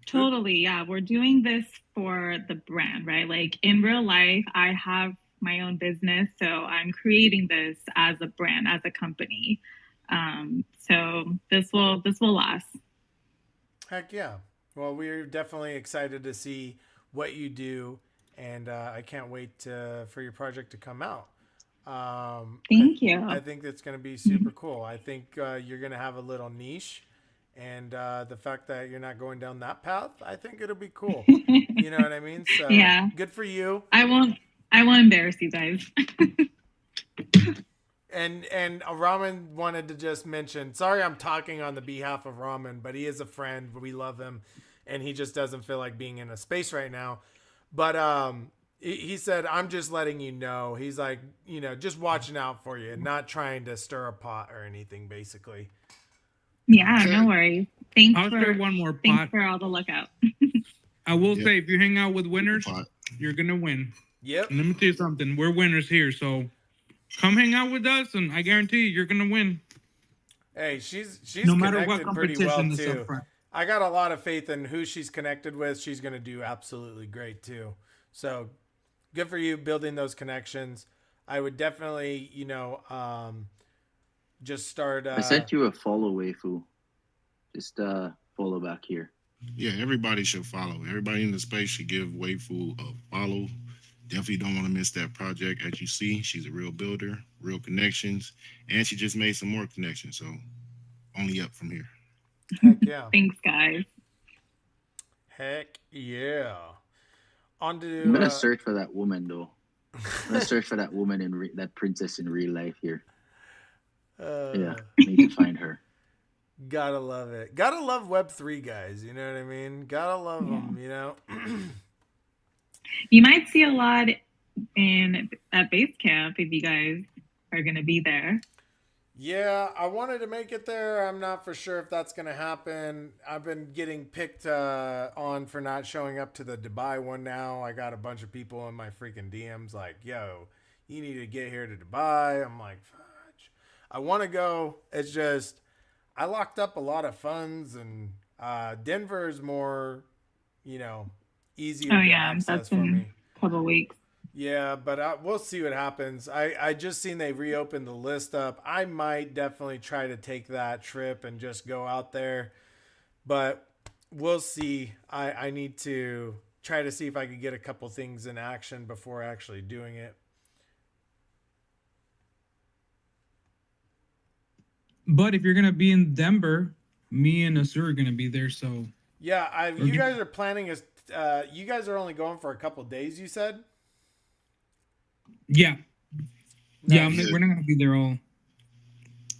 Totally, yeah. We're doing this for the brand, right? Like in real life, I have my own business, so I'm creating this as a brand, as a company. So this will last. Heck yeah. Well, we're definitely excited to see what you do, and I can't wait for your project to come out. Thank you. I think that's going to be super cool. I think you're going to have a little niche, and the fact that you're not going down that path, I think it'll be cool. You know what I mean? So Yeah. good for you. I won't I won't embarrass you guys. And Ramen wanted to just mention, sorry I'm talking on the behalf of Ramen, but he is a friend. We love him, and he just doesn't feel like being in a space right now. But he said, I'm just letting you know. He's like, just watching out for you, not trying to stir a pot or anything, basically. Yeah, no worries. Thanks I'll for share one more pot. Thanks for all the lookout. I will say, if you hang out with winners, you're gonna win. Yep. And let me tell you something. We're winners here, so come hang out with us, and I guarantee you, you're gonna win. Hey, she's No matter what connected pretty well competition is too. up front. I got a lot of faith in who she's connected with. She's gonna do absolutely great too. So good for you building those connections. I would definitely, just start. I sent you a follow, Waifu. Just follow back here. Yeah, everybody should follow. Everybody in the space should give Waifu a follow. Definitely don't want to miss that project. As you see, she's a real builder, real connections, and she just made some more connections. So only up from here. Heck yeah. Thanks, guys. Heck yeah. On to. I'm gonna search for that woman though. I'm gonna search for that woman in that princess in real life here. Yeah, need to find her. Gotta love it. Gotta love Web3 guys. You know what I mean? Gotta love them. You might see a lot at base camp if you guys are gonna be there. Yeah, I wanted to make it there. I'm not for sure if that's going to happen. I've been getting picked on for not showing up to the Dubai one now. I got a bunch of people in my freaking DMs like, yo, you need to get here to Dubai. I'm like, fudge. I want to go. It's just, I locked up a lot of funds, and Denver is more, easier to access that's for in me. a couple weeks. Yeah, but we'll see what happens. I just seen they reopened the list up. I might definitely try to take that trip and just go out there, but we'll see. I need to try to see if I could get a couple things in action before actually doing it. But if you're gonna be in Denver, me and Asur are gonna be there. So yeah, you guys are planning as you guys are only going for a couple days, you said. Yeah. Yeah, Nice. we're not gonna be there all.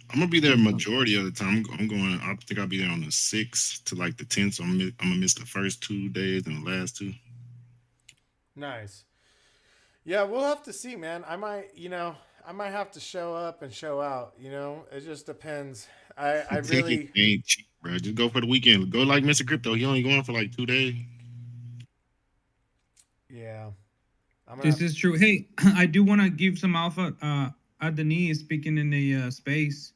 I'm gonna be there majority of the time. I'm going. I think I'll be there on the 6th to like the 10th. So I'm gonna miss the first 2 days and the last 2. Nice. Yeah, we'll have to see, man. I might have to show up and show out. It just depends. I really ain't cheap, bro. Just go for the weekend. Go like Mr. Crypto. He only going for like 2 days. Yeah. This is true. Hey, I do want to give some alpha. Adenis speaking in the space.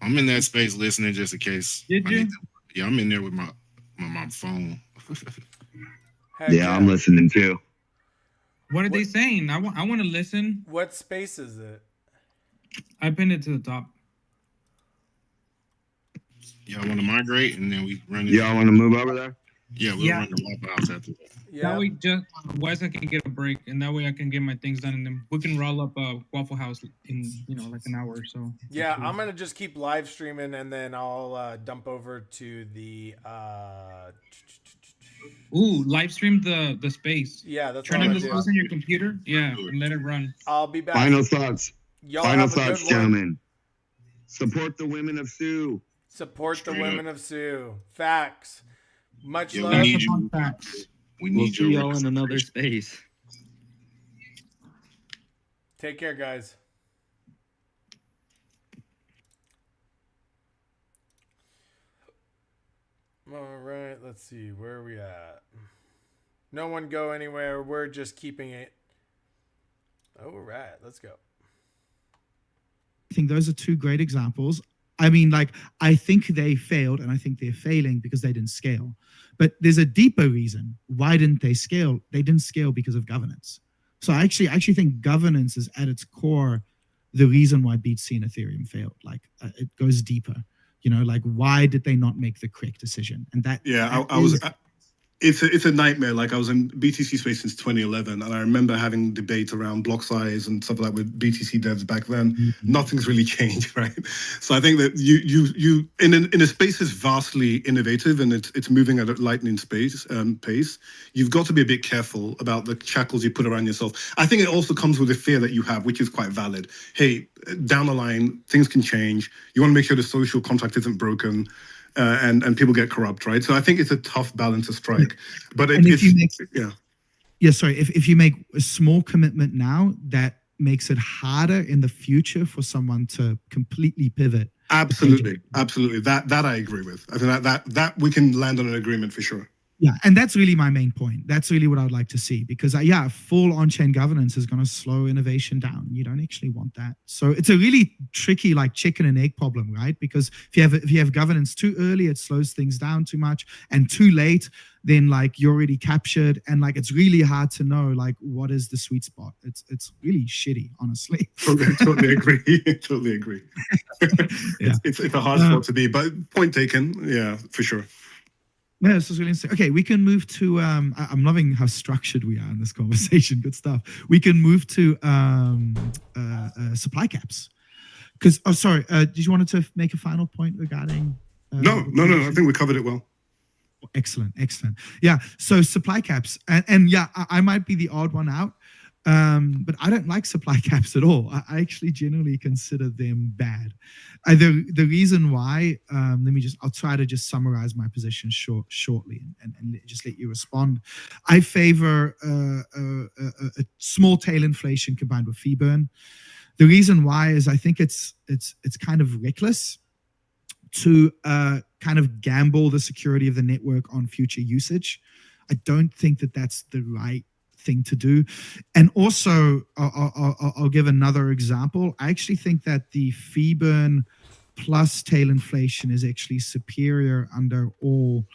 I'm in that space listening just in case. Did you? Yeah, I'm in there with my phone. Yeah, I'm listening too. What are they saying? I want to listen. What space is it? I pinned it to the top. Y'all want to migrate and then we run it. Y'all want to move over there? Yeah, we'll run the Waffle House after that. Yeah. That way, just Wise, I can get a break, and that way I can get my things done, and then we can roll up a Waffle House in like an hour or so. Yeah, I'm gonna just keep live streaming, and then I'll dump over to the. Ooh, live stream the space. Yeah, that's Turn what on I'm the gonna space on your computer. Yeah, and let it run. I'll be back. Final thoughts. Y'all Final have a good thoughts, one. gentlemen. Support the women of Sioux. Support Straight the women up. of Sioux. Facts. Much Yeah, love. we need you. We We'll need see your y'all in another space. Take care, guys. All right, let's see. Where are we at? No one go anywhere. We're just keeping it. All right, let's go. I think those are two great examples. I mean, I think they failed, and I think they're failing because they didn't scale. But there's a deeper reason. Why didn't they scale? They didn't scale because of governance. So I actually think governance is at its core the reason why BTC and Ethereum failed. It goes deeper. Why did they not make the correct decision? And that Yeah, it's a nightmare. Like I was in BTC space since 2011, and I remember having debate around block size and stuff like that with BTC devs back then. Nothing's really changed, right? So I think that you in a space that's vastly innovative and it's moving at a lightning pace. You've got to be a bit careful about the shackles you put around yourself. I think it also comes with the fear that you have, which is quite valid. Hey, down the line, things can change. You want to make sure the social contract isn't broken. And people get corrupt, right? So I think it's a tough balance to strike. But sorry, if you make a small commitment now, that makes it harder in the future for someone to completely pivot. Absolutely. That I agree with. I think that we can land on an agreement for sure. Yeah, and that's really my main point. That's really what I would like to see, because full on-chain governance is going to slow innovation down. You don't actually want that. So it's a really tricky, like, chicken and egg problem, right? Because if you have governance too early, it slows things down too much, and too late, then like you're already captured, and like it's really hard to know like what is the sweet spot. It's really shitty, honestly. Totally agree. Totally agree. It's a hard spot to be, but point taken. Yeah, for sure. Yeah, this is really interesting. Okay, we can move to, I'm loving how structured we are in this conversation. Good stuff. We can move to supply caps. Because, did you want to make a final point regarding? No, I think we covered it well. Excellent. Yeah, so supply caps. And yeah, I might be the odd one out. But I don't like supply caps at all. I actually generally consider them bad. The reason why, I'll try to just summarize my position shortly and just let you respond. I favor a small tail inflation combined with fee burn. The reason why is I think it's kind of reckless to kind of gamble the security of the network on future usage. I don't think that that's the right thing to do. And also, I'll give another example. I actually think that the fee burn plus tail inflation is actually superior under all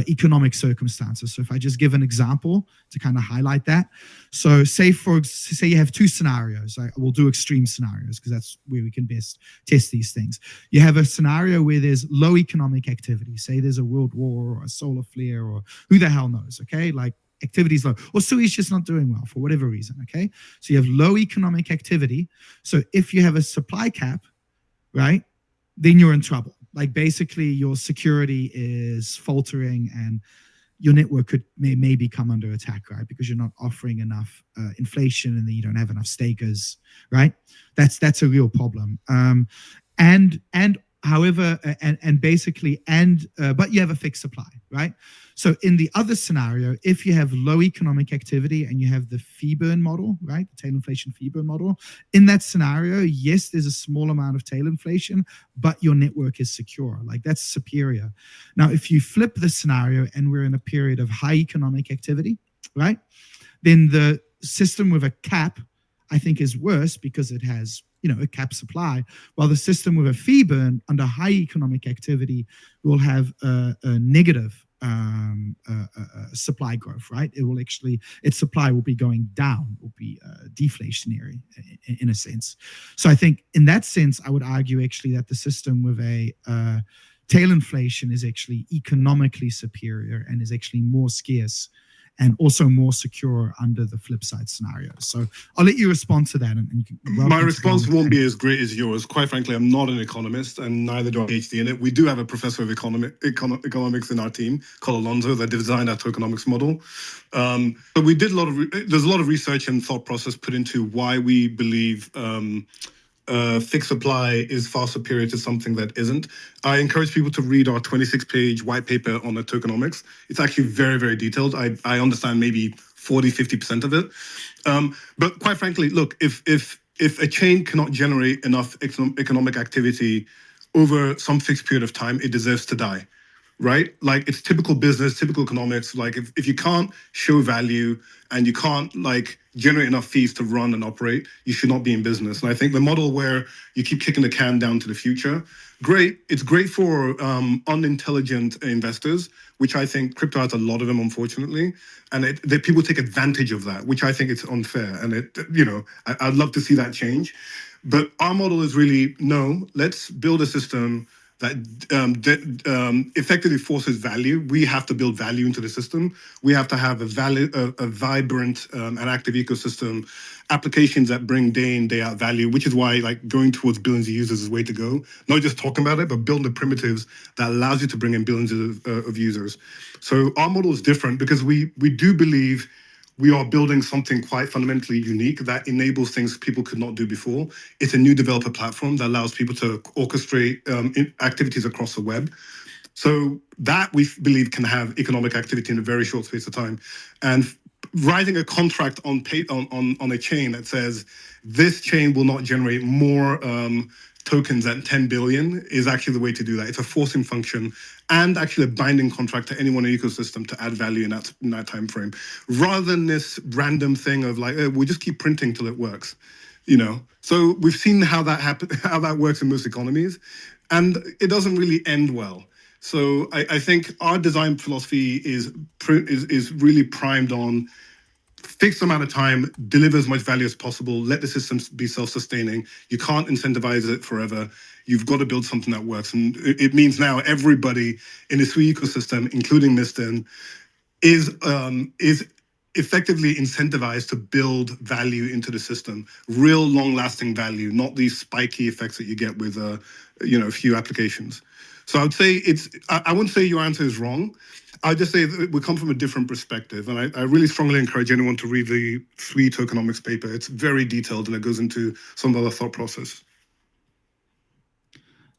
economic circumstances. So if I just give an example to kind of highlight that. So say you have two scenarios. We'll do extreme scenarios because that's where we can best test these things. You have a scenario where there's low economic activity. Say there's a world war or a solar flare or who the hell knows, okay? Like activity is low, or SUI is just not doing well for whatever reason, okay? So you have low economic activity. So if you have a supply cap, right, then you're in trouble. Like basically your security is faltering and your network may become under attack, right? Because you're not offering enough inflation and then you don't have enough stakers, right? That's a real problem. But you have a fixed supply, right? So in the other scenario, if you have low economic activity and you have the fee burn model, right, the tail inflation fee burn model, in that scenario, yes, there's a small amount of tail inflation, but your network is secure. Like that's superior. Now, if you flip the scenario and we're in a period of high economic activity, right, then the system with a cap, I think, is worse because it has a cap supply, while the system with a fee burn under high economic activity will have a negative supply growth, right? Its supply will be going down, will be deflationary in a sense. So I think in that sense, I would argue actually that the system with a tail inflation is actually economically superior and is actually more scarce and also more secure under the flip side scenario. So I'll let you respond to that. And you can my response won't be as great as yours. Quite frankly, I'm not an economist and neither do I have a PhD in it. We do have a professor of economics in our team called Alonso that designed our tokenomics model. But we did there's a lot of research and thought process put into why we believe fixed supply is far superior to something that isn't. I encourage people to read our 26-page white paper on the tokenomics. It's actually very, very detailed. I understand maybe 40, 50% of it. But quite frankly, look, if a chain cannot generate enough economic activity over some fixed period of time, it deserves to die, right? Like it's typical business, typical economics. Like if you can't show value and you can't like generate enough fees to run and operate, you should not be in business. And I think the model where you keep kicking the can down to the future, great. It's great for unintelligent investors, which I think crypto has a lot of them, unfortunately. And that people take advantage of that, which I think it's unfair. And I'd love to see that change. But our model is really, no, let's build a system that effectively forces value. We have to build value into the system. We have to have a vibrant and active ecosystem, applications that bring day in, day out value, which is why like going towards billions of users is the way to go. Not just talking about it, but building the primitives that allows you to bring in billions of users. So our model is different because we do believe we are building something quite fundamentally unique that enables things people could not do before. It's a new developer platform that allows people to orchestrate activities across the web. So that we believe can have economic activity in a very short space of time. And writing a contract on a chain that says this chain will not generate more tokens than 10 billion is actually the way to do that. It's a forcing function and actually a binding contract to anyone in the ecosystem to add value in that time frame, rather than this random thing of like, we just keep printing till it works, you know. So we've seen how that works in most economies, and it doesn't really end well. So I think our design philosophy is really primed on fixed amount of time, deliver as much value as possible, let the system be self-sustaining. You can't incentivize it forever. You've got to build something that works. And it means now everybody in the SUI ecosystem, including Mistin, is effectively incentivized to build value into the system, real long-lasting value, not these spiky effects that you get with a few applications. So I would say I wouldn't say your answer is wrong. I'd just say that we come from a different perspective, and I really strongly encourage anyone to read the SUI tokenomics paper. It's very detailed, and it goes into some of the thought process.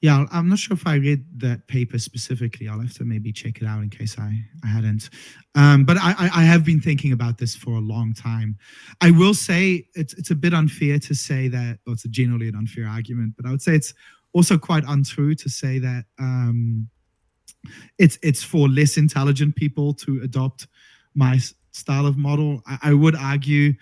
Yeah, I'm not sure if I read that paper specifically. I'll have to maybe check it out in case I hadn't. But I have been thinking about this for a long time. I will say it's a bit unfair to say that, or it's generally an unfair argument, but I would say it's also quite untrue to say that it's for less intelligent people to adopt my style of model. I would argue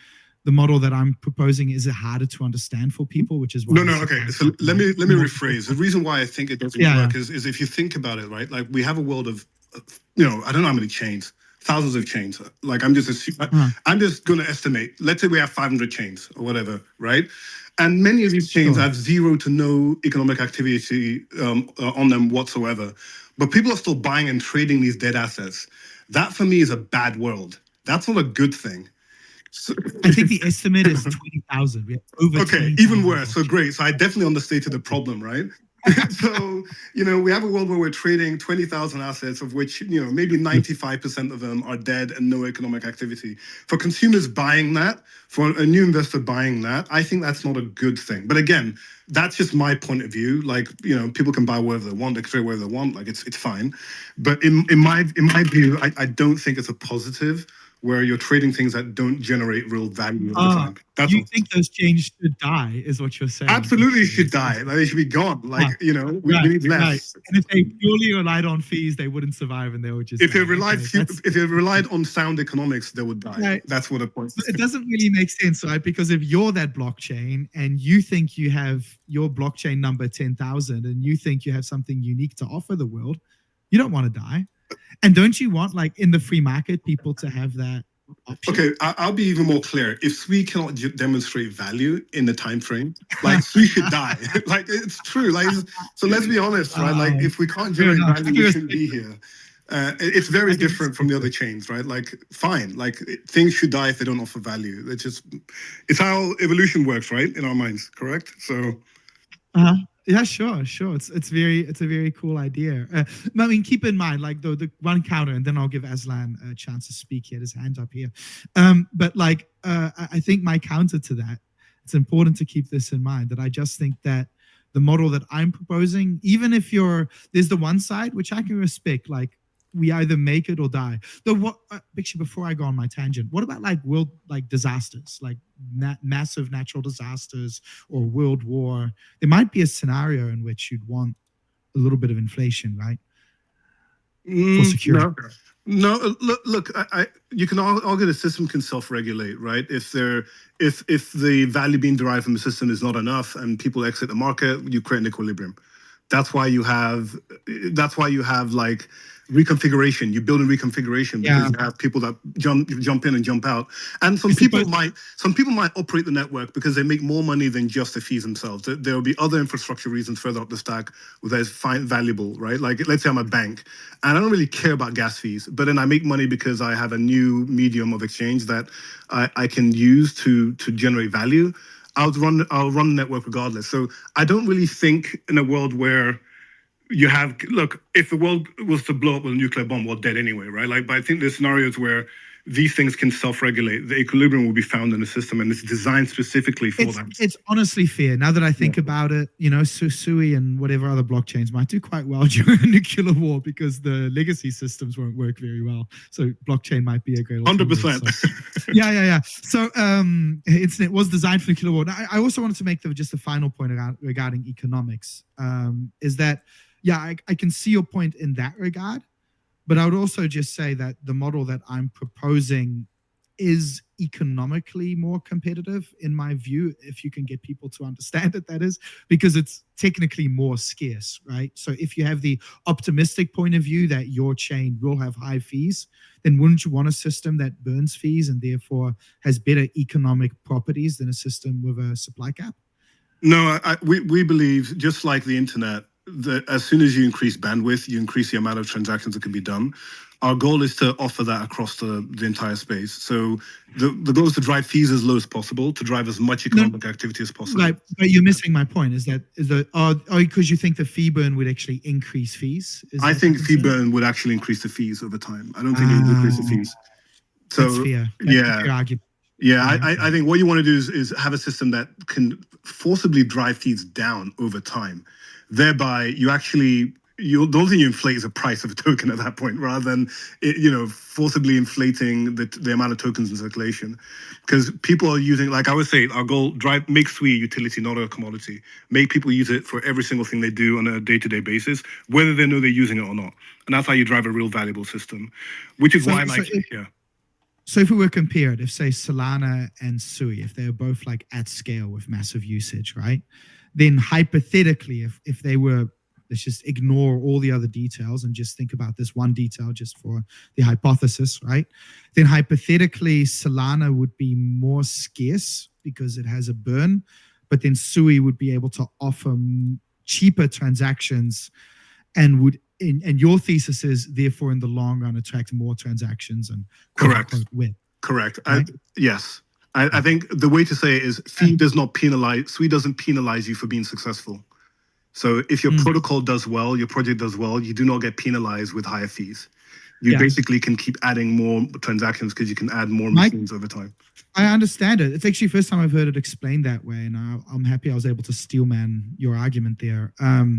the model that I'm proposing is harder to understand for people, which is why. No. Okay. So let me rephrase. The reason why I think it doesn't work is if you think about it, right? Like we have a world of, I don't know how many chains, thousands of chains. Like I'm just going to estimate. Let's say we have 500 chains or whatever, right? And many of these chains have zero to no economic activity on them whatsoever. But people are still buying and trading these dead assets. That for me is a bad world. That's not a good thing. So, I think the estimate is 20,000. We have over 20,000. Even worse. So great. So I definitely understated the problem, right? So, we have a world where we're trading 20,000 assets, of which, maybe 95% of them are dead and no economic activity. For consumers buying that, for a new investor buying that, I think that's not a good thing. But again, that's just my point of view. Like, people can buy whatever they want, they can trade whatever they want. Like, it's fine. But in my view, I don't think it's a positive where you're trading things that don't generate real value over time. You think those chains should die, is what you're saying? Absolutely should die. Like, they should be gone. Like, we need less. Right. And if they purely relied on fees, they wouldn't survive, and they would just. If they relied on sound economics, they would die. Right. That's what the point is. It doesn't really make sense, right? Because if you're that blockchain and you think you have your blockchain number 10,000 and you think you have something unique to offer the world, you don't want to die. And don't you want, like, in the free market, people to have that option? Okay, I'll be even more clear. If SUI cannot demonstrate value in the time frame, like, SUI should die. Like, it's true. Like, so let's be honest, right? Like, if we can't generate value, we shouldn't be here. It's very different from the other chains, right? Like, fine. Like, things should die if they don't offer value. It's how evolution works, right? In our minds, correct? So. Yeah, sure. It's a very cool idea. I mean, keep in mind, like the one counter, and then I'll give Aslan a chance to speak. He had his hand up here. But like, I think my counter to that, it's important to keep this in mind, that I just think that the model that I'm proposing, even if there's the one side, which I can respect, like, we either make it or die. Actually, before I go on my tangent, what about like world, like disasters, like massive natural disasters or world war? There might be a scenario in which you'd want a little bit of inflation, right? For security. No, look. You can argue the system can self-regulate, right? If the value being derived from the system is not enough and people exit the market, you create an equilibrium. That's why you have like reconfiguration. You build in reconfiguration because you have people that jump in and jump out. And some people might operate the network because they make more money than just the fees themselves. There will be other infrastructure reasons further up the stack that is valuable, right? Like let's say I'm a bank and I don't really care about gas fees, but then I make money because I have a new medium of exchange that I can use to generate value. I'll run the network regardless. So I don't really think in a world where if the world was to blow up with a nuclear bomb, we're dead anyway, right? But I think there's scenarios where these things can self-regulate. The equilibrium will be found in the system, and it's designed specifically for that. It's honestly fair. Now that I think about it, SUI and whatever other blockchains might do quite well during a nuclear war because the legacy systems won't work very well. So blockchain might be a great alternative. 100%. So, yeah. So internet was designed for nuclear war. Now, I also wanted to make just a final point regarding economics. Is that I can see your point in that regard, but I would also just say that the model that I'm proposing is economically more competitive in my view, if you can get people to understand it, that is, because it's technically more scarce, right? So if you have the optimistic point of view that your chain will have high fees, then wouldn't you want a system that burns fees and therefore has better economic properties than a system with a supply cap? No, we believe, just like the internet, that as soon as you increase bandwidth, you increase the amount of transactions that can be done. Our goal is to offer that across the entire space. So the goal is to drive fees as low as possible, to drive as much economic activity as possible. Right, but you're missing my point. Is that because you think the fee burn would actually increase fees? I think fee burn would actually increase the fees over time. I don't think it would decrease the fees. So that's fair. That's a fair argument. I think what you want to do is have a system that can forcibly drive fees down over time. Thereby, the only thing you inflate is the price of a token at that point, rather than forcibly inflating the amount of tokens in circulation. Because people are using, like I would say, our goal, make SUI a utility, not a commodity. Make people use it for every single thing they do on a day-to-day basis, whether they know they're using it or not. And that's how you drive a real valuable system, which is why So if we were compared, if say Solana and SUI, if they were both like at scale with massive usage, right? Then hypothetically, if they were, let's just ignore all the other details and just think about this one detail just for the hypothesis, right? Then hypothetically, Solana would be more scarce because it has a burn, but then SUI would be able to offer cheaper transactions and your thesis is therefore in the long run attract more transactions and correct win. Correct. Right? Yes. I think the way to say it is SUI doesn't penalize you for being successful. So if your protocol does well, your project does well, you do not get penalized with higher fees. You basically can keep adding more transactions because you can add more machines over time. I understand it. It's actually the first time I've heard it explained that way, and I'm happy I was able to steelman your argument there.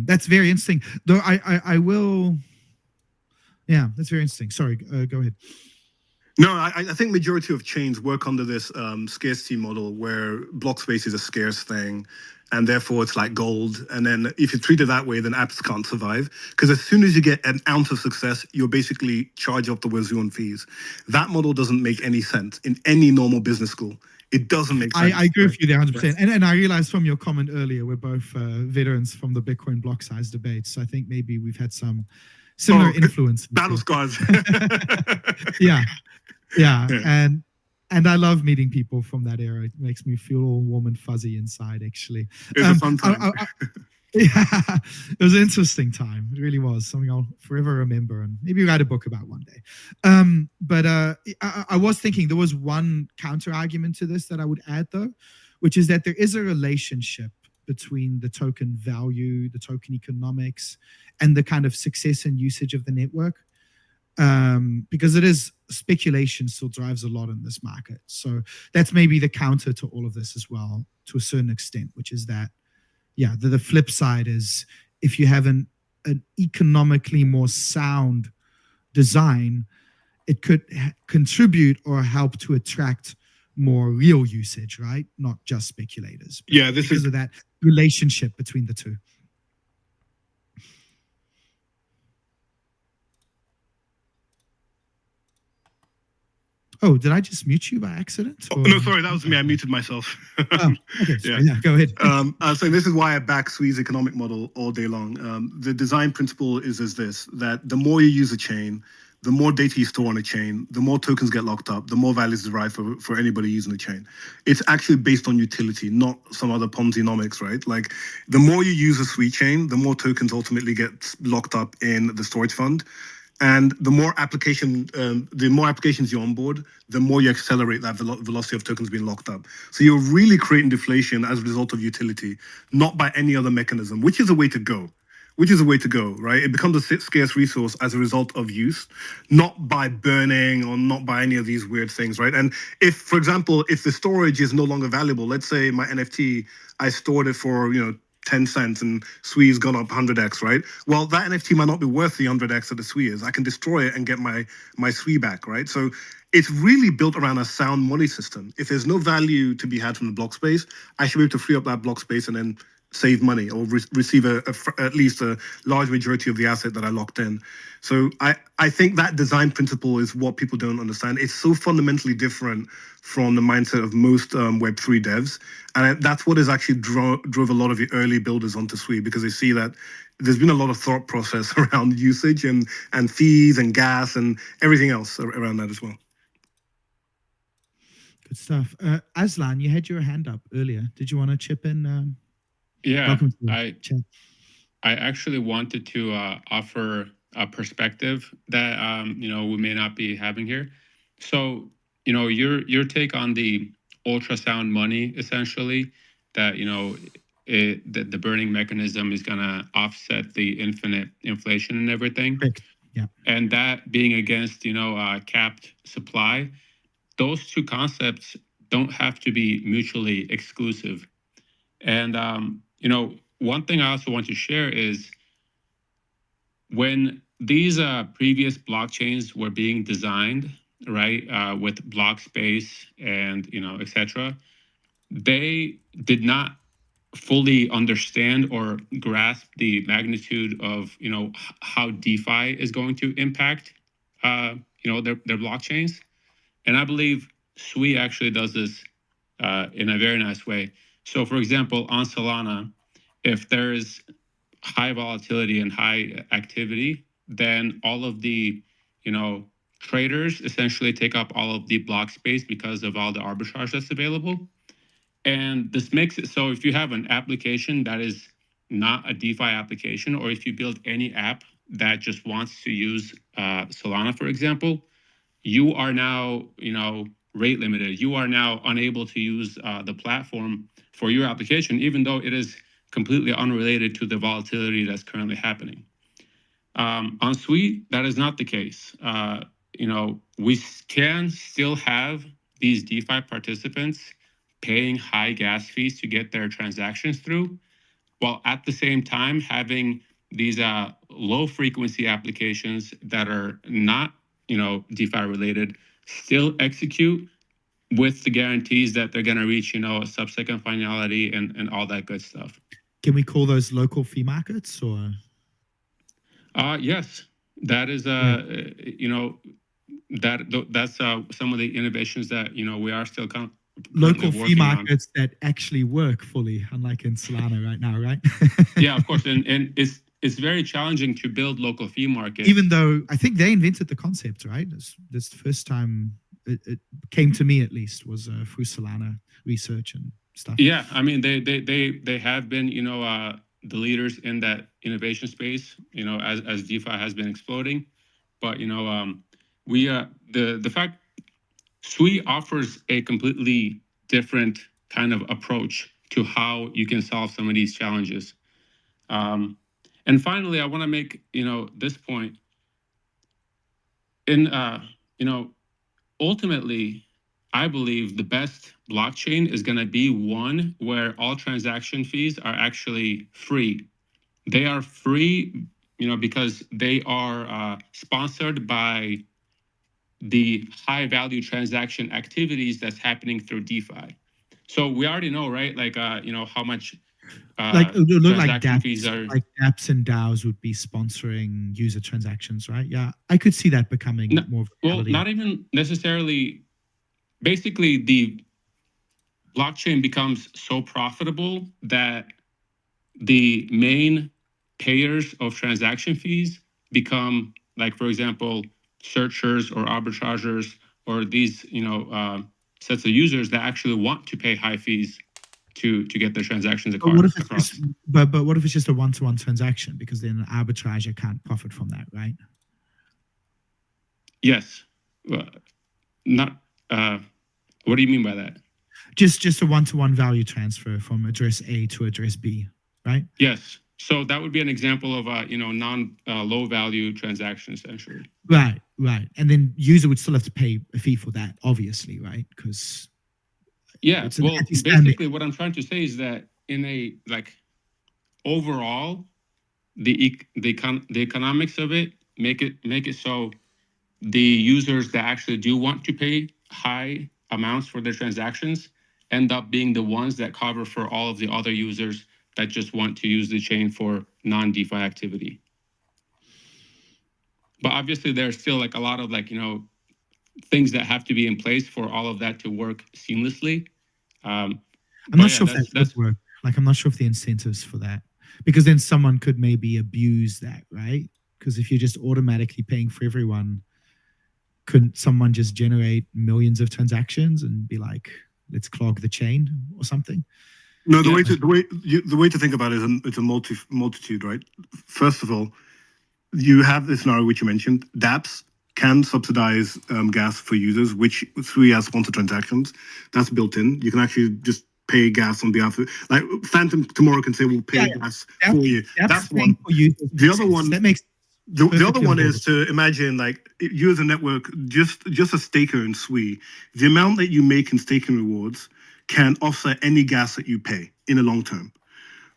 That's very interesting. Though I will... Yeah, that's very interesting. Sorry, go ahead. No, I think majority of chains work under this scarcity model where block space is a scarce thing, and therefore it's like gold. And then if you treat it that way, then apps can't survive. Because as soon as you get an ounce of success, you're basically charged off the wazoo on fees. That model doesn't make any sense in any normal business school. It doesn't make sense. I agree with you there 100%. And I realized from your comment earlier, we're both veterans from the Bitcoin block size debates. So I think maybe we've had some similar influence. Battle scars. Yeah. And I love meeting people from that era. It makes me feel all warm and fuzzy inside, actually. It was a fun time. Yeah, it was an interesting time. It really was something I'll forever remember and maybe write a book about one day. But I was thinking there was one counter argument to this that I would add, though, which is that there is a relationship between the token value, the token economics, and the kind of success and usage of the network. Because it is speculation still drives a lot in this market. So that's maybe the counter to all of this as well, to a certain extent, which is that, the flip side is if you have an economically more sound design, it could contribute or help to attract more real usage, right? Not just speculators. Yeah, because of that relationship between the two. Oh, did I just mute you by accident? Oh, no, sorry, that was me. I muted myself. Oh, okay, sorry. Yeah, go ahead. So this is why I back SUI's economic model all day long. The design principle is this, that the more you use a chain, the more data you store on a chain, the more tokens get locked up, the more value is derived for anybody using the chain. It's actually based on utility, not some other Ponzi-nomics, right? Like the more you use a SUI chain, the more tokens ultimately get locked up in the storage fund. And the more applications you onboard, the more you accelerate that velocity of tokens being locked up. So you're really creating deflation as a result of utility, not by any other mechanism, which is a way to go. Right? It becomes a scarce resource as a result of use, not by burning or not by any of these weird things, right? And if, for example, if the storage is no longer valuable, let's say my NFT, I stored it for, 10 cents and SUI's gone up 100x, right? Well, that NFT might not be worth the 100x that the SUI is. I can destroy it and get my SUI back, right? So it's really built around a sound money system. If there's no value to be had from the block space, I should be able to free up that block space and then save money or receive at least a large majority of the asset that I locked in. So I think that design principle is what people don't understand. It's so fundamentally different from the mindset of most Web3 devs. And that's what has actually drove a lot of the early builders onto SUI, because they see that there's been a lot of thought process around usage and fees and gas and everything else around that as well. Good stuff. Aslan, you had your hand up earlier. Did you want to chip in? Yeah, I actually wanted to offer a perspective that we may not be having here. So your take on the ultrasound money, essentially, that that the burning mechanism is going to offset the infinite inflation and everything. Yeah, and that being against capped supply. Those two concepts don't have to be mutually exclusive. And one thing I also want to share is when these previous blockchains were being designed, right, with block space and etc., they did not fully understand or grasp the magnitude of how DeFi is going to impact their blockchains. And I believe SUI actually does this in a very nice way. So, for example, on Solana, if there's high volatility and high activity, then all of the, traders essentially take up all of the block space because of all the arbitrage that's available. And this makes it so if you have an application that is not a DeFi application, or if you build any app that just wants to use Solana, for example, you are now, rate limited. You are now unable to use the platform for your application, even though it is completely unrelated to the volatility that's currently happening. On SUI, that is not the case. We can still have these DeFi participants paying high gas fees to get their transactions through, while at the same time having these low frequency applications that are not, DeFi related, still execute with the guarantees that they're going to reach, a sub-second finality and all that good stuff. Can we call those local fee markets or? Yes, that is, that's some of the innovations that, we are still local fee markets that actually work fully, unlike in Solana right now, right? Yeah, of course. And it's very challenging to build local fee markets. Even though I think they invented the concept, right? This the first time it came to me, at least, was through Solana research and stuff. Yeah, I mean, they have been, the leaders in that innovation space, as DeFi has been exploding. But, the fact SUI offers a completely different kind of approach to how you can solve some of these challenges. And finally, I want to make, this point. Ultimately, I believe the best blockchain is going to be one where all transaction fees are actually free. They are free, because they are sponsored by the high value transaction activities that's happening through DeFi. So we already know, right? Like, how much it would look like transaction fees are. Like dApps and DAOs would be sponsoring user transactions, right? Yeah, I could see that becoming more of a reality. Well, not even necessarily basically the blockchain becomes so profitable that the main payers of transaction fees become, like, for example, searchers or arbitrageurs or these, sets of users that actually want to pay high fees to get their transactions But what if it's across. just, but what if it's just a one-to-one transaction? Because then an arbitrager can't profit from that, right? Yes. Not. What do you mean by that? Just a one-to-one value transfer from address A to address B, right? Yes. So that would be an example of a low value transaction essentially. Right. And then user would still have to pay a fee for that, obviously, right? Because yeah, an well, anti-spam basically what I'm trying to say is that in a overall, the economics of it make it so the users that actually do want to pay high amounts for their transactions end up being the ones that cover for all of the other users that just want to use the chain for non-DeFi activity. But obviously there's still a lot of things that have to be in place for all of that to work seamlessly. I'm not sure if that would work. I'm not sure if the incentives for that, because then someone could maybe abuse that, right? Because if you're just automatically paying for everyone, couldn't someone just generate millions of transactions and be like, let's clog the chain or something? No, the way to think about it is it's a multitude, right? First of all, you have this scenario which you mentioned. dApps can subsidize gas for users, which SUI has sponsored transactions. That's built in. You can actually just pay gas on behalf of, like, Phantom tomorrow can say, we'll pay gas for you. That's one. The other one, that makes the other one is to imagine, like, you as a network, just a staker in SUI, the amount that you make in staking rewards can offset any gas that you pay in the long term,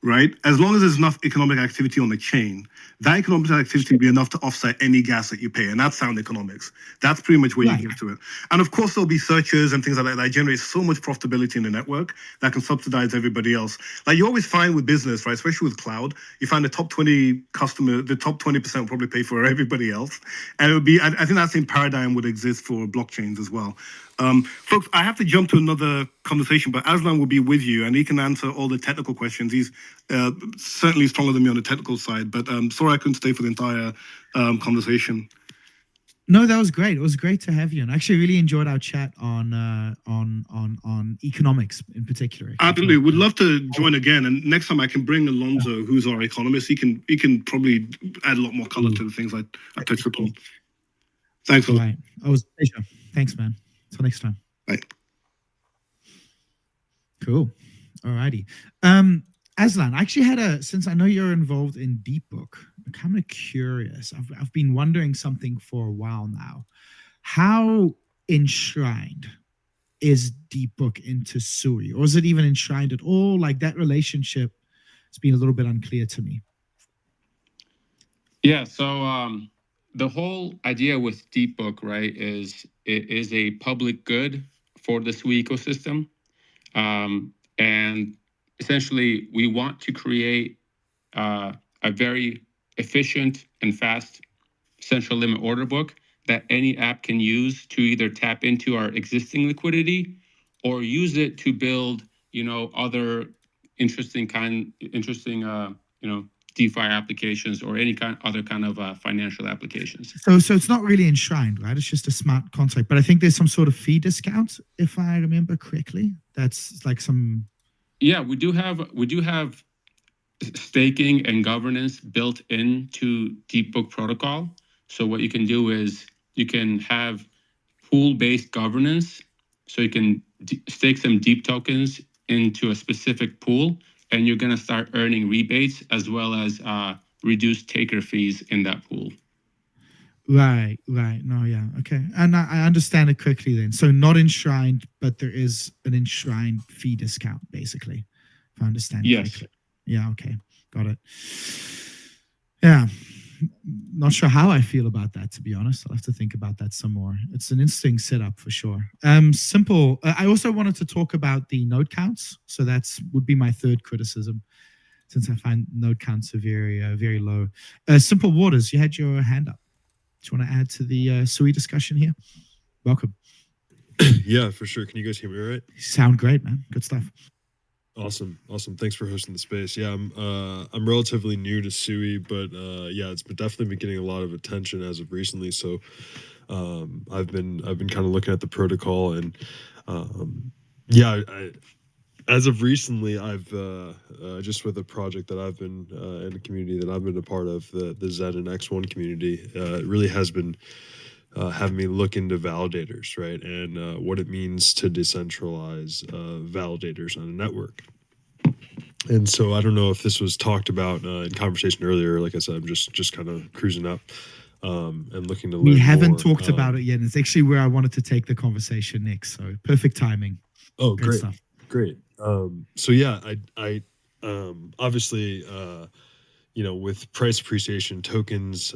right? As long as there's enough economic activity on the chain, that economic activity will be enough to offset any gas that you pay, and that's sound economics. That's pretty much where you get to it. And of course, there'll be searches and things like that generate so much profitability in the network that can subsidize everybody else. Like you always find with business, right? Especially with cloud, you find the top 20 customer, the top 20% will probably pay for everybody else. And it would be, I think that same paradigm would exist for blockchains as well. Folks, I have to jump to another conversation, but Aslan will be with you and he can answer all the technical questions. He's certainly stronger than me on the technical side, but sorry I couldn't stay for the entire conversation. No, that was great. It was great to have you, and I actually really enjoyed our chat on economics in particular. Absolutely, would love to join again. And next time I can bring Alonso, who's our economist. He can probably add a lot more color to the things I touched upon. Thanks, all right. It was a pleasure. Thanks, man. Till next time. Bye. Cool. All righty. Aslan, I actually had since I know you're involved in DeepBook, I'm kind of curious. I've been wondering something for a while now. How enshrined is DeepBook into SUI? Or is it even enshrined at all? Like that relationship has been a little bit unclear to me. Yeah, so the whole idea with DeepBook, right, is it is a public good for the SUI ecosystem. And essentially, we want to create a very efficient and fast central limit order book that any app can use to either tap into our existing liquidity or use it to build, other interesting DeFi applications or any other kind of financial applications. So it's not really enshrined, right? It's just a smart contract. But I think there's some sort of fee discount, if I remember correctly. That's like some. Yeah, we do have staking and governance built into DeepBook protocol. So what you can do is you can have pool-based governance. So you can stake some deep tokens into a specific pool, and you're going to start earning rebates as well as reduced taker fees in that pool. Right. No, yeah. Okay. And I understand it correctly then. So not enshrined, but there is an enshrined fee discount, basically, if I understand yes. correctly. Yeah, okay. Got it. Yeah. Not sure how I feel about that, to be honest. I'll have to think about that some more. It's an interesting setup for sure. Simple. I also wanted to talk about the node counts. So would be my third criticism, since I find node counts are very, very low. Simple Waters, you had your hand up. Do you want to add to the SUI discussion here? Welcome. Yeah, for sure. Can you guys hear me all right? Sound great, man. Good stuff. Awesome. Thanks for hosting the space. Yeah, I'm relatively new to SUI, but yeah, it's definitely been getting a lot of attention as of recently. So I've been kind of looking at the protocol, and yeah, as of recently, I've just with a project that I've been in a community that I've been a part of, the Zen and X1 community, it really has been having me look into validators, right, and what it means to decentralize validators on a network. And so I don't know if this was talked about in conversation earlier. Like I said, I'm just kind of cruising up and looking to learn. We haven't more. talked about it yet. And it's actually where I wanted to take the conversation next. So perfect timing. Oh, Great great stuff. Great. So yeah, I obviously with price appreciation tokens,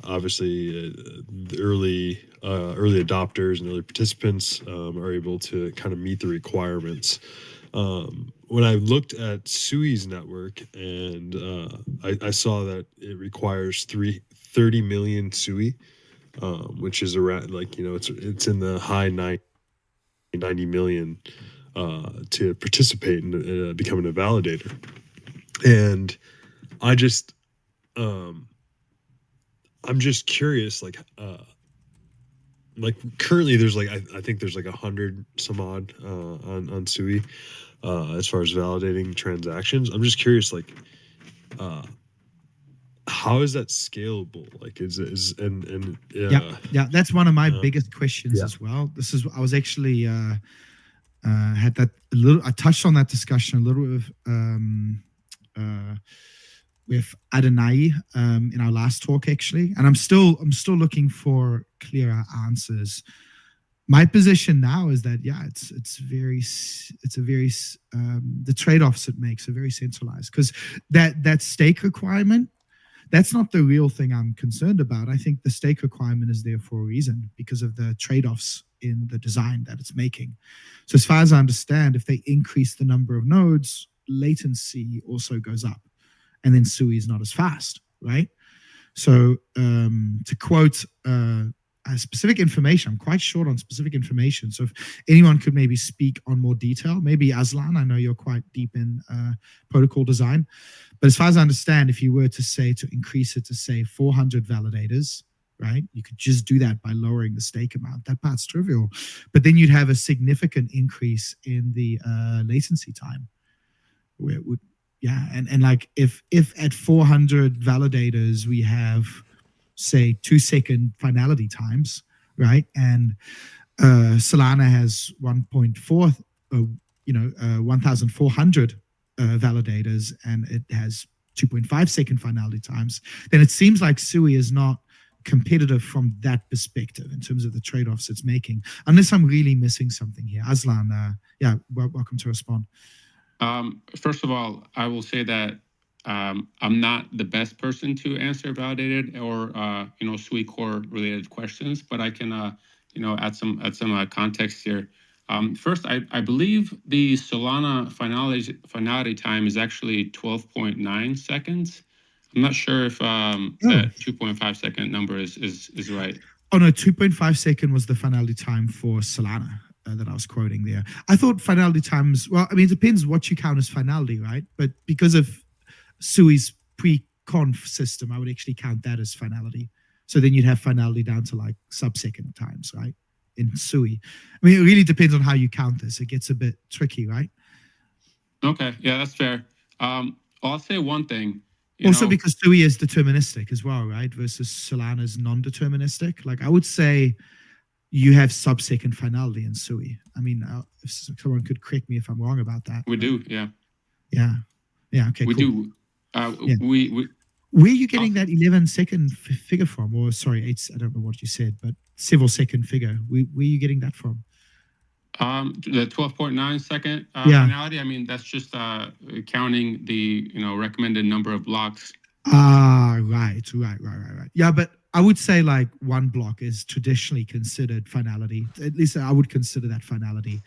obviously the early adopters and early participants are able to kind of meet the requirements. When I looked at SUI's network, and I saw that it requires 30 million SUI, which is around it's in the high 90 million to participate in becoming a validator. And I just I'm just curious, like currently there's I think there's 100 some odd on SUI as far as validating transactions. I'm just curious, how is that scalable? Yeah, that's one of my biggest questions as well. This is I was actually had that a little. I touched on that discussion a little with Adonai in our last talk, actually, and I'm still looking for clearer answers. My position now is that it's a very the trade-offs it makes are very centralized, because that stake requirement, that's not the real thing I'm concerned about. I think the stake requirement is there for a reason, because of the trade-offs in the design that it's making. So as far as I understand, if they increase the number of nodes, latency also goes up, and then SUI is not as fast, right? So to quote specific information, I'm quite short on specific information. So if anyone could maybe speak on more detail, maybe Aslan, I know you're quite deep in protocol design, but as far as I understand, if you were to increase it to say 400 validators, right? You could just do that by lowering the stake amount. That part's trivial, but then you'd have a significant increase in the latency time, where it would, and like if at 400 validators we have say 2-second finality times, right? And Solana has 1,400 validators, and it has 2.5-second finality times, then it seems like SUI is not competitive from that perspective in terms of the trade-offs it's making, unless I'm really missing something here. Aslan, welcome to respond. First of all, I will say that I'm not the best person to answer validated or SUI core related questions, but I can add some context here. First, I believe the Solana finality time is actually 12.9 seconds. I'm not sure if that 2.5-second number is right. Oh no, 2.5-second was the finality time for Solana that I was quoting there. I thought finality times, well, I mean, it depends what you count as finality, right? But because of SUI's pre-conf system, I would actually count that as finality. So then you'd have finality down to like sub-second times, right? In SUI. I mean, it really depends on how you count this. It gets a bit tricky, right? Okay, yeah, that's fair. I'll say one thing. Also, because SUI is deterministic as well, right? Versus Solana is non-deterministic. Like, I would say you have sub-second finality in SUI. I mean, if someone could correct me if I'm wrong about that. We do, yeah. Yeah, okay, we cool. do. Where are you getting that 11-second figure from? Or sorry, I don't know what you said, but several second figure. Where are you getting that from? The 12.9-second finality. I mean, that's just counting the recommended number of blocks. Right. Yeah, but I would say like one block is traditionally considered finality. At least I would consider that finality.